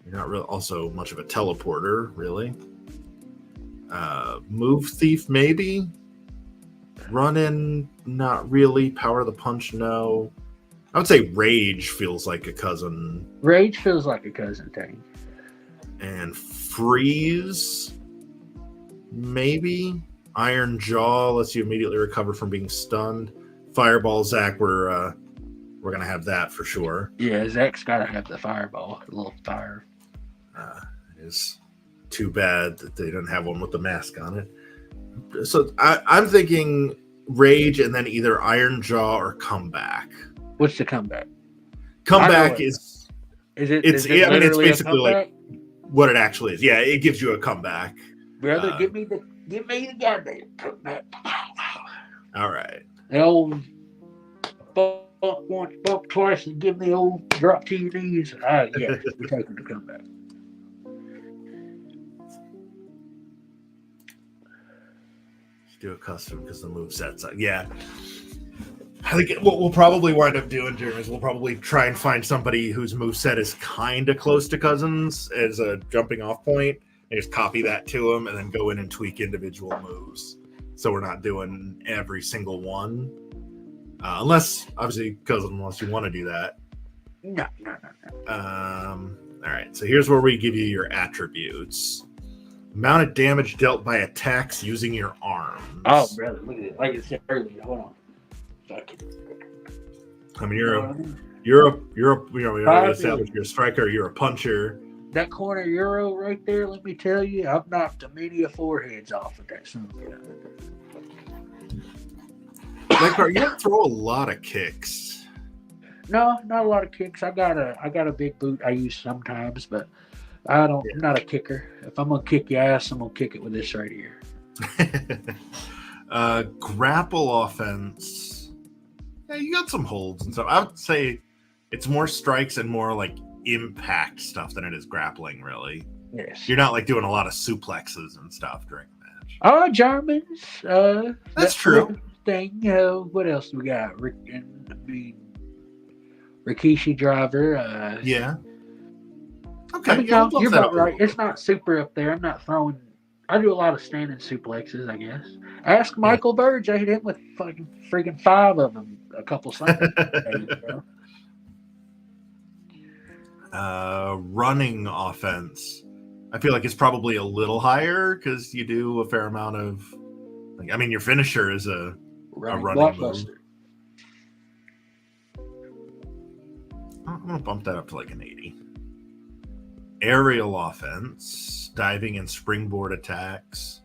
[SPEAKER 1] You're not really also much of a teleporter, really. Move thief, maybe. Run in, not really. Power of the punch, no. I would say rage feels like a cousin.
[SPEAKER 2] Rage feels like a cousin thing.
[SPEAKER 1] And freeze, maybe. Iron jaw lets you immediately recover from being stunned. Fireball, Zach, we're gonna have that for sure.
[SPEAKER 2] Yeah, Zach's gotta have the fireball, a little fire.
[SPEAKER 1] It is too bad that they didn't have one with the mask on it. So I'm thinking rage and then either iron jaw or comeback.
[SPEAKER 2] What's the comeback?
[SPEAKER 1] Comeback is
[SPEAKER 2] it?
[SPEAKER 1] It's
[SPEAKER 2] I
[SPEAKER 1] mean it's basically like what it actually is. Yeah, it gives you a comeback.
[SPEAKER 2] Brother, give me the goddamn comeback.
[SPEAKER 1] All right.
[SPEAKER 2] The old bump once, bump twice, and give me the old drop to your knees. Yeah, we're taking the comeback.
[SPEAKER 1] Do a custom because the moveset's yeah. I think what we'll probably wind up doing, Jeremy, is we'll probably try and find somebody whose moveset is kind of close to Cousins as a jumping off point and just copy that to them and then go in and tweak individual moves. So we're not doing every single one. Unless, obviously, Cousins, unless you want to do that.
[SPEAKER 2] No.
[SPEAKER 1] All right, so here's where we give you your attributes. Amount of damage dealt by attacks using your arms.
[SPEAKER 2] Oh, brother, look at it. Like I said earlier, hold on.
[SPEAKER 1] I mean, you're a striker, you're a puncher.
[SPEAKER 2] That corner euro right there, let me tell you, I've knocked a many of foreheads off of that son.
[SPEAKER 1] Like, you don't throw a lot of kicks.
[SPEAKER 2] No, not a lot of kicks. I got a big boot I use sometimes, but I don't. I'm not a kicker. If I'm gonna kick your ass, I'm gonna kick it with this right here.
[SPEAKER 1] Grapple offense. Yeah, you got some holds and stuff. I would say it's more strikes and more like impact stuff than it is grappling, really.
[SPEAKER 2] Yes.
[SPEAKER 1] You're not like doing a lot of suplexes and stuff during the match.
[SPEAKER 2] Oh, Germans.
[SPEAKER 1] That's true.
[SPEAKER 2] Thing. What else we got? Rikishi driver.
[SPEAKER 1] Yeah. Okay.
[SPEAKER 2] I mean, no, you're about right. It's not super up there. I'm not throwing. I do a lot of standing suplexes, I guess. Ask Michael Burge. I hit him with fucking freaking 5 of them a couple Sundays ago.
[SPEAKER 1] Running offense. I feel like it's probably a little higher because you do a fair amount of. Like, I mean, your finisher is a running move. I'm gonna bump that up to like an 80. Aerial offense, diving and springboard attacks.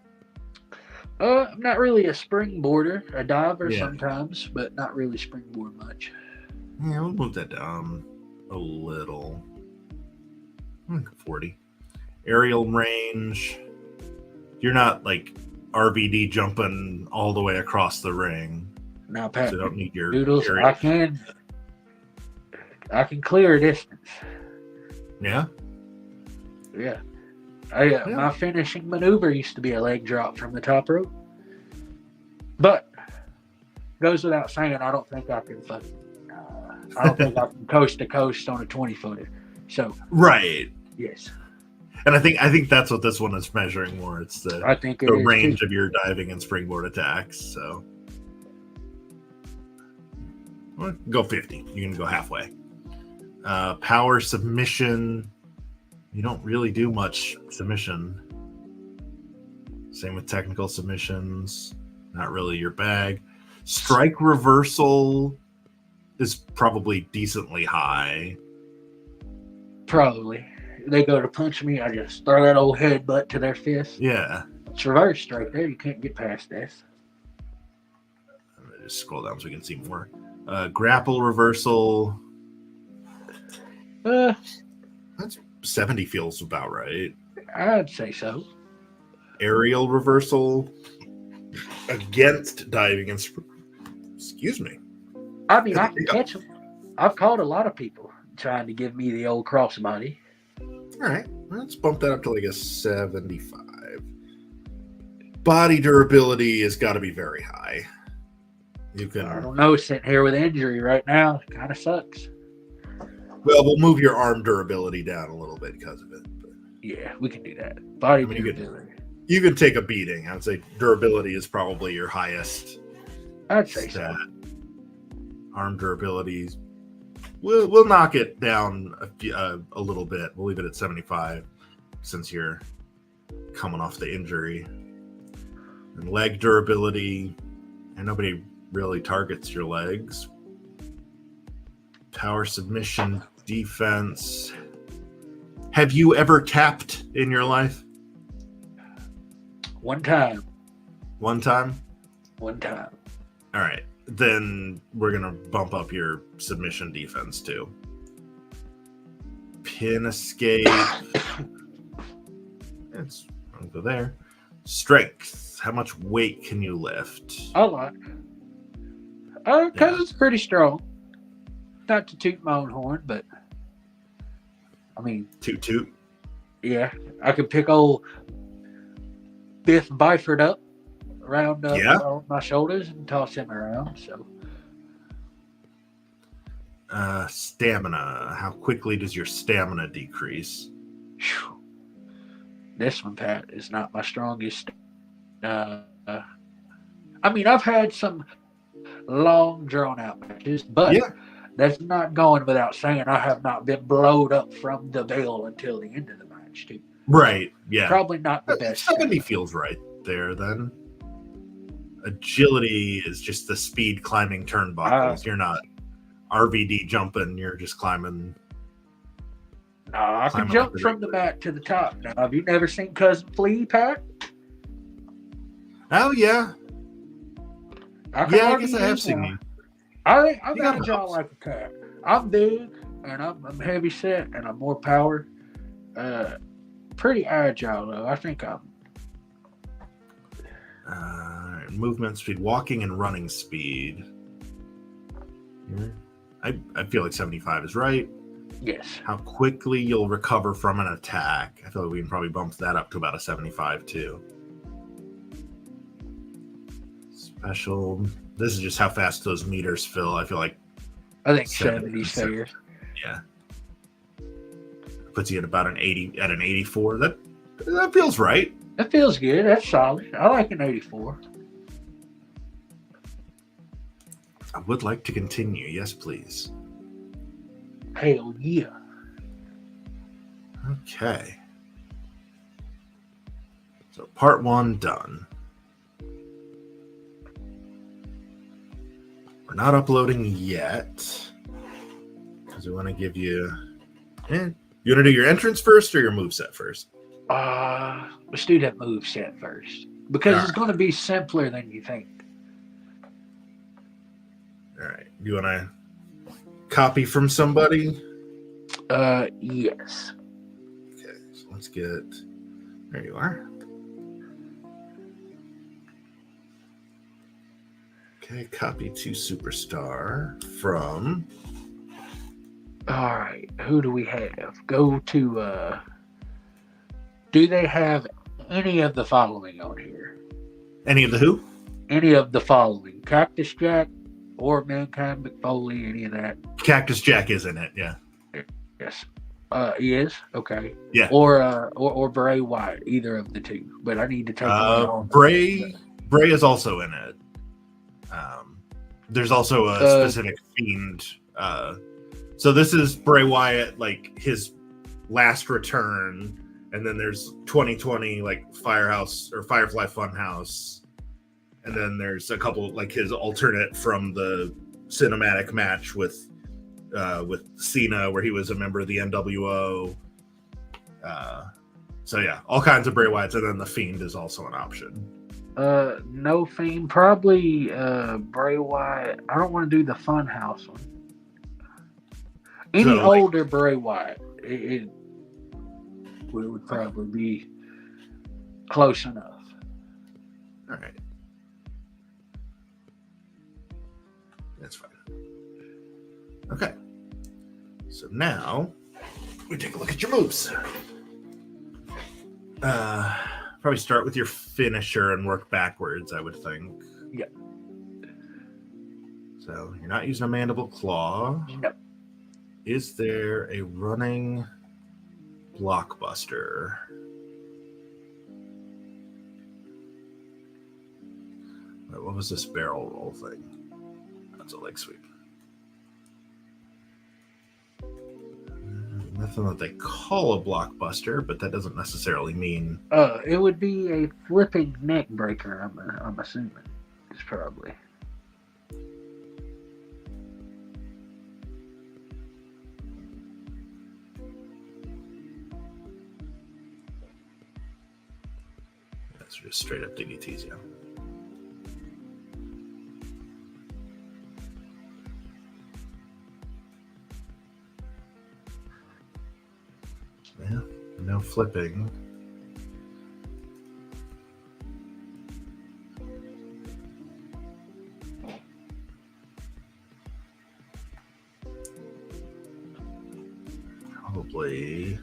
[SPEAKER 2] I'm not really a springboarder, a diver
[SPEAKER 1] Yeah.
[SPEAKER 2] sometimes, but not really springboard much.
[SPEAKER 1] Yeah, we'll move that down a little. 40. Aerial range. You're not like RVD jumping all the way across the ring.
[SPEAKER 2] Now,
[SPEAKER 1] So
[SPEAKER 2] Pat
[SPEAKER 1] you don't need your
[SPEAKER 2] Doodles,
[SPEAKER 1] aerial.
[SPEAKER 2] I can clear a distance.
[SPEAKER 1] Yeah.
[SPEAKER 2] Yeah.
[SPEAKER 1] Yeah.
[SPEAKER 2] My finishing maneuver used to be a leg drop from the top rope. But goes without saying, I don't think I can coast to coast on a 20-footer. So
[SPEAKER 1] Right.
[SPEAKER 2] yes.
[SPEAKER 1] And I think that's what this one is measuring more. It's the range of your diving and springboard attacks. So well, go 50. You can go halfway. Power submission. You don't really do much submission. Same with technical submissions. Not really your bag. Strike reversal is probably decently high.
[SPEAKER 2] Probably. They go to punch me, I just throw that old headbutt to their fist.
[SPEAKER 1] Yeah.
[SPEAKER 2] It's reversed right there. You can't get past this.
[SPEAKER 1] I'm gonna just scroll down so we can see more. Grapple reversal. That's 70 feels about right.
[SPEAKER 2] I'd say so.
[SPEAKER 1] Aerial reversal against diving and excuse me.
[SPEAKER 2] I mean, I can catch them. I've caught a lot of people trying to give me the old crossbody.
[SPEAKER 1] All right, let's bump that up to like a 75. Body durability has got to be very high. You can.
[SPEAKER 2] I don't know. Sitting here with injury right now, it kind of sucks.
[SPEAKER 1] Well, we'll move your arm durability down a little bit because of it. But,
[SPEAKER 2] yeah, we can do that. Body durability.
[SPEAKER 1] You can take a beating. I would say durability is probably your highest.
[SPEAKER 2] I'd say so.
[SPEAKER 1] Arm durability. We'll knock it down a little bit. We'll leave it at 75 since you're coming off the injury. And leg durability, and nobody really targets your legs. Power submission, defense. Have you ever tapped in your life?
[SPEAKER 2] One time.
[SPEAKER 1] One time?
[SPEAKER 2] One time.
[SPEAKER 1] All right. Then we're going to bump up your submission defense too. Pin escape. I'll go there. Strength. How much weight can you lift?
[SPEAKER 2] A lot. Because it's pretty strong. Not to toot my own horn, but I mean...
[SPEAKER 1] Toot.
[SPEAKER 2] Yeah. I could pick old Biff Byford up around on my shoulders and toss him around. So,
[SPEAKER 1] stamina. How quickly does your stamina decrease?
[SPEAKER 2] Whew. This one, Pat, is not my strongest. I mean, I've had some long, drawn-out matches, but that's not going without saying. I have not been blowed up from the bell until the end of the match, too.
[SPEAKER 1] Right. Yeah.
[SPEAKER 2] Probably not the best.
[SPEAKER 1] 70 feels right there. Then. Agility is just the speed climbing turnbuckles. You're not RVD jumping. You're just climbing.
[SPEAKER 2] No, I can jump from the mat to the top. Now, have you never seen Cousin Flea, Pat?
[SPEAKER 1] Oh, yeah.
[SPEAKER 2] I guess I have seen you. I've got a jaw like a cat. I'm big, and I'm heavy set, and I'm more power. Pretty agile, though. I think I'm.
[SPEAKER 1] Movement speed, walking and running speed. I feel like 75 is right.
[SPEAKER 2] Yes.
[SPEAKER 1] How quickly you'll recover from an attack. I feel like we can probably bump that up to about a 75 too. Special. This is just how fast those meters fill. I think
[SPEAKER 2] 70 is fair.
[SPEAKER 1] Yeah. Puts you at about an 84. That feels right.
[SPEAKER 2] That feels good. That's solid. I like an 84.
[SPEAKER 1] I would like to continue. Yes, please.
[SPEAKER 2] Hell yeah.
[SPEAKER 1] Okay. So part 1 done. We're not uploading yet because we want to give you. You want to do your entrance first or your moveset first?
[SPEAKER 2] Let's do that move set first. because it's going to be simpler than you think.
[SPEAKER 1] All right. Do you want to copy from somebody?
[SPEAKER 2] Yes.
[SPEAKER 1] Okay, so let's get. There you are. Okay, copy to Superstar from.
[SPEAKER 2] All right. Who do we have? Go to. Do they have any of the following on here?
[SPEAKER 1] Any of the who?
[SPEAKER 2] Any of the following: Cactus Jack or Mankind McFoley? Any of that?
[SPEAKER 1] Cactus Jack is in it. Yeah.
[SPEAKER 2] Yes. He is? Okay.
[SPEAKER 1] Yeah.
[SPEAKER 2] Or Bray Wyatt, either of the two. But I need to take one off.
[SPEAKER 1] Bray is also in it. There's also a specific Fiend. So this is Bray Wyatt, like his last return, and then there's 2020 like Firehouse or Firefly Funhouse, and then there's a couple like his alternate from the cinematic match with Cena, where he was a member of the NWO. So yeah, all kinds of Bray Wyatts, and then the Fiend is also an option.
[SPEAKER 2] No Fiend, probably Bray Wyatt. I don't want to do the Funhouse one. Any older Bray Wyatt, it would probably be close enough.
[SPEAKER 1] All right, that's fine. Okay, so now we take a look at your moves. Probably start with your finisher and work backwards, I would think.
[SPEAKER 2] Yeah.
[SPEAKER 1] So you're not using a mandible claw.
[SPEAKER 2] No.
[SPEAKER 1] Is there a running blockbuster? What was this barrel roll thing? That's a leg sweep. Nothing that they call a blockbuster, but that doesn't necessarily mean.
[SPEAKER 2] It would be a flipping neck breaker. I'm assuming it's probably.
[SPEAKER 1] That's just straight up DDTs, yeah. Yeah, no flipping. Probably.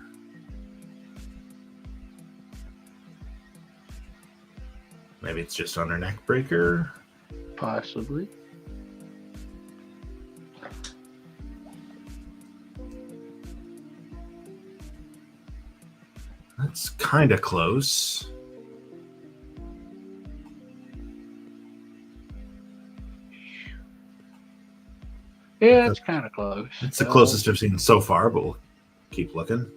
[SPEAKER 1] Maybe it's just under neck breaker.
[SPEAKER 2] Possibly.
[SPEAKER 1] That's kind of close.
[SPEAKER 2] Yeah, it's kind of close.
[SPEAKER 1] It's the closest I've seen so far, but we'll keep looking.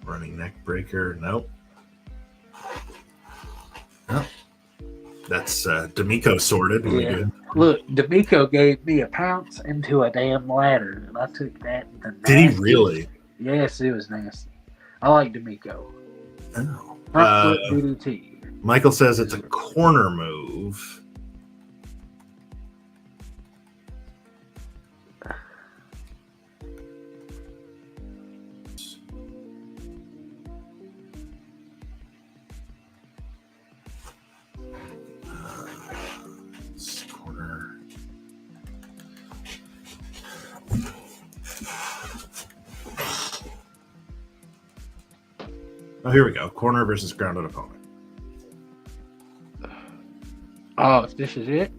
[SPEAKER 1] Running neck breaker. Nope. Nope. That's D'Amico sorted.
[SPEAKER 2] Yeah. Look, D'Amico gave me a pounce into a damn ladder, and I took that.
[SPEAKER 1] Did he really?
[SPEAKER 2] Yes, it was nasty. I like D'Amico.
[SPEAKER 1] Oh.
[SPEAKER 2] Front foot DDT.
[SPEAKER 1] Michael says it's a corner move. Oh, here we go. Corner versus grounded opponent.
[SPEAKER 2] Oh, if this is it?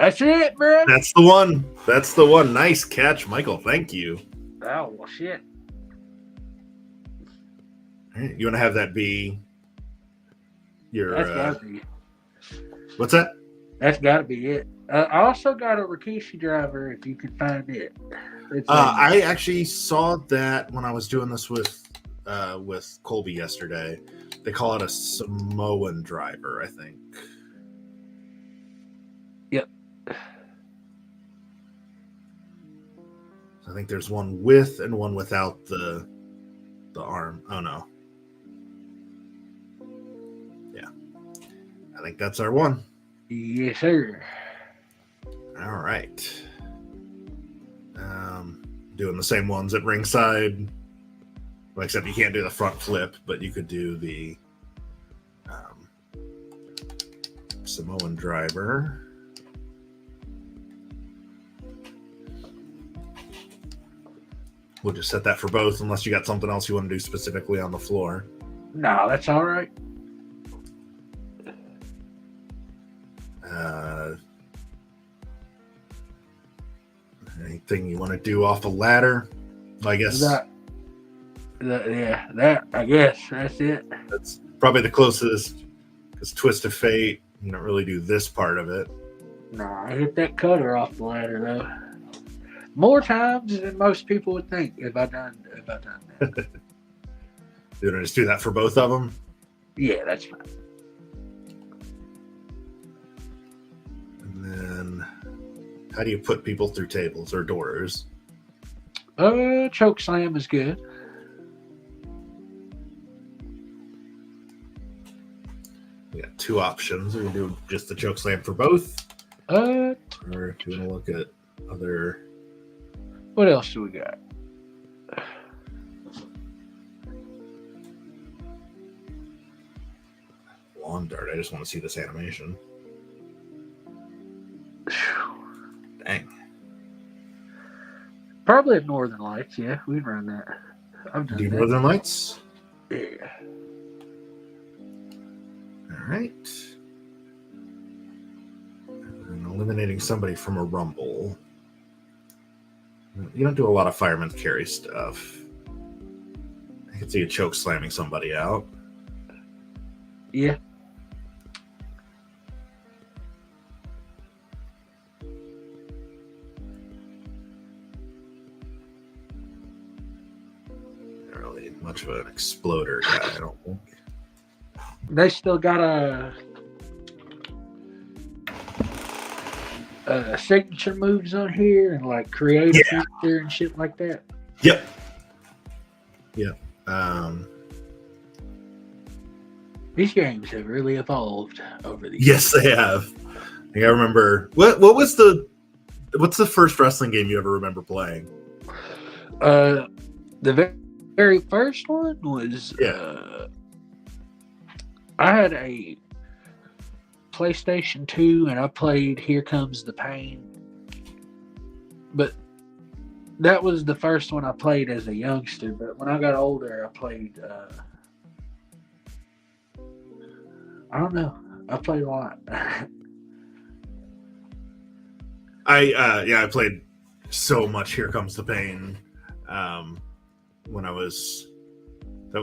[SPEAKER 2] That's it, bro.
[SPEAKER 1] That's the one. That's the one. Nice catch, Michael. Thank you.
[SPEAKER 2] Oh, well, shit.
[SPEAKER 1] All right, you want to have that be your.
[SPEAKER 2] That's gotta be.
[SPEAKER 1] What's that?
[SPEAKER 2] That's gotta be it. I also got a Rikishi driver if you can find it.
[SPEAKER 1] I actually saw that when I was doing this with Colby yesterday. They call it a Samoan driver, I think.
[SPEAKER 2] Yep.
[SPEAKER 1] I think there's one with and one without the arm. Oh no. Yeah. I think that's our one.
[SPEAKER 2] Yes, sir.
[SPEAKER 1] All right. Doing the same ones at ringside. Well, except you can't do the front flip, but you could do the Samoan driver. We'll just set that for both, unless you got something else you want to do specifically on the floor.
[SPEAKER 2] No, that's all right.
[SPEAKER 1] Anything you want to do off a ladder? I guess
[SPEAKER 2] that I guess that's it.
[SPEAKER 1] That's probably the closest. Because Twist of Fate, you don't really do this part of it.
[SPEAKER 2] Nah, I hit that cutter off the ladder though. More times than most people would think if I done that.
[SPEAKER 1] You want to just do that for both of them?
[SPEAKER 2] Yeah, that's fine.
[SPEAKER 1] And then, how do you put people through tables or doors?
[SPEAKER 2] Choke slam is good.
[SPEAKER 1] We got two options. We can do just the choke slam for both. Or do you want to look at other?
[SPEAKER 2] What else do we got?
[SPEAKER 1] Lawn dart. I just want to see this animation. Dang.
[SPEAKER 2] Probably Northern Lights. Yeah, we'd run that. I've done
[SPEAKER 1] Do
[SPEAKER 2] that.
[SPEAKER 1] Northern Lights?
[SPEAKER 2] Yeah.
[SPEAKER 1] All right. And eliminating somebody from a rumble. You don't do a lot of fireman's carry stuff. I can see you choke slamming somebody out.
[SPEAKER 2] Yeah.
[SPEAKER 1] Not really much of an exploder guy, I don't think.
[SPEAKER 2] They still got signature moves on here and like creative feature and shit like that.
[SPEAKER 1] Yep.
[SPEAKER 2] These games have really evolved over the
[SPEAKER 1] Yes, they have. I think I remember. What's the first wrestling game you ever remember playing?
[SPEAKER 2] The very first one was I had a PlayStation 2 and I played Here Comes the Pain. But that was the first one I played as a youngster. But when I got older, I played I don't know. I played a lot.
[SPEAKER 1] I played so much Here Comes the Pain when I was that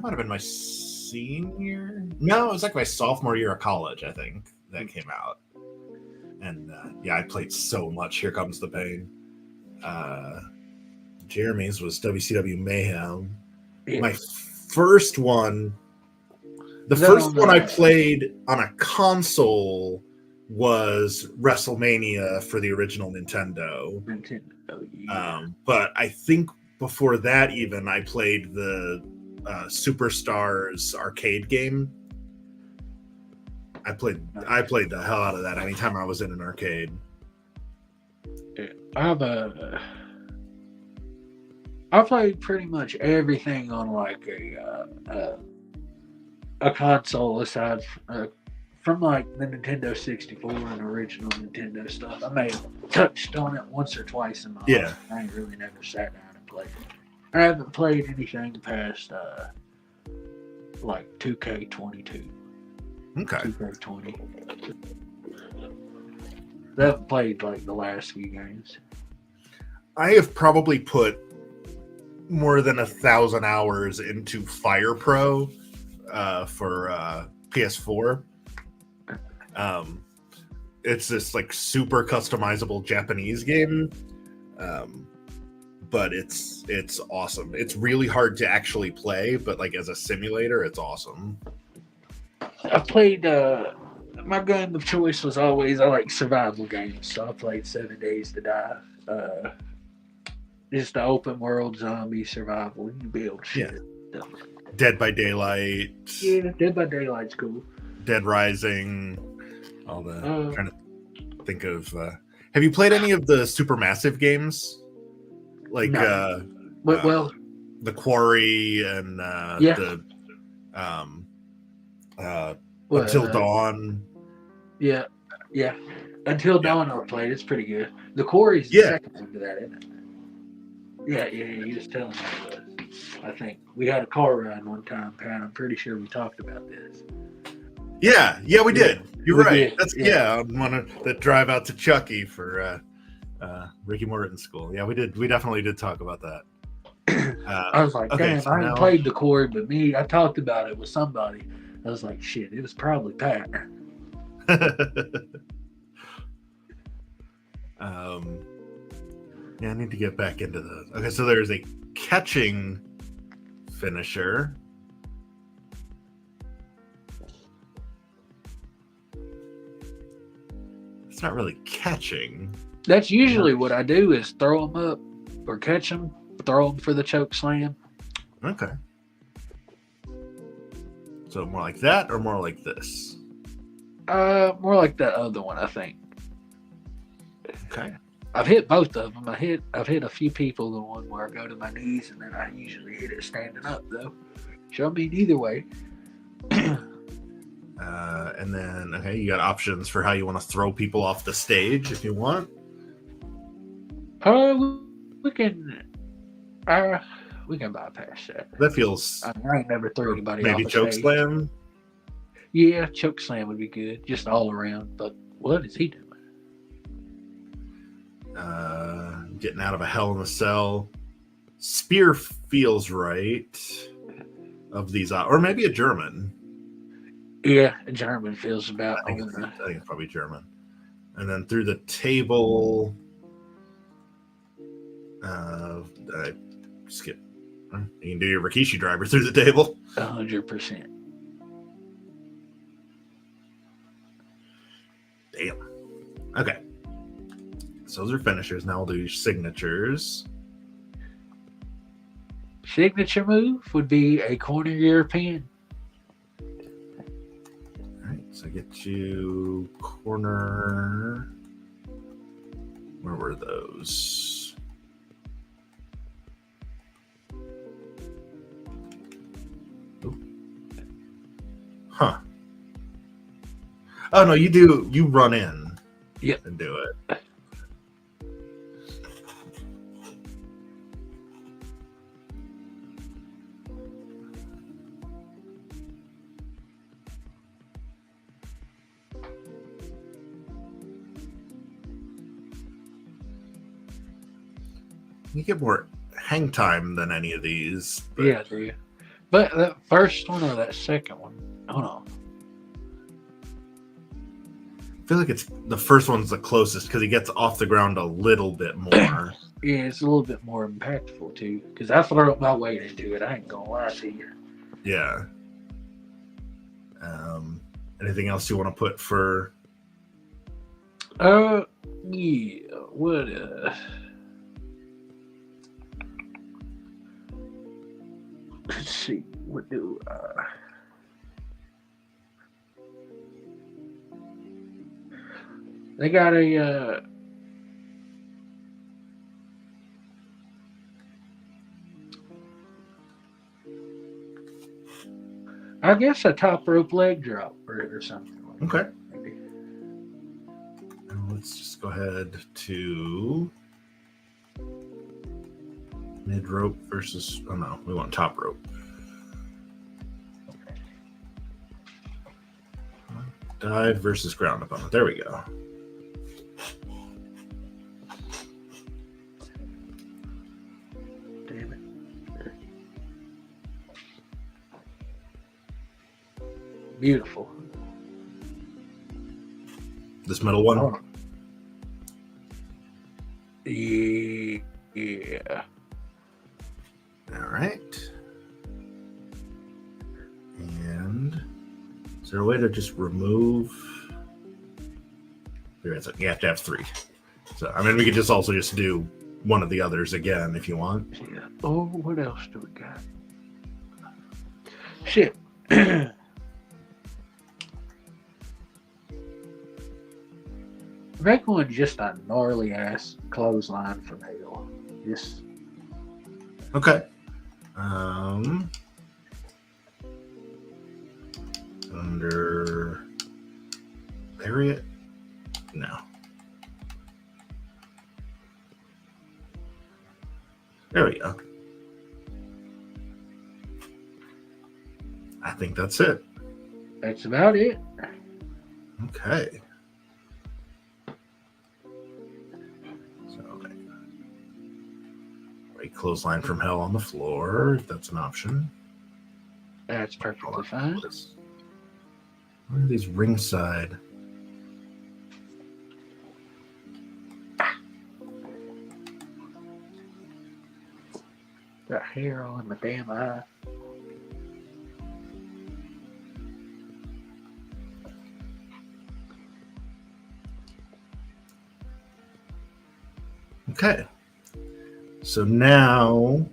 [SPEAKER 1] might have been my senior. No, it was like my sophomore year of college, I think, that came out. And I played so much Here Comes the Pain. Jeremy's was WCW Mayhem.
[SPEAKER 2] Yeah.
[SPEAKER 1] My first one, I played on a console was WrestleMania for the original Nintendo. But I think before that, even I played the Superstars arcade game. I played the hell out of that anytime I was in an arcade.
[SPEAKER 2] I played pretty much everything on like a console aside from like the Nintendo 64 and original Nintendo stuff. I may have touched on it once or twice in my life. I ain't really never sat down and played it. I haven't played anything past like 2K24.
[SPEAKER 1] Okay.
[SPEAKER 2] 2K20. They haven't played like the last few games.
[SPEAKER 1] I have probably put more than 1,000 hours into Fire Pro for PS4. It's this like super customizable Japanese game, but it's awesome. It's really hard to actually play, but like as a simulator, it's awesome.
[SPEAKER 2] I played. My game of choice was always I like survival games, so I played 7 Days to Die. Just the open world zombie survival. You build shit.
[SPEAKER 1] Yeah. Dead by Daylight.
[SPEAKER 2] Yeah, Dead by Daylight's cool.
[SPEAKER 1] Dead Rising. All the trying to think of. Have you played any of the Supermassive games? Like
[SPEAKER 2] no. Well,
[SPEAKER 1] The Quarry and the Until Dawn.
[SPEAKER 2] Yeah. Until Dawn I played. It's pretty good. The Quarry's the second one to that, isn't it? Yeah. You was telling me it was. I think we had a car ride one time, Pat. I'm pretty sure we talked about this.
[SPEAKER 1] Yeah, we did. You're right.
[SPEAKER 2] Did.
[SPEAKER 1] That's one that drive out to Chucky for Ricky Morton school. Yeah, we did. We definitely did talk about that.
[SPEAKER 2] I was like, damn, so I hadn't played the Quarry, but I talked about it with somebody. I was like, shit, it was probably Pat.
[SPEAKER 1] Yeah, I need to get back into those. Okay, so there's a catching finisher. It's not really catching.
[SPEAKER 2] That's usually what I do is throw them up or catch them, throw them for the choke slam.
[SPEAKER 1] Okay. So more like that or more like this?
[SPEAKER 2] More like that other one, I think.
[SPEAKER 1] Okay.
[SPEAKER 2] I've hit both of them. I've hit a few people, the one where I go to my knees, and then I usually hit it standing up, though. So I mean, either way.
[SPEAKER 1] And then, okay, you got options for how you want to throw people off the stage if you want.
[SPEAKER 2] We can bypass that.
[SPEAKER 1] That feels.
[SPEAKER 2] I ain't never threw anybody
[SPEAKER 1] maybe
[SPEAKER 2] off the
[SPEAKER 1] choke
[SPEAKER 2] stage.
[SPEAKER 1] Slam.
[SPEAKER 2] Yeah, choke slam would be good, just all around. But what is he doing?
[SPEAKER 1] Getting out of a Hell in a Cell. Spear feels right. Of these, or maybe a German.
[SPEAKER 2] Yeah, a German feels about.
[SPEAKER 1] I think it's probably German. And then through the table. I skip. You can do your Rikishi driver through the table.
[SPEAKER 2] 100%.
[SPEAKER 1] Damn. Okay. So those are finishers. Now we'll do your signatures.
[SPEAKER 2] Signature move would be a corner European.
[SPEAKER 1] All right. So get you corner. Where were those? Huh. Oh no, you run in.
[SPEAKER 2] Yep.
[SPEAKER 1] And do it. You get more hang time than any of these.
[SPEAKER 2] But... Yeah, do you? But that first one or that second one? Hold on.
[SPEAKER 1] I feel like it's the first one's the closest because he gets off the ground a little bit more.
[SPEAKER 2] Yeah, it's a little bit more impactful too. Because I throw my weight into it. I ain't gonna lie to you.
[SPEAKER 1] Yeah. Anything else you want to put for?
[SPEAKER 2] Yeah. What? Let's see. What do? They got a. I guess a top rope leg drop or something. Like
[SPEAKER 1] Okay.
[SPEAKER 2] That, maybe.
[SPEAKER 1] And let's just go ahead to mid rope versus. Oh no, we want top rope. Dive versus ground opponent. There we go.
[SPEAKER 2] Damn it. Beautiful.
[SPEAKER 1] This middle one?
[SPEAKER 2] Oh. Yeah.
[SPEAKER 1] All right. And is there a way to just remove? There isn't. You have to have 3. So, I mean, we could just also just do one of the others again if you want.
[SPEAKER 2] Yeah. Oh, what else do we got? Shit. Make one just a gnarly ass clothesline from hell. Just
[SPEAKER 1] Okay. Under Lariat? No. There we go. I think that's it.
[SPEAKER 2] that's about it.
[SPEAKER 1] Okay. So, okay. Right clothesline from hell on the floor, if that's an option.
[SPEAKER 2] That's perfectly fine.
[SPEAKER 1] What are these ringside?
[SPEAKER 2] Got hair on my damn eye.
[SPEAKER 1] Okay. So now,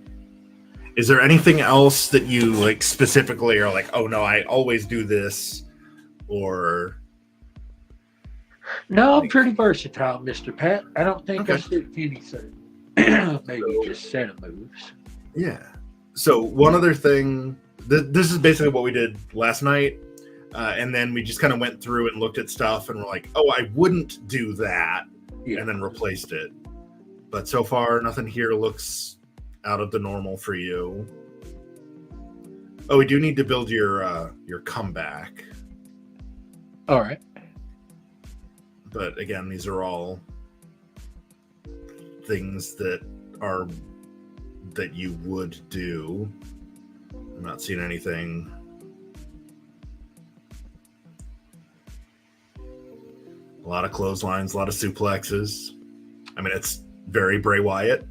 [SPEAKER 1] is there anything else that you like specifically are like, oh no, I always do this, or?
[SPEAKER 2] No, I'm pretty versatile, Mr. Pat. I don't think I
[SPEAKER 1] Okay.
[SPEAKER 2] stick to anything. Maybe just set of moves.
[SPEAKER 1] Yeah. So one other thing, this is basically what we did last night, and then we just kind of went through and looked at stuff, and we're like, oh, I wouldn't do that,
[SPEAKER 2] Yeah.
[SPEAKER 1] and then replaced it. But so far, nothing here looks out of the normal for you. Oh, we do need to build your comeback.
[SPEAKER 2] All right.
[SPEAKER 1] But again, these are all things that you would do. I'm not seeing anything. A lot of clotheslines, a lot of suplexes. I mean, it's very Bray Wyatt.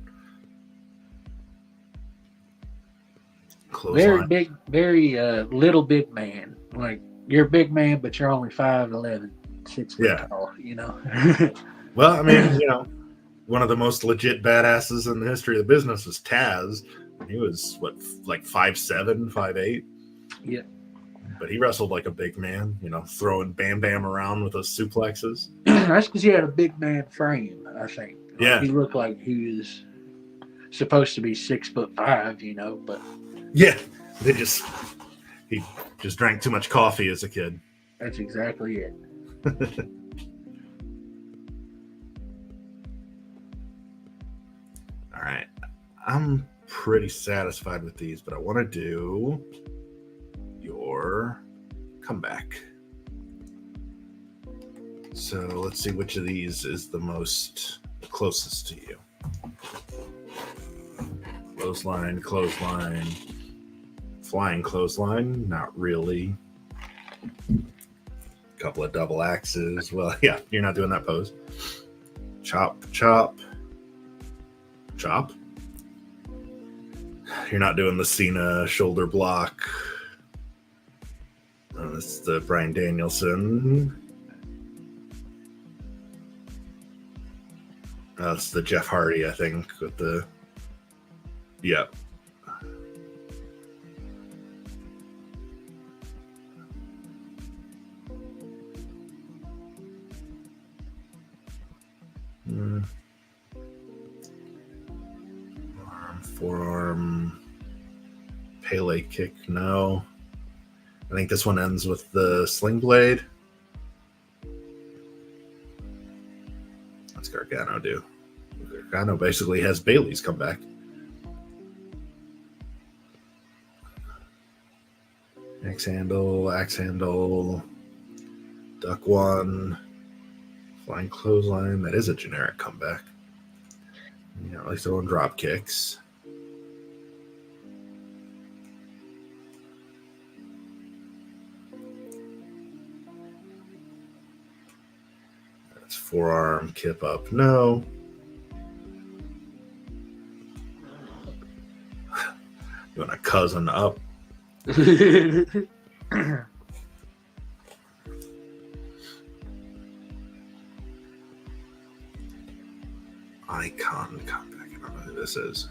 [SPEAKER 2] Very big, very little big man. Like, you're a big man, but you're only 5'11", 6 foot tall, you know?
[SPEAKER 1] Well, I mean, you know, one of the most legit badasses in the history of the business was Taz. He was, what, like 5'7", 5'8"?
[SPEAKER 2] Yeah.
[SPEAKER 1] But he wrestled like a big man, you know, throwing Bam Bam around with those suplexes.
[SPEAKER 2] That's because he had a big man frame, I think. Like,
[SPEAKER 1] Yeah.
[SPEAKER 2] he looked like he was supposed to be 6'5", you know, but
[SPEAKER 1] Yeah. He just drank too much coffee as a kid.
[SPEAKER 2] that's exactly it.
[SPEAKER 1] All right. I'm pretty satisfied with these, but I want to do your comeback. So let's see which of these is the most closest to you. Clothesline, clothesline, flying clothesline, not really. Couple of double axes. Well, yeah, you're not doing that pose. Chop, chop, chop. You're not doing the Cena shoulder block. This is the Bryan Danielson. That's the Jeff Hardy, I think, with the... Yep. Arm, forearm, Pele kick, no. I think this one ends with the sling blade. What's Gargano do? Gargano basically has Bailey's come back. Axe handle, Duck one. Flying clothesline. That is a generic comeback. You know, like throwing drop kicks. That's forearm kip up. No. You want a cousin up? Icon comeback. I don't know who this is.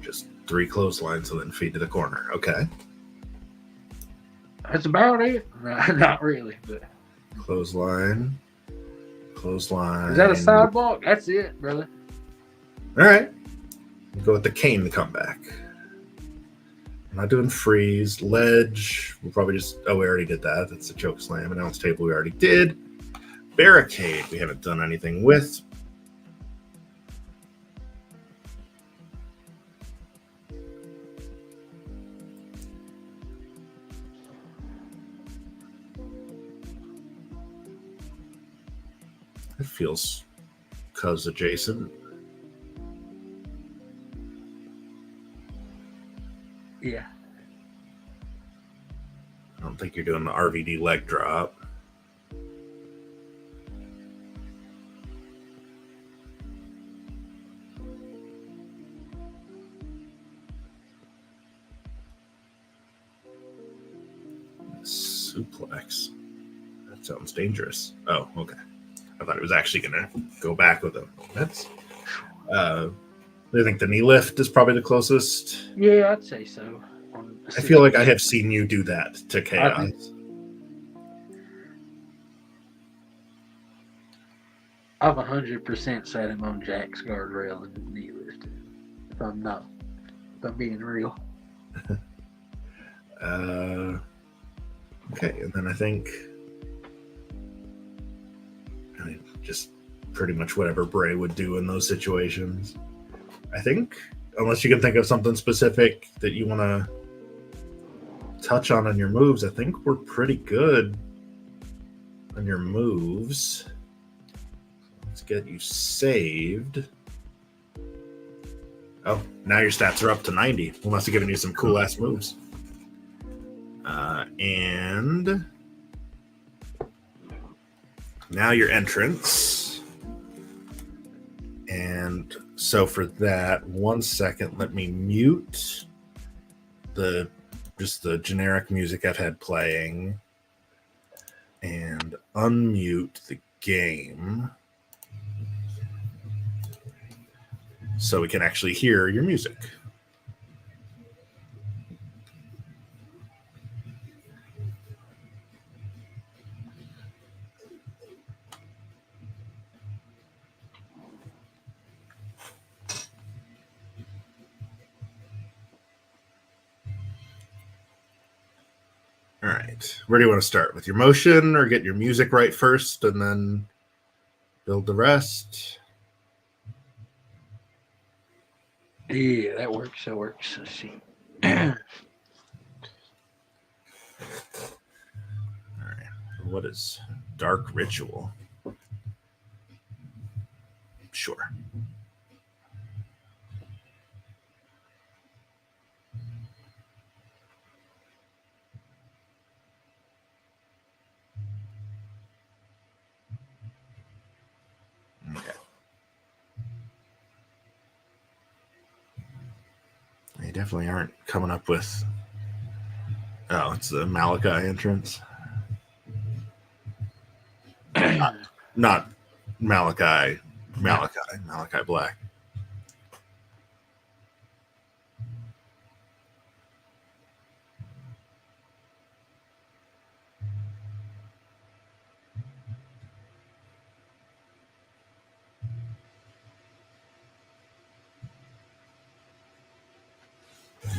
[SPEAKER 1] Just 3 clotheslines and then feed to the corner. Okay.
[SPEAKER 2] That's about it. Not really, but
[SPEAKER 1] Clothesline. Clothesline.
[SPEAKER 2] Is that a sidewalk? That's it, brother.
[SPEAKER 1] All right. We'll go with the cane comeback. I'm not doing freeze. Ledge. We'll probably just. Oh, we already did that. That's the choke slam. Announce table we already did. Barricade. We haven't done anything with. It feels cuz adjacent.
[SPEAKER 2] Yeah.
[SPEAKER 1] I don't think you're doing the RVD leg drop. Suplex. That sounds dangerous. Oh, okay. I thought it was actually going to go back with him. That's. I think the knee lift is probably the closest.
[SPEAKER 2] Yeah, I'd say so.
[SPEAKER 1] I feel like I have seen you do that to Chaos.
[SPEAKER 2] I've 100% sat him on Jack's guardrail and knee lifted. If I'm being real.
[SPEAKER 1] Okay, and then I think just pretty much whatever Bray would do in those situations. I think, unless you can think of something specific that you want to touch on in your moves, I think we're pretty good on your moves. Let's get you saved. Oh, now your stats are up to 90. We must have given you some cool ass moves. And now your entrance. And so for that, 1 second, let me mute the generic music I've had playing and unmute the game so we can actually hear your music. All right. Where do you want to start? With your motion or get your music right first and then build the rest?
[SPEAKER 2] Yeah, that works. Let's see.
[SPEAKER 1] All right. What is Dark Ritual? Sure. Okay. They definitely aren't coming up with. Oh, it's the Malachi entrance. Not Malachi Black.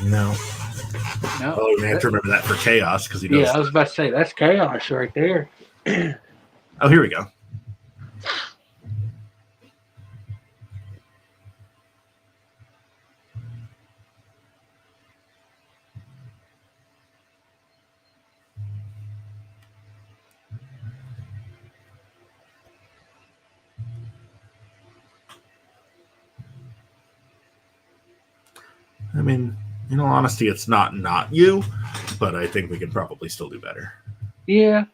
[SPEAKER 1] No. Oh, we have to remember that for Chaos because he does.
[SPEAKER 2] Yeah, I was about to say that's Chaos right there.
[SPEAKER 1] Oh, here we go. I mean, in all honesty, it's not you, but I think we can probably still do better.
[SPEAKER 2] Yeah,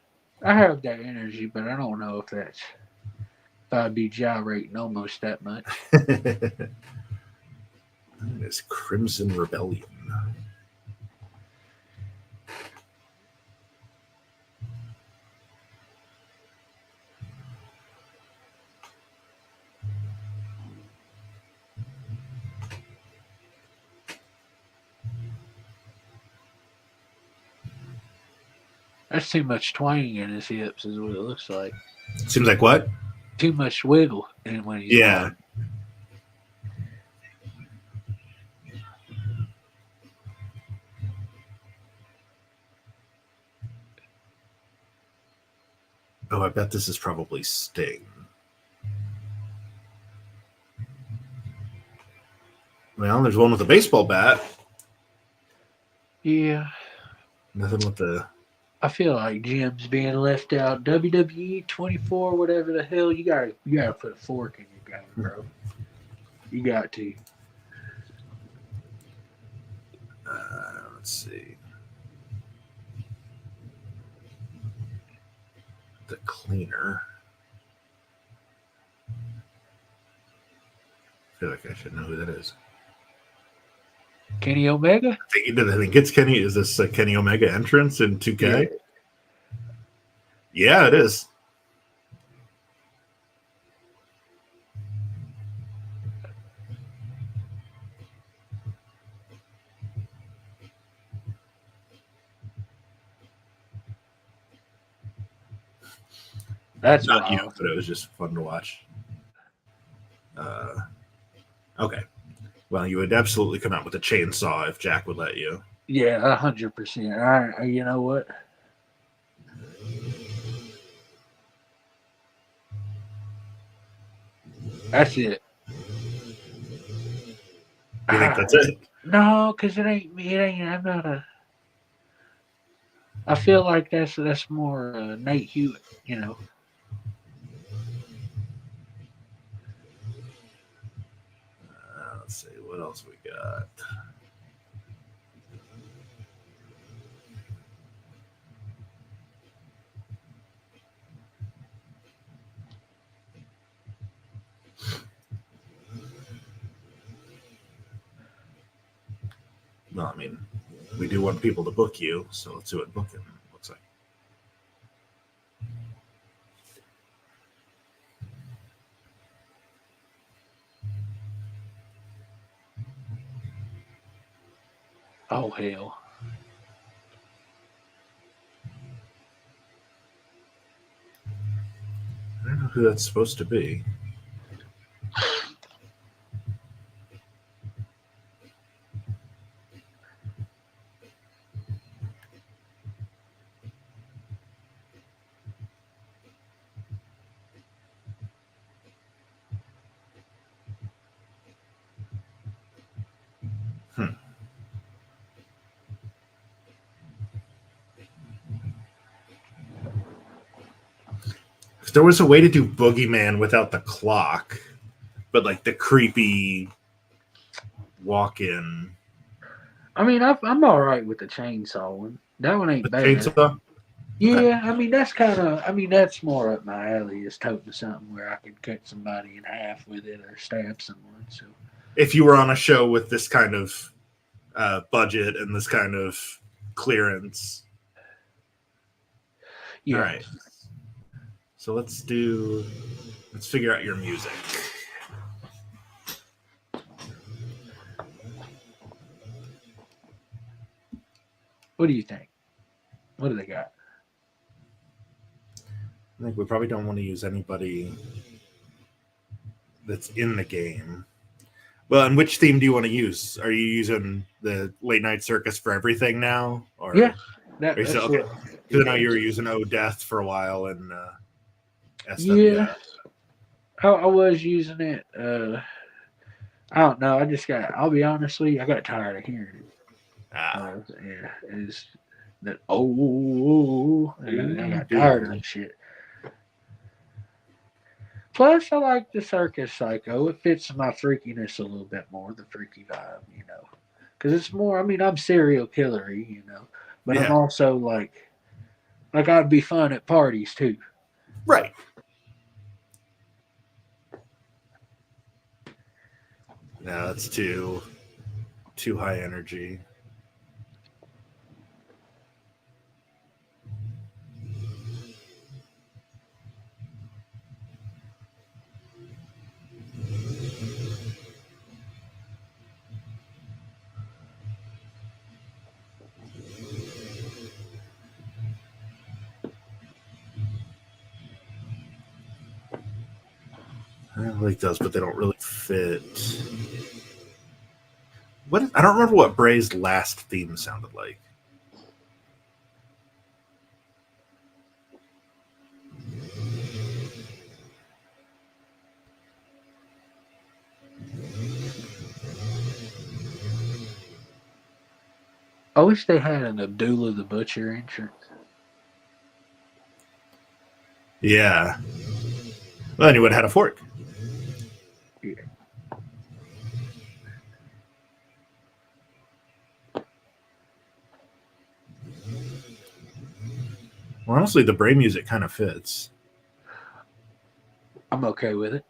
[SPEAKER 2] I have that energy, but I don't know if I'd be gyrating almost that much.
[SPEAKER 1] It's Crimson Rebellion.
[SPEAKER 2] That's too much twang in his hips, is what it looks like.
[SPEAKER 1] Seems like what?
[SPEAKER 2] Too much wiggle in when he's
[SPEAKER 1] Yeah.
[SPEAKER 2] walking.
[SPEAKER 1] Oh, I bet this is probably Sting. Well, there's one with a baseball bat.
[SPEAKER 2] Yeah.
[SPEAKER 1] Nothing with the.
[SPEAKER 2] I feel like Jim's being left out. WWE 24, whatever the hell, you gotta put a fork in your game, bro. You got to.
[SPEAKER 1] Let's see. The cleaner. I feel like I should know who that is.
[SPEAKER 2] Kenny Omega?
[SPEAKER 1] I think it's Kenny. Is this a Kenny Omega entrance in 2K? Yeah, it is.
[SPEAKER 2] That's
[SPEAKER 1] not
[SPEAKER 2] wild.
[SPEAKER 1] you, but it was just fun to watch. Okay. Well, you would absolutely come out with a chainsaw if Jack would let you.
[SPEAKER 2] Yeah, 100%. All right, you know what? That's it.
[SPEAKER 1] You think that's it?
[SPEAKER 2] No, because it ain't me. It ain't. I'm not a. I feel like that's more Nate Hewitt, you know.
[SPEAKER 1] Let's see what else we got. Well, I mean, we do want people to book you, so let's see what booking looks like.
[SPEAKER 2] Oh hell.
[SPEAKER 1] I don't know who that's supposed to be. If there was a way to do Boogeyman without the clock, but like the creepy walk-in.
[SPEAKER 2] I mean, I'm all right with the chainsaw one. That one ain't
[SPEAKER 1] The
[SPEAKER 2] bad.
[SPEAKER 1] chainsaw?
[SPEAKER 2] Yeah,
[SPEAKER 1] Okay.
[SPEAKER 2] I mean that's more up my alley. Is toting something where I could cut somebody in half with it or stab someone. So
[SPEAKER 1] if you were on a show with this kind of budget and this kind of clearance.
[SPEAKER 2] yeah.
[SPEAKER 1] All right. So let's figure out your music.
[SPEAKER 2] What do you think? What do they got?
[SPEAKER 1] I think we probably don't want to use anybody that's in the game. Well, and which theme do you want to use? Are you using the Late Night Circus for everything now? Or
[SPEAKER 2] Yeah,
[SPEAKER 1] that's okay. Because I know you were using Oh Death for a while and SWF.
[SPEAKER 2] Yeah, I was using it. I don't know. I'll be honest with you, I got tired of hearing it. Yeah, it's that. I got tired of that shit. Plus, I like the Circus Psycho. It fits my freakiness a little bit more, the freaky vibe, you know. Because it's more. I mean, I'm serial killery, but I'm
[SPEAKER 1] Yeah.
[SPEAKER 2] also like I'd be fun at parties too.
[SPEAKER 1] Right. No, that's too high energy. I like those, but they don't really fit. I don't remember what Bray's last theme sounded like.
[SPEAKER 2] I wish they had an Abdullah the Butcher entrance.
[SPEAKER 1] Yeah. Well, then he would have had a fork.
[SPEAKER 2] Yeah.
[SPEAKER 1] Well, honestly, the Bray music kind of fits.
[SPEAKER 2] I'm okay with it.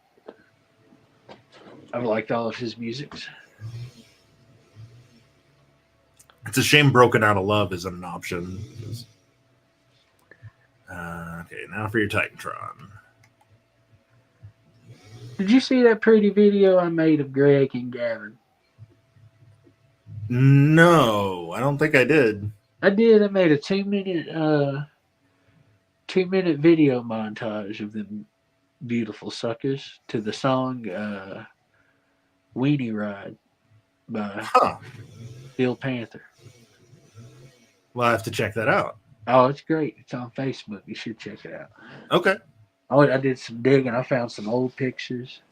[SPEAKER 2] I've liked all of his musics.
[SPEAKER 1] It's a shame Broken Out of Love isn't an option. Okay, now for your Titantron.
[SPEAKER 2] Did you see that pretty video I made of Greg and Gavin?
[SPEAKER 1] No, I don't think I did.
[SPEAKER 2] I did. I made a 2 minute 2 minute video montage of them beautiful suckers to the song Weenie Ride by
[SPEAKER 1] Huh.
[SPEAKER 2] Bill Panther.
[SPEAKER 1] Well, I have to check that out.
[SPEAKER 2] Oh, it's great. It's on Facebook. You should check it out.
[SPEAKER 1] Okay.
[SPEAKER 2] Oh, I did some digging. I found some old pictures.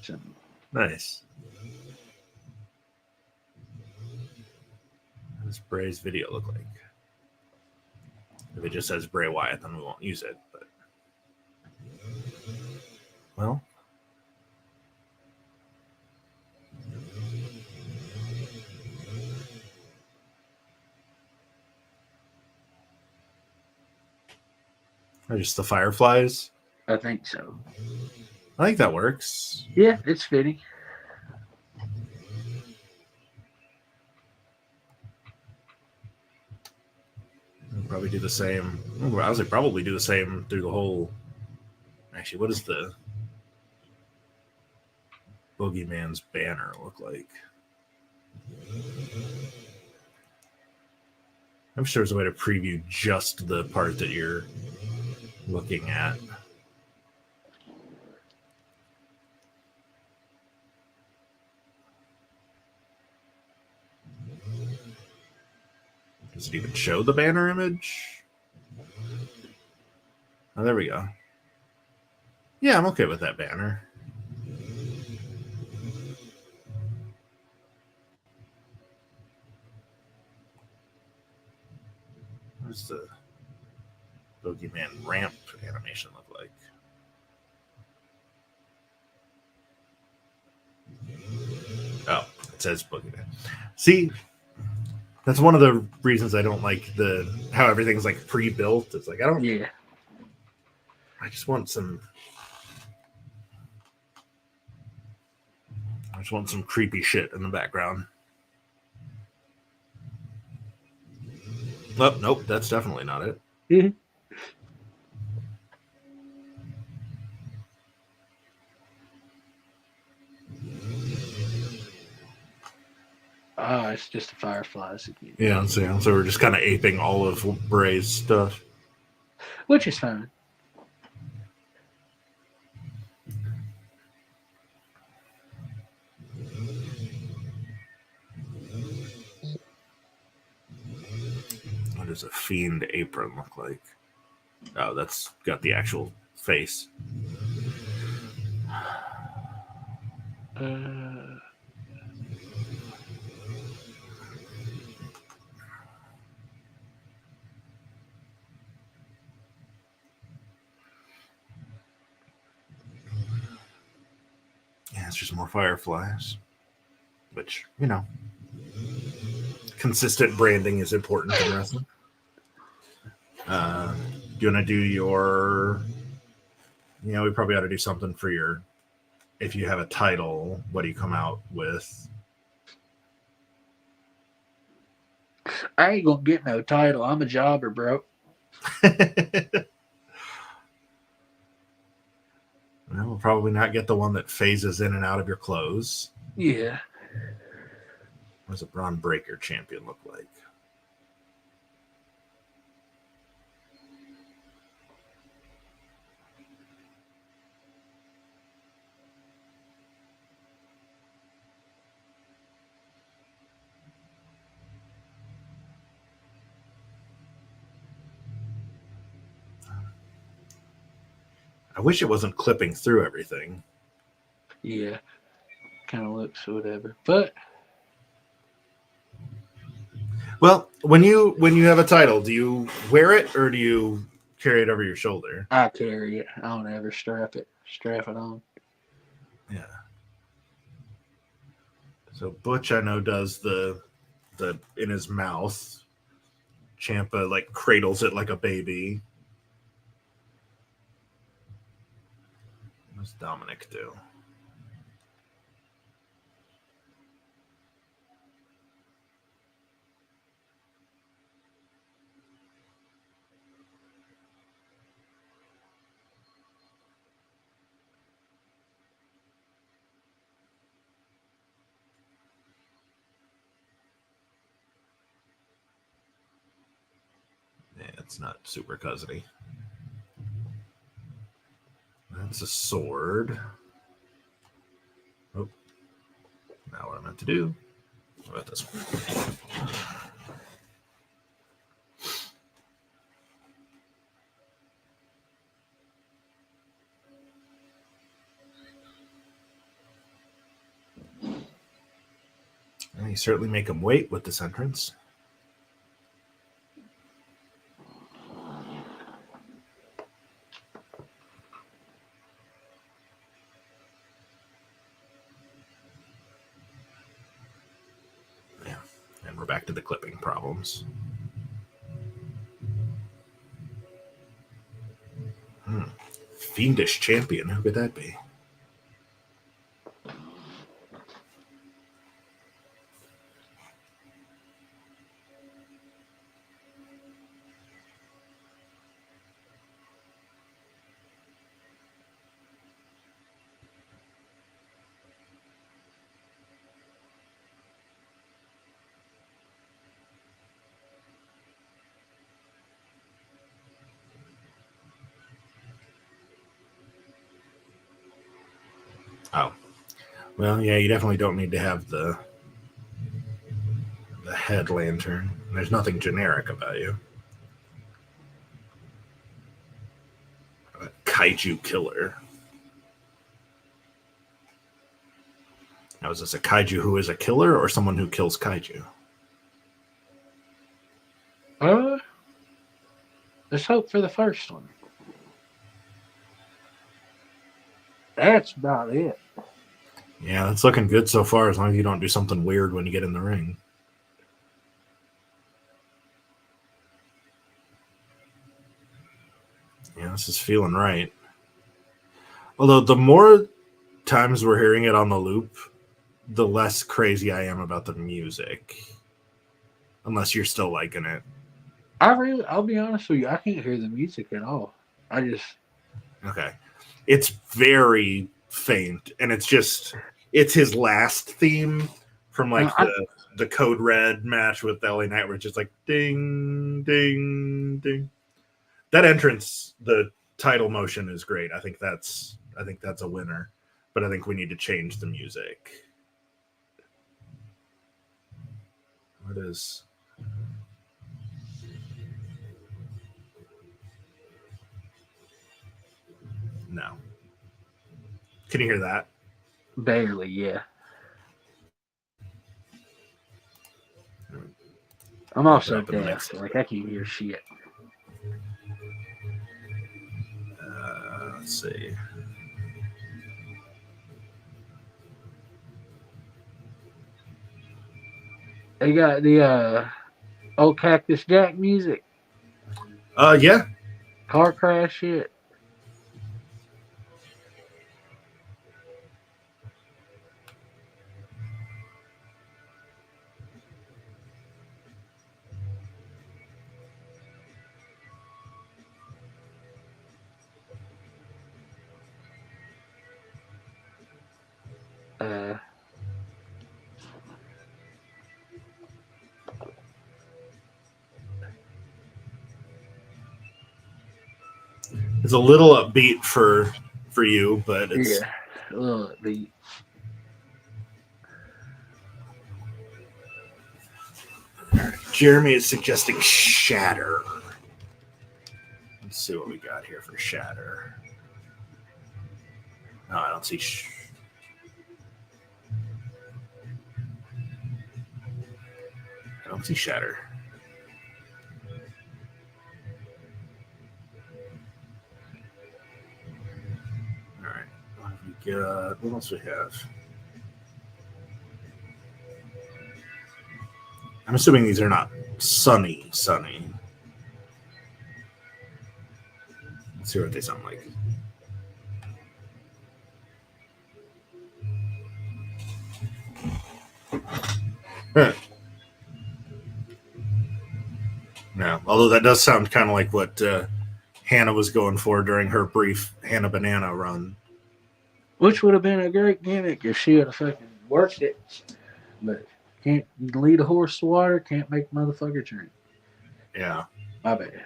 [SPEAKER 2] Some
[SPEAKER 1] Nice. What does Bray's video look like? If it just says Bray Wyatt, then we won't use it. But well, or just the Fireflies.
[SPEAKER 2] I think so.
[SPEAKER 1] I think that works.
[SPEAKER 2] Yeah, it's fitting.
[SPEAKER 1] We'll probably do the same. I was like, probably do the same through the whole. Actually, what does the Boogeyman's banner look like? I'm sure there's a way to preview just the part that you're looking at. Does it even show the banner image? Oh, there we go. Yeah, I'm okay with that banner. What does the Boogeyman ramp animation look like? Oh, it says Boogeyman. See, that's one of the reasons I don't like how everything's like pre-built. It's like
[SPEAKER 2] Yeah.
[SPEAKER 1] I just want some creepy shit in the background. Oh, nope, that's definitely not it.
[SPEAKER 2] Mm-hmm. It's just the Fireflies again.
[SPEAKER 1] Yeah, so we're just kind of aping all of Bray's stuff.
[SPEAKER 2] Which is fine.
[SPEAKER 1] What does a Fiend apron look like? Oh, that's got the actual face. Yeah, it's just more Fireflies. Which, consistent branding is important in wrestling. Do you want to do your? We probably ought to do something for your. If you have a title, what do you come out with?
[SPEAKER 2] I ain't gonna get no title. I'm a jobber, bro.
[SPEAKER 1] We'll probably not get the one that phases in and out of your clothes.
[SPEAKER 2] Yeah.
[SPEAKER 1] What does a Braun Breaker champion look like? I wish it wasn't clipping through everything.
[SPEAKER 2] Yeah. Kind of looks whatever. But
[SPEAKER 1] well, when you have a title, do you wear it or do you carry it over your shoulder?
[SPEAKER 2] I carry it. I don't ever strap it on.
[SPEAKER 1] Yeah. So Butch, I know, does the in his mouth. Ciampa like cradles it like a baby. What does Dominic do? Yeah, it's not super cousiny. That's a sword. Oh, now what I meant to do. What about this one? And you certainly make him wait with this entrance. Yeah, and we're back to the clipping problems. Fiendish champion. Who could that be? Oh, well, yeah, you definitely don't need to have the head lantern. There's nothing generic about you. A kaiju killer. Now, is this a kaiju who is a killer or someone who kills kaiju?
[SPEAKER 2] Let's hope for the first one. That's about it.
[SPEAKER 1] Yeah, it's looking good so far as long as you don't do something weird when you get in the ring. Yeah, this is feeling right. Although the more times we're hearing it on the loop, the less crazy I am about the music. Unless you're still liking it.
[SPEAKER 2] I'll be honest with you, I can't hear the music at all.
[SPEAKER 1] Okay. It's very faint, and it's his last theme from like the Code Red match with LA Knight, where it's just like ding, ding, ding. That entrance, the title motion is great. I think that's a winner. But I think we need to change the music. What is... No. Can you hear that?
[SPEAKER 2] Barely, yeah. I'm also deaf. Like, I can't hear shit.
[SPEAKER 1] Let's see.
[SPEAKER 2] They got the old Cactus Jack music,
[SPEAKER 1] Yeah.
[SPEAKER 2] car crash shit. Uh,
[SPEAKER 1] It's a little upbeat for you, but it's
[SPEAKER 2] yeah. The
[SPEAKER 1] Jeremy is suggesting Shatter. Let's see what we got here for Shatter. No, I don't see. I don't see Shatter. All right. What have we got? What else we have? I'm assuming these are not sunny. Let's see what they sound like. No, although that does sound kind of like what Hannah was going for during her brief Hannah Banana run.
[SPEAKER 2] which would have been a great gimmick if she would have fucking worked it. But can't lead a horse to water, can't make a motherfucker drink.
[SPEAKER 1] Yeah.
[SPEAKER 2] My bad.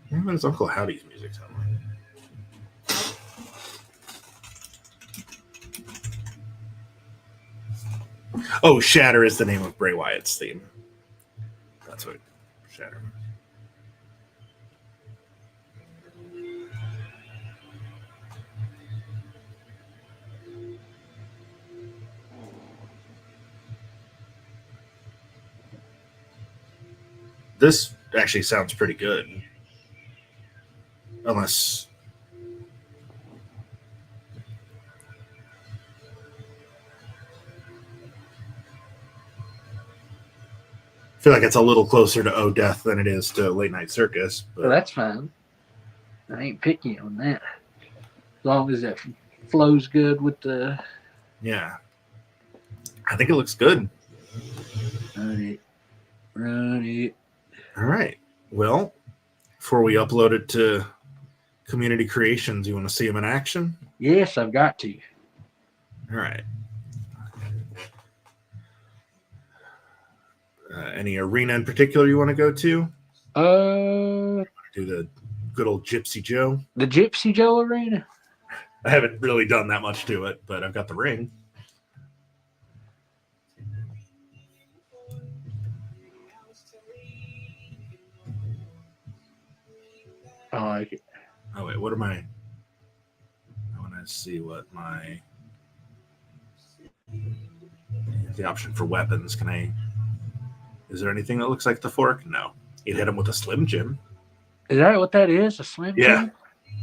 [SPEAKER 1] What does Uncle Howdy's music sound like? Oh, Shatter is the name of Bray Wyatt's theme. That's what Shatter. This actually sounds pretty good. Unless I feel like it's a little closer to Oh Death than it is to Late Night Circus. But
[SPEAKER 2] Well, that's fine. I ain't picky on that. As long as it flows good with the.
[SPEAKER 1] yeah, I think it looks good.
[SPEAKER 2] Run it.
[SPEAKER 1] All right. Well, before we upload it to Community Creations, you want to see them in action?
[SPEAKER 2] Yes, I've got to.
[SPEAKER 1] All right. Any arena in particular you want to go to? Do the good old Gypsy Joe.
[SPEAKER 2] The Gypsy Joe Arena.
[SPEAKER 1] I haven't really done that much to it, but I've got the ring.
[SPEAKER 2] I like it.
[SPEAKER 1] Oh wait, what am I? I want to see what my the option for weapons. Can I? Is there anything that looks like the fork? No. You hit him with a Slim Jim.
[SPEAKER 2] Is that what that is? A Slim
[SPEAKER 1] Yeah.
[SPEAKER 2] Jim?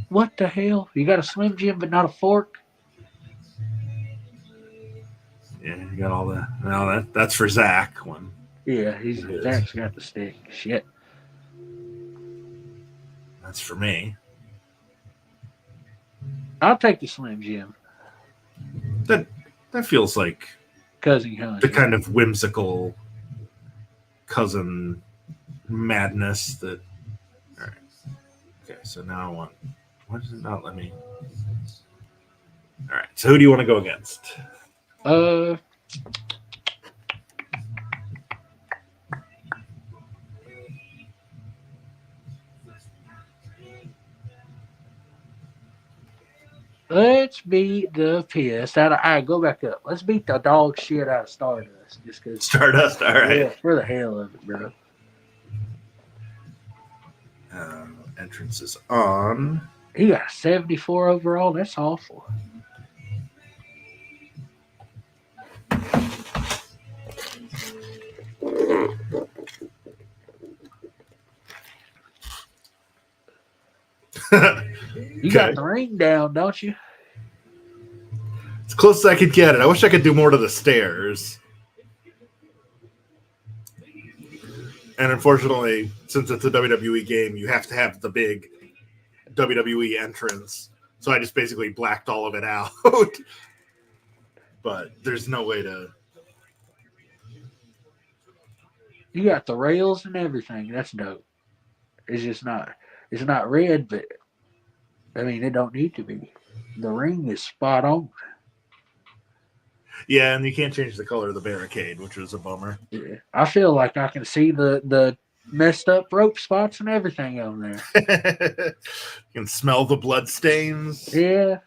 [SPEAKER 2] What the hell? You got a Slim Jim but not a fork?
[SPEAKER 1] Yeah, you got all the. Well, that's for Zach. One.
[SPEAKER 2] Yeah, Zach's got the stick. Shit.
[SPEAKER 1] That's for me.
[SPEAKER 2] I'll take the Slim Jim.
[SPEAKER 1] That feels like
[SPEAKER 2] Cousin Connie.
[SPEAKER 1] the kind of whimsical cousin madness that. All right. Okay, so now I want. Why does it not let me? All right. So who do you want to go against?
[SPEAKER 2] Let's beat the piss out of. All right, go back up. Let's beat the dog shit out of Stardust. Just because.
[SPEAKER 1] Stardust. All right.
[SPEAKER 2] Yeah, for the hell of it, bro.
[SPEAKER 1] Entrance is on.
[SPEAKER 2] He got a 74 overall. That's awful. You got the ring down, don't you?
[SPEAKER 1] As close as I could get it. I wish I could do more to the stairs. And unfortunately, since it's a WWE game, you have to have the big WWE entrance. So I just basically blacked all of it out. But there's no way to...
[SPEAKER 2] You got the rails and everything. That's dope. It's not red, but I mean, it don't need to be. The ring is spot on.
[SPEAKER 1] Yeah, and you can't change the color of the barricade, which was a bummer.
[SPEAKER 2] Yeah. I feel like I can see the messed up rope spots and everything on there.
[SPEAKER 1] You can smell the blood stains.
[SPEAKER 2] Yeah.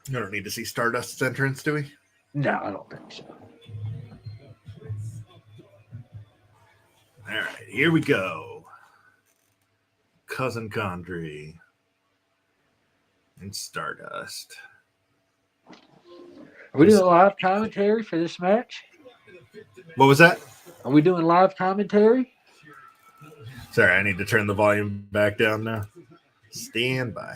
[SPEAKER 1] You don't need to see Stardust's entrance, do we?
[SPEAKER 2] No, I don't think so.
[SPEAKER 1] All right, here we go. Cousin Condry and Stardust.
[SPEAKER 2] Are we doing live commentary for this match?
[SPEAKER 1] What was that?
[SPEAKER 2] Are we doing live commentary?
[SPEAKER 1] Sorry, I need to turn the volume back down now. Stand by.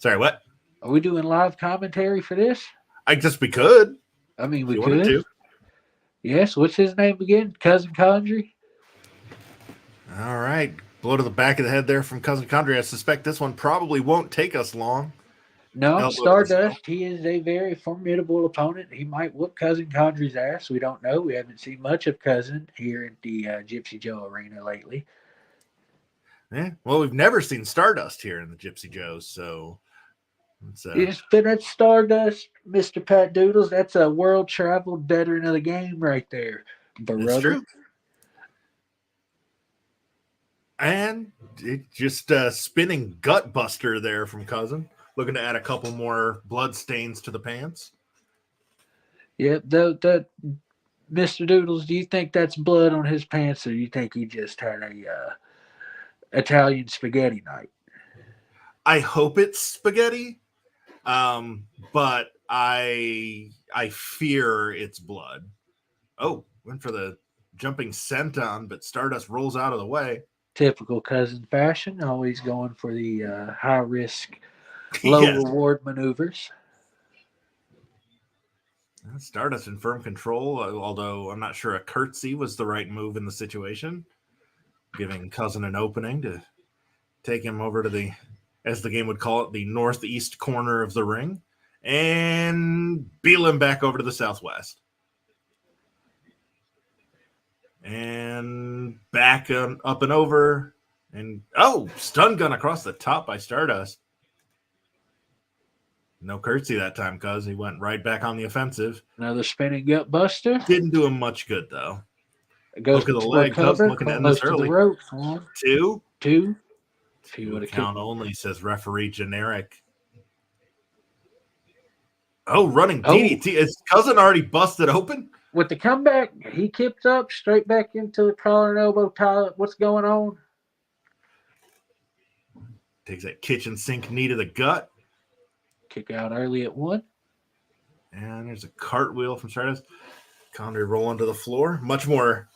[SPEAKER 1] Sorry, what?
[SPEAKER 2] Are we doing live commentary for this?
[SPEAKER 1] I guess we could.
[SPEAKER 2] I mean, we
[SPEAKER 1] if you wanted
[SPEAKER 2] could.
[SPEAKER 1] to.
[SPEAKER 2] Yes. What's his name again? Cousin Condry?
[SPEAKER 1] All right. Blow to the back of the head there from Cousin Condry. I suspect this one probably won't take us long.
[SPEAKER 2] No,
[SPEAKER 1] Elbow
[SPEAKER 2] Stardust. He is a very formidable opponent. He might whoop Cousin Condry's ass. We don't know. We haven't seen much of Cousin here at the Gypsy Joe Arena lately.
[SPEAKER 1] Yeah. Well, we've never seen Stardust here in the Gypsy Joes, so
[SPEAKER 2] Yes, but that's Stardust, Mr. Pat Doodles. That's a world-traveled veteran of the game right there, brother.
[SPEAKER 1] That's true. And it just spinning gut buster there from Cousin. Looking to add a couple more blood stains to the pants.
[SPEAKER 2] Yep, that Mr. Doodles, do you think that's blood on his pants, or do you think he just had a Italian spaghetti night?
[SPEAKER 1] I hope it's spaghetti, but I fear it's blood. Oh, went for the jumping senton, but Stardust rolls out of the way.
[SPEAKER 2] Typical Cousin fashion, always going for the high-risk, low-reward maneuvers.
[SPEAKER 1] Stardust in firm control, although I'm not sure a curtsy was the right move in the situation. Giving Cousin an opening to take him over to the, as the game would call it, the northeast corner of the ring, and beel him back over to the southwest. And back up and over. And, stun gun across the top by Stardust. No curtsy that time, cuz he went right back on the offensive.
[SPEAKER 2] Another spinning gut buster.
[SPEAKER 1] Didn't do him much good, though.
[SPEAKER 2] It goes
[SPEAKER 1] Look at the leg. Cubs looking to end this early.
[SPEAKER 2] Rope.
[SPEAKER 1] 2.
[SPEAKER 2] If he would have
[SPEAKER 1] count only, says referee generic. Running DDT. Is Cousin already busted open?
[SPEAKER 2] With the comeback, he kicked up straight back into the collar and elbow tie. What's going on?
[SPEAKER 1] Takes that kitchen sink knee to the gut.
[SPEAKER 2] Kick out early at 1.
[SPEAKER 1] And there's a cartwheel from Stardust. Condry rolling to the floor. Much more,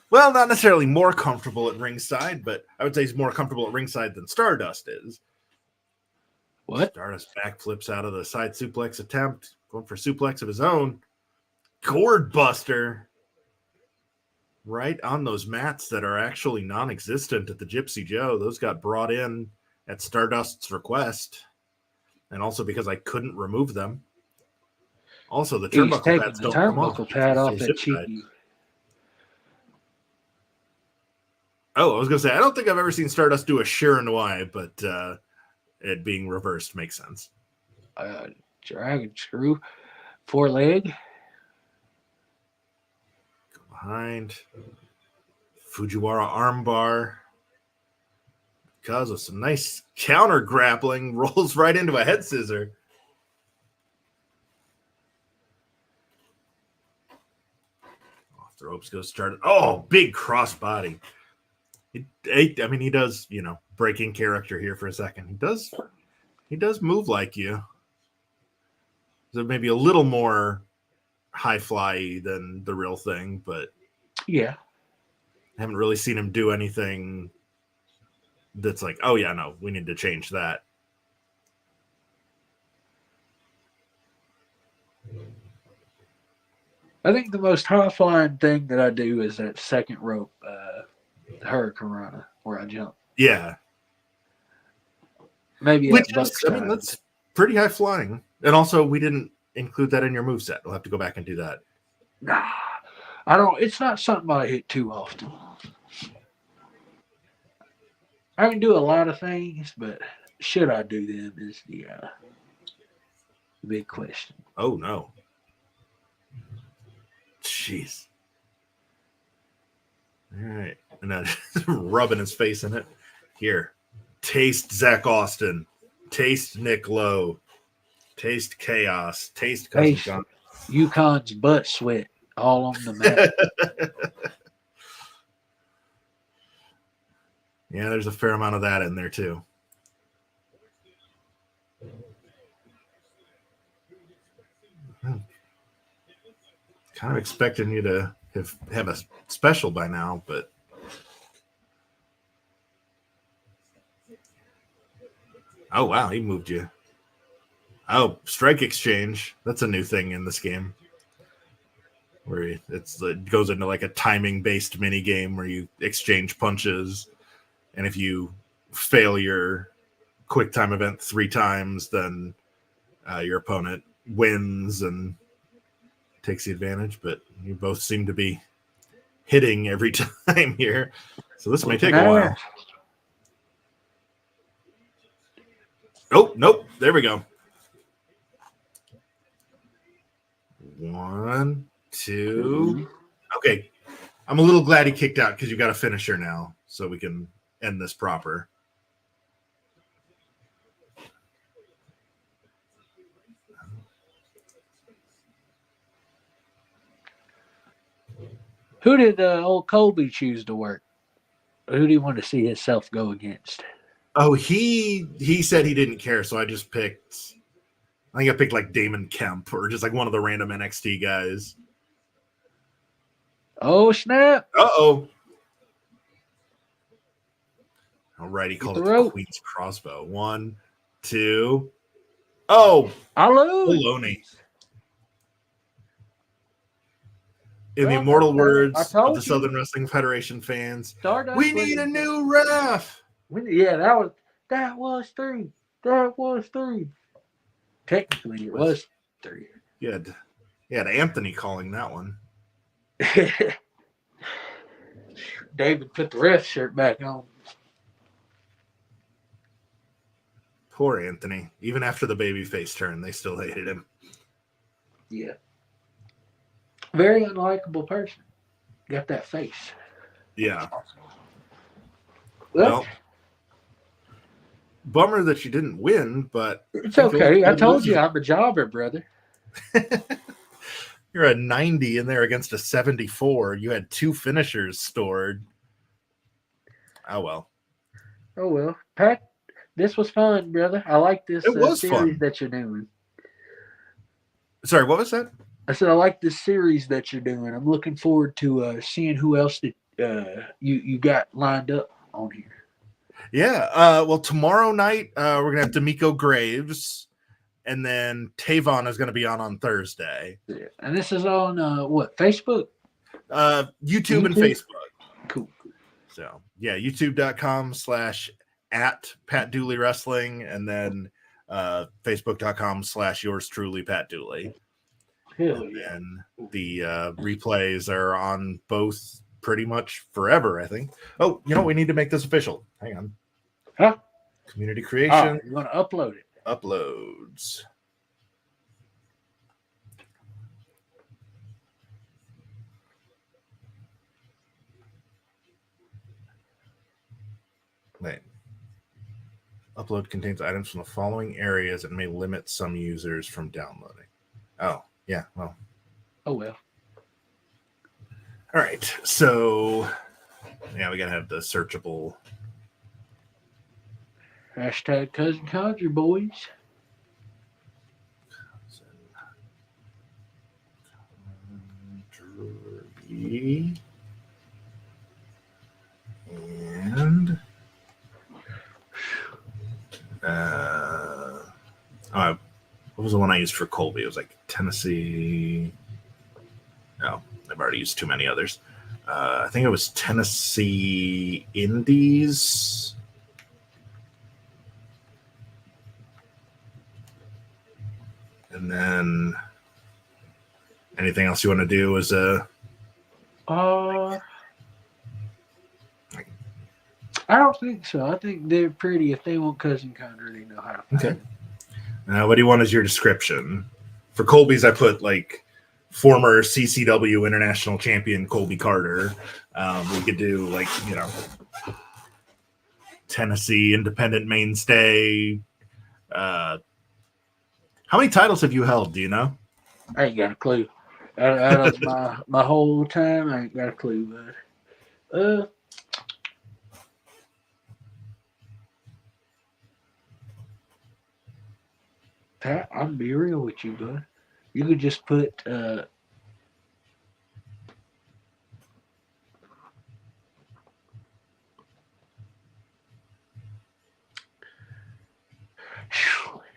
[SPEAKER 1] well, not necessarily more comfortable at ringside, but I would say he's more comfortable at ringside than Stardust is.
[SPEAKER 2] What?
[SPEAKER 1] Stardust backflips out of the side suplex attempt. Going for suplex of his own. Gourd buster. Right on those mats that are actually non-existent at the Gypsy Joe. Those got brought in at Stardust's request. And also because I couldn't remove them. Also, the turnbuckle pads don't come off.
[SPEAKER 2] Turnbuckle pad off that cheeky.
[SPEAKER 1] I was going to say, I don't think I've ever seen Stardust do a Shiranui, but it being reversed makes sense.
[SPEAKER 2] Dragon screw. 4-leg.
[SPEAKER 1] Go behind. Fujiwara armbar. Because of some nice counter grappling, rolls right into a head scissor. The ropes go started. Oh, big crossbody. He does, breaking character here for a second. He does move like you. So maybe a little more high fly than the real thing, but
[SPEAKER 2] yeah.
[SPEAKER 1] I haven't really seen him do anything that's like, oh yeah, no, we need to change that.
[SPEAKER 2] I think the most high flying thing that I do is that second rope, Hurricane Rana, where I jump.
[SPEAKER 1] Yeah.
[SPEAKER 2] Maybe
[SPEAKER 1] Which
[SPEAKER 2] at Buck's side.
[SPEAKER 1] that's pretty high flying. And also, we didn't include that in your moveset. We'll have to go back and do that.
[SPEAKER 2] Nah, I don't. It's not something I hit too often. I can do a lot of things, but should I do them is the big question.
[SPEAKER 1] Oh no. Jeez. All right. And then rubbing his face in it. Here. Taste Zach Austin. Taste Nick Lowe. Taste chaos. Taste Cousin John.
[SPEAKER 2] Yukon's butt sweat all on the mat.
[SPEAKER 1] Yeah, there's a fair amount of that in there too. Kind of expecting you to have a special by now, but oh wow, he moved you. Oh, strike exchange. That's a new thing in this game. Where it goes into like a timing based mini game where you exchange punches, and if you fail your quick time event 3 times, then your opponent wins and takes the advantage. But you both seem to be hitting every time here, so this may take a while. Oh, nope. There we go. 1, 2. Okay. I'm a little glad he kicked out because you got a finisher now, so we can end this proper.
[SPEAKER 2] Who did old Colby choose to work? Who do you want to see himself go against?
[SPEAKER 1] Oh, he said he didn't care, so I just picked. I think I picked like Damon Kemp or just like one of the random NXT guys.
[SPEAKER 2] Oh snap!
[SPEAKER 1] Uh-oh. All right, he called it the Queen's Crossbow. 1, 2. Oh, baloney. In the immortal words of the Southern Wrestling Federation fans, we need a new ref.
[SPEAKER 2] Yeah, that was 3. That was 3. Technically, it was 3.
[SPEAKER 1] You had Anthony calling that one.
[SPEAKER 2] David put the ref shirt back on.
[SPEAKER 1] Poor Anthony. Even after the babyface turn, they still hated him.
[SPEAKER 2] Yeah. Very unlikable person. Got that face.
[SPEAKER 1] Yeah.
[SPEAKER 2] Well,
[SPEAKER 1] bummer that you didn't win, but
[SPEAKER 2] it's okay. I told you I'm a jobber, brother.
[SPEAKER 1] You're a 90 in there against a 74. You had 2 finishers stored. Oh well.
[SPEAKER 2] Oh well. Pat, this was fun, brother. I like this series
[SPEAKER 1] fun
[SPEAKER 2] that you're doing.
[SPEAKER 1] Sorry, what was that?
[SPEAKER 2] I said I like this series that you're doing. I'm looking forward to seeing who else that you got lined up on here.
[SPEAKER 1] Yeah. Well, tomorrow night we're gonna have D'Amico Graves, and then Tavon is gonna be on Thursday.
[SPEAKER 2] Yeah. And this is on what, Facebook?
[SPEAKER 1] YouTube and Facebook.
[SPEAKER 2] Cool.
[SPEAKER 1] So yeah, youtube.com/@Pat Dooley Wrestling, and then facebook.com/yours truly Pat Dooley. And the replays are on both pretty much forever, I think. Oh, you know what? We need to make this official. Hang on.
[SPEAKER 2] Huh?
[SPEAKER 1] Community creation.
[SPEAKER 2] You want to upload it?
[SPEAKER 1] Uploads. Wait. Upload contains items from the following areas and may limit some users from downloading. Oh, yeah. Well.
[SPEAKER 2] Oh, well.
[SPEAKER 1] All right, so yeah, we gotta have the searchable.
[SPEAKER 2] Hashtag Cousin Condry, boys.
[SPEAKER 1] And what was the one I used for Colby? It was like Tennessee. No, I've already used too many others. I think it was Tennessee Indies. And then anything else you want to do is
[SPEAKER 2] I don't think so. I think they're pretty. If they want Cousin Condry, they know how to find
[SPEAKER 1] okay.
[SPEAKER 2] it.
[SPEAKER 1] What do you want as your description? For Colby's, I put like former CCW International Champion Colby Carter. We could do like, Tennessee Independent Mainstay. How many titles have you held? Do you know?
[SPEAKER 2] I ain't got a clue. Out of my whole time, I ain't got a clue, bud. Pat, I'll be real with you, bud. You could just put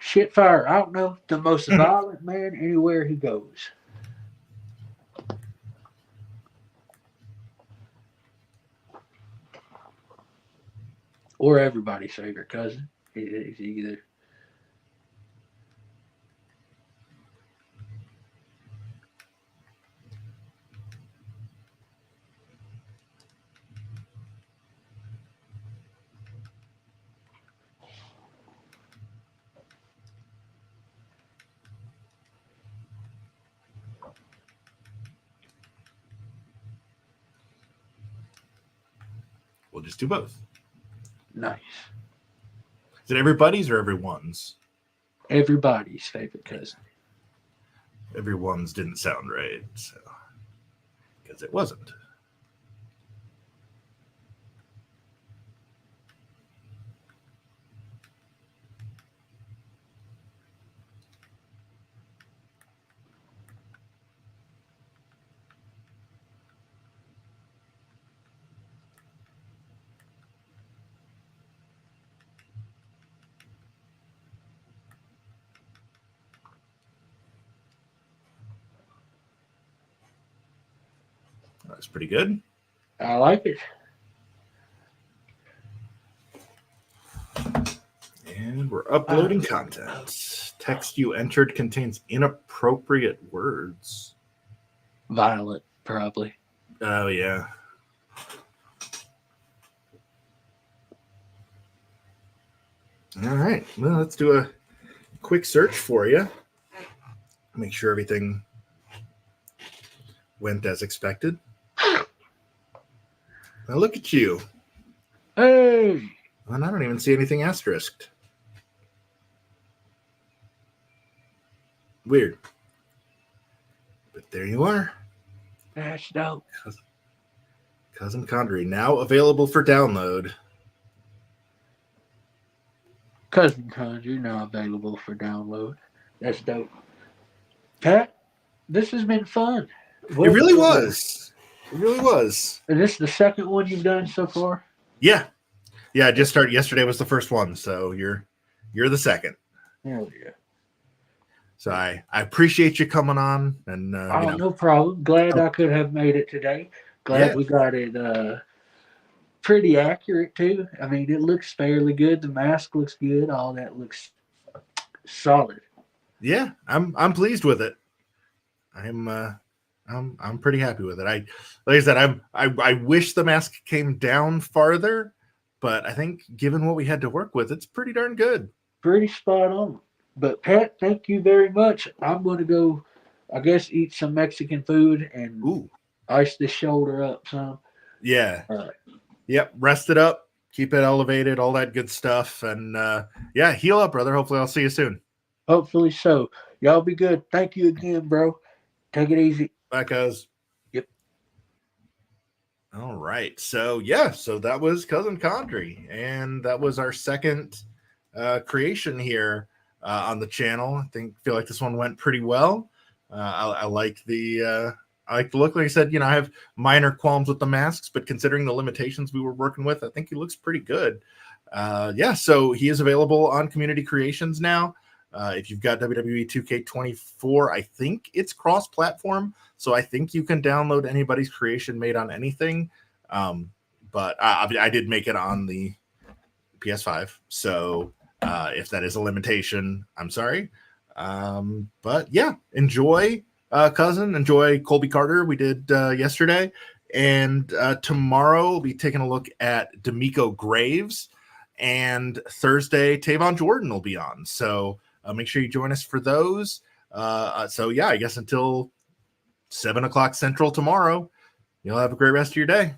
[SPEAKER 2] Shitfire. I don't know. The most violent man anywhere he goes. Or everybody's favorite cousin. It's either.
[SPEAKER 1] We'll just do both.
[SPEAKER 2] Nice.
[SPEAKER 1] Is it everybody's or everyone's?
[SPEAKER 2] Everybody's favorite cousin.
[SPEAKER 1] Everyone's didn't sound right, so because it wasn't. That's pretty good.
[SPEAKER 2] I like it.
[SPEAKER 1] And we're uploading content. Text you entered contains inappropriate words.
[SPEAKER 2] Violent, probably.
[SPEAKER 1] Oh, yeah. All right. Well, let's do a quick search for you. Make sure everything went as expected. Now look at you.
[SPEAKER 2] Hey!
[SPEAKER 1] And I don't even see anything asterisked. Weird. But there you are.
[SPEAKER 2] That's dope.
[SPEAKER 1] Cousin Condry, now available for download.
[SPEAKER 2] Cousin Condry, now available for download. That's dope. Pat, this has been fun.
[SPEAKER 1] It really was. It really was.
[SPEAKER 2] Is this the second one you've done so far?
[SPEAKER 1] Yeah. Yeah, I just started. Yesterday was the first one, so you're the second.
[SPEAKER 2] Hell yeah.
[SPEAKER 1] So I appreciate you coming on. And
[SPEAKER 2] no problem. Glad I could have made it today. Glad we got it pretty accurate too. I mean, it looks fairly good. The mask looks good. All that looks solid.
[SPEAKER 1] Yeah, I'm pleased with it. I'm pretty happy with it. Like I said, I wish the mask came down farther, but I think given what we had to work with, it's pretty darn good.
[SPEAKER 2] Pretty spot on. But Pat, thank you very much. I'm going to go, I guess, eat some Mexican food and ice this shoulder up some.
[SPEAKER 1] Yeah.
[SPEAKER 2] All right.
[SPEAKER 1] Yep. Rest it up. Keep it elevated. All that good stuff. And heal up, brother. Hopefully I'll see you soon.
[SPEAKER 2] Hopefully so. Y'all be good. Thank you again, bro. Take it easy.
[SPEAKER 1] Bye, cuz. All right. So that was Cousin Condry, and that was our second creation here on the channel. Feel like this one went pretty well. I like the look. Like I said, I have minor qualms with the masks, but considering the limitations we were working with, I think he looks pretty good. So he is available on Community Creations now. If you've got WWE 2K24, I think it's cross-platform, so I think you can download anybody's creation made on anything. But I did make it on the PS5, so if that is a limitation, I'm sorry. But yeah, enjoy, cousin. Enjoy Colby Carter. We did yesterday, and tomorrow we'll be taking a look at D'Amico Graves, and Thursday Tavon Jordan will be on. So make sure you join us for those. So yeah, I guess until 7 o'clock Central tomorrow, you'll have a great rest of your day.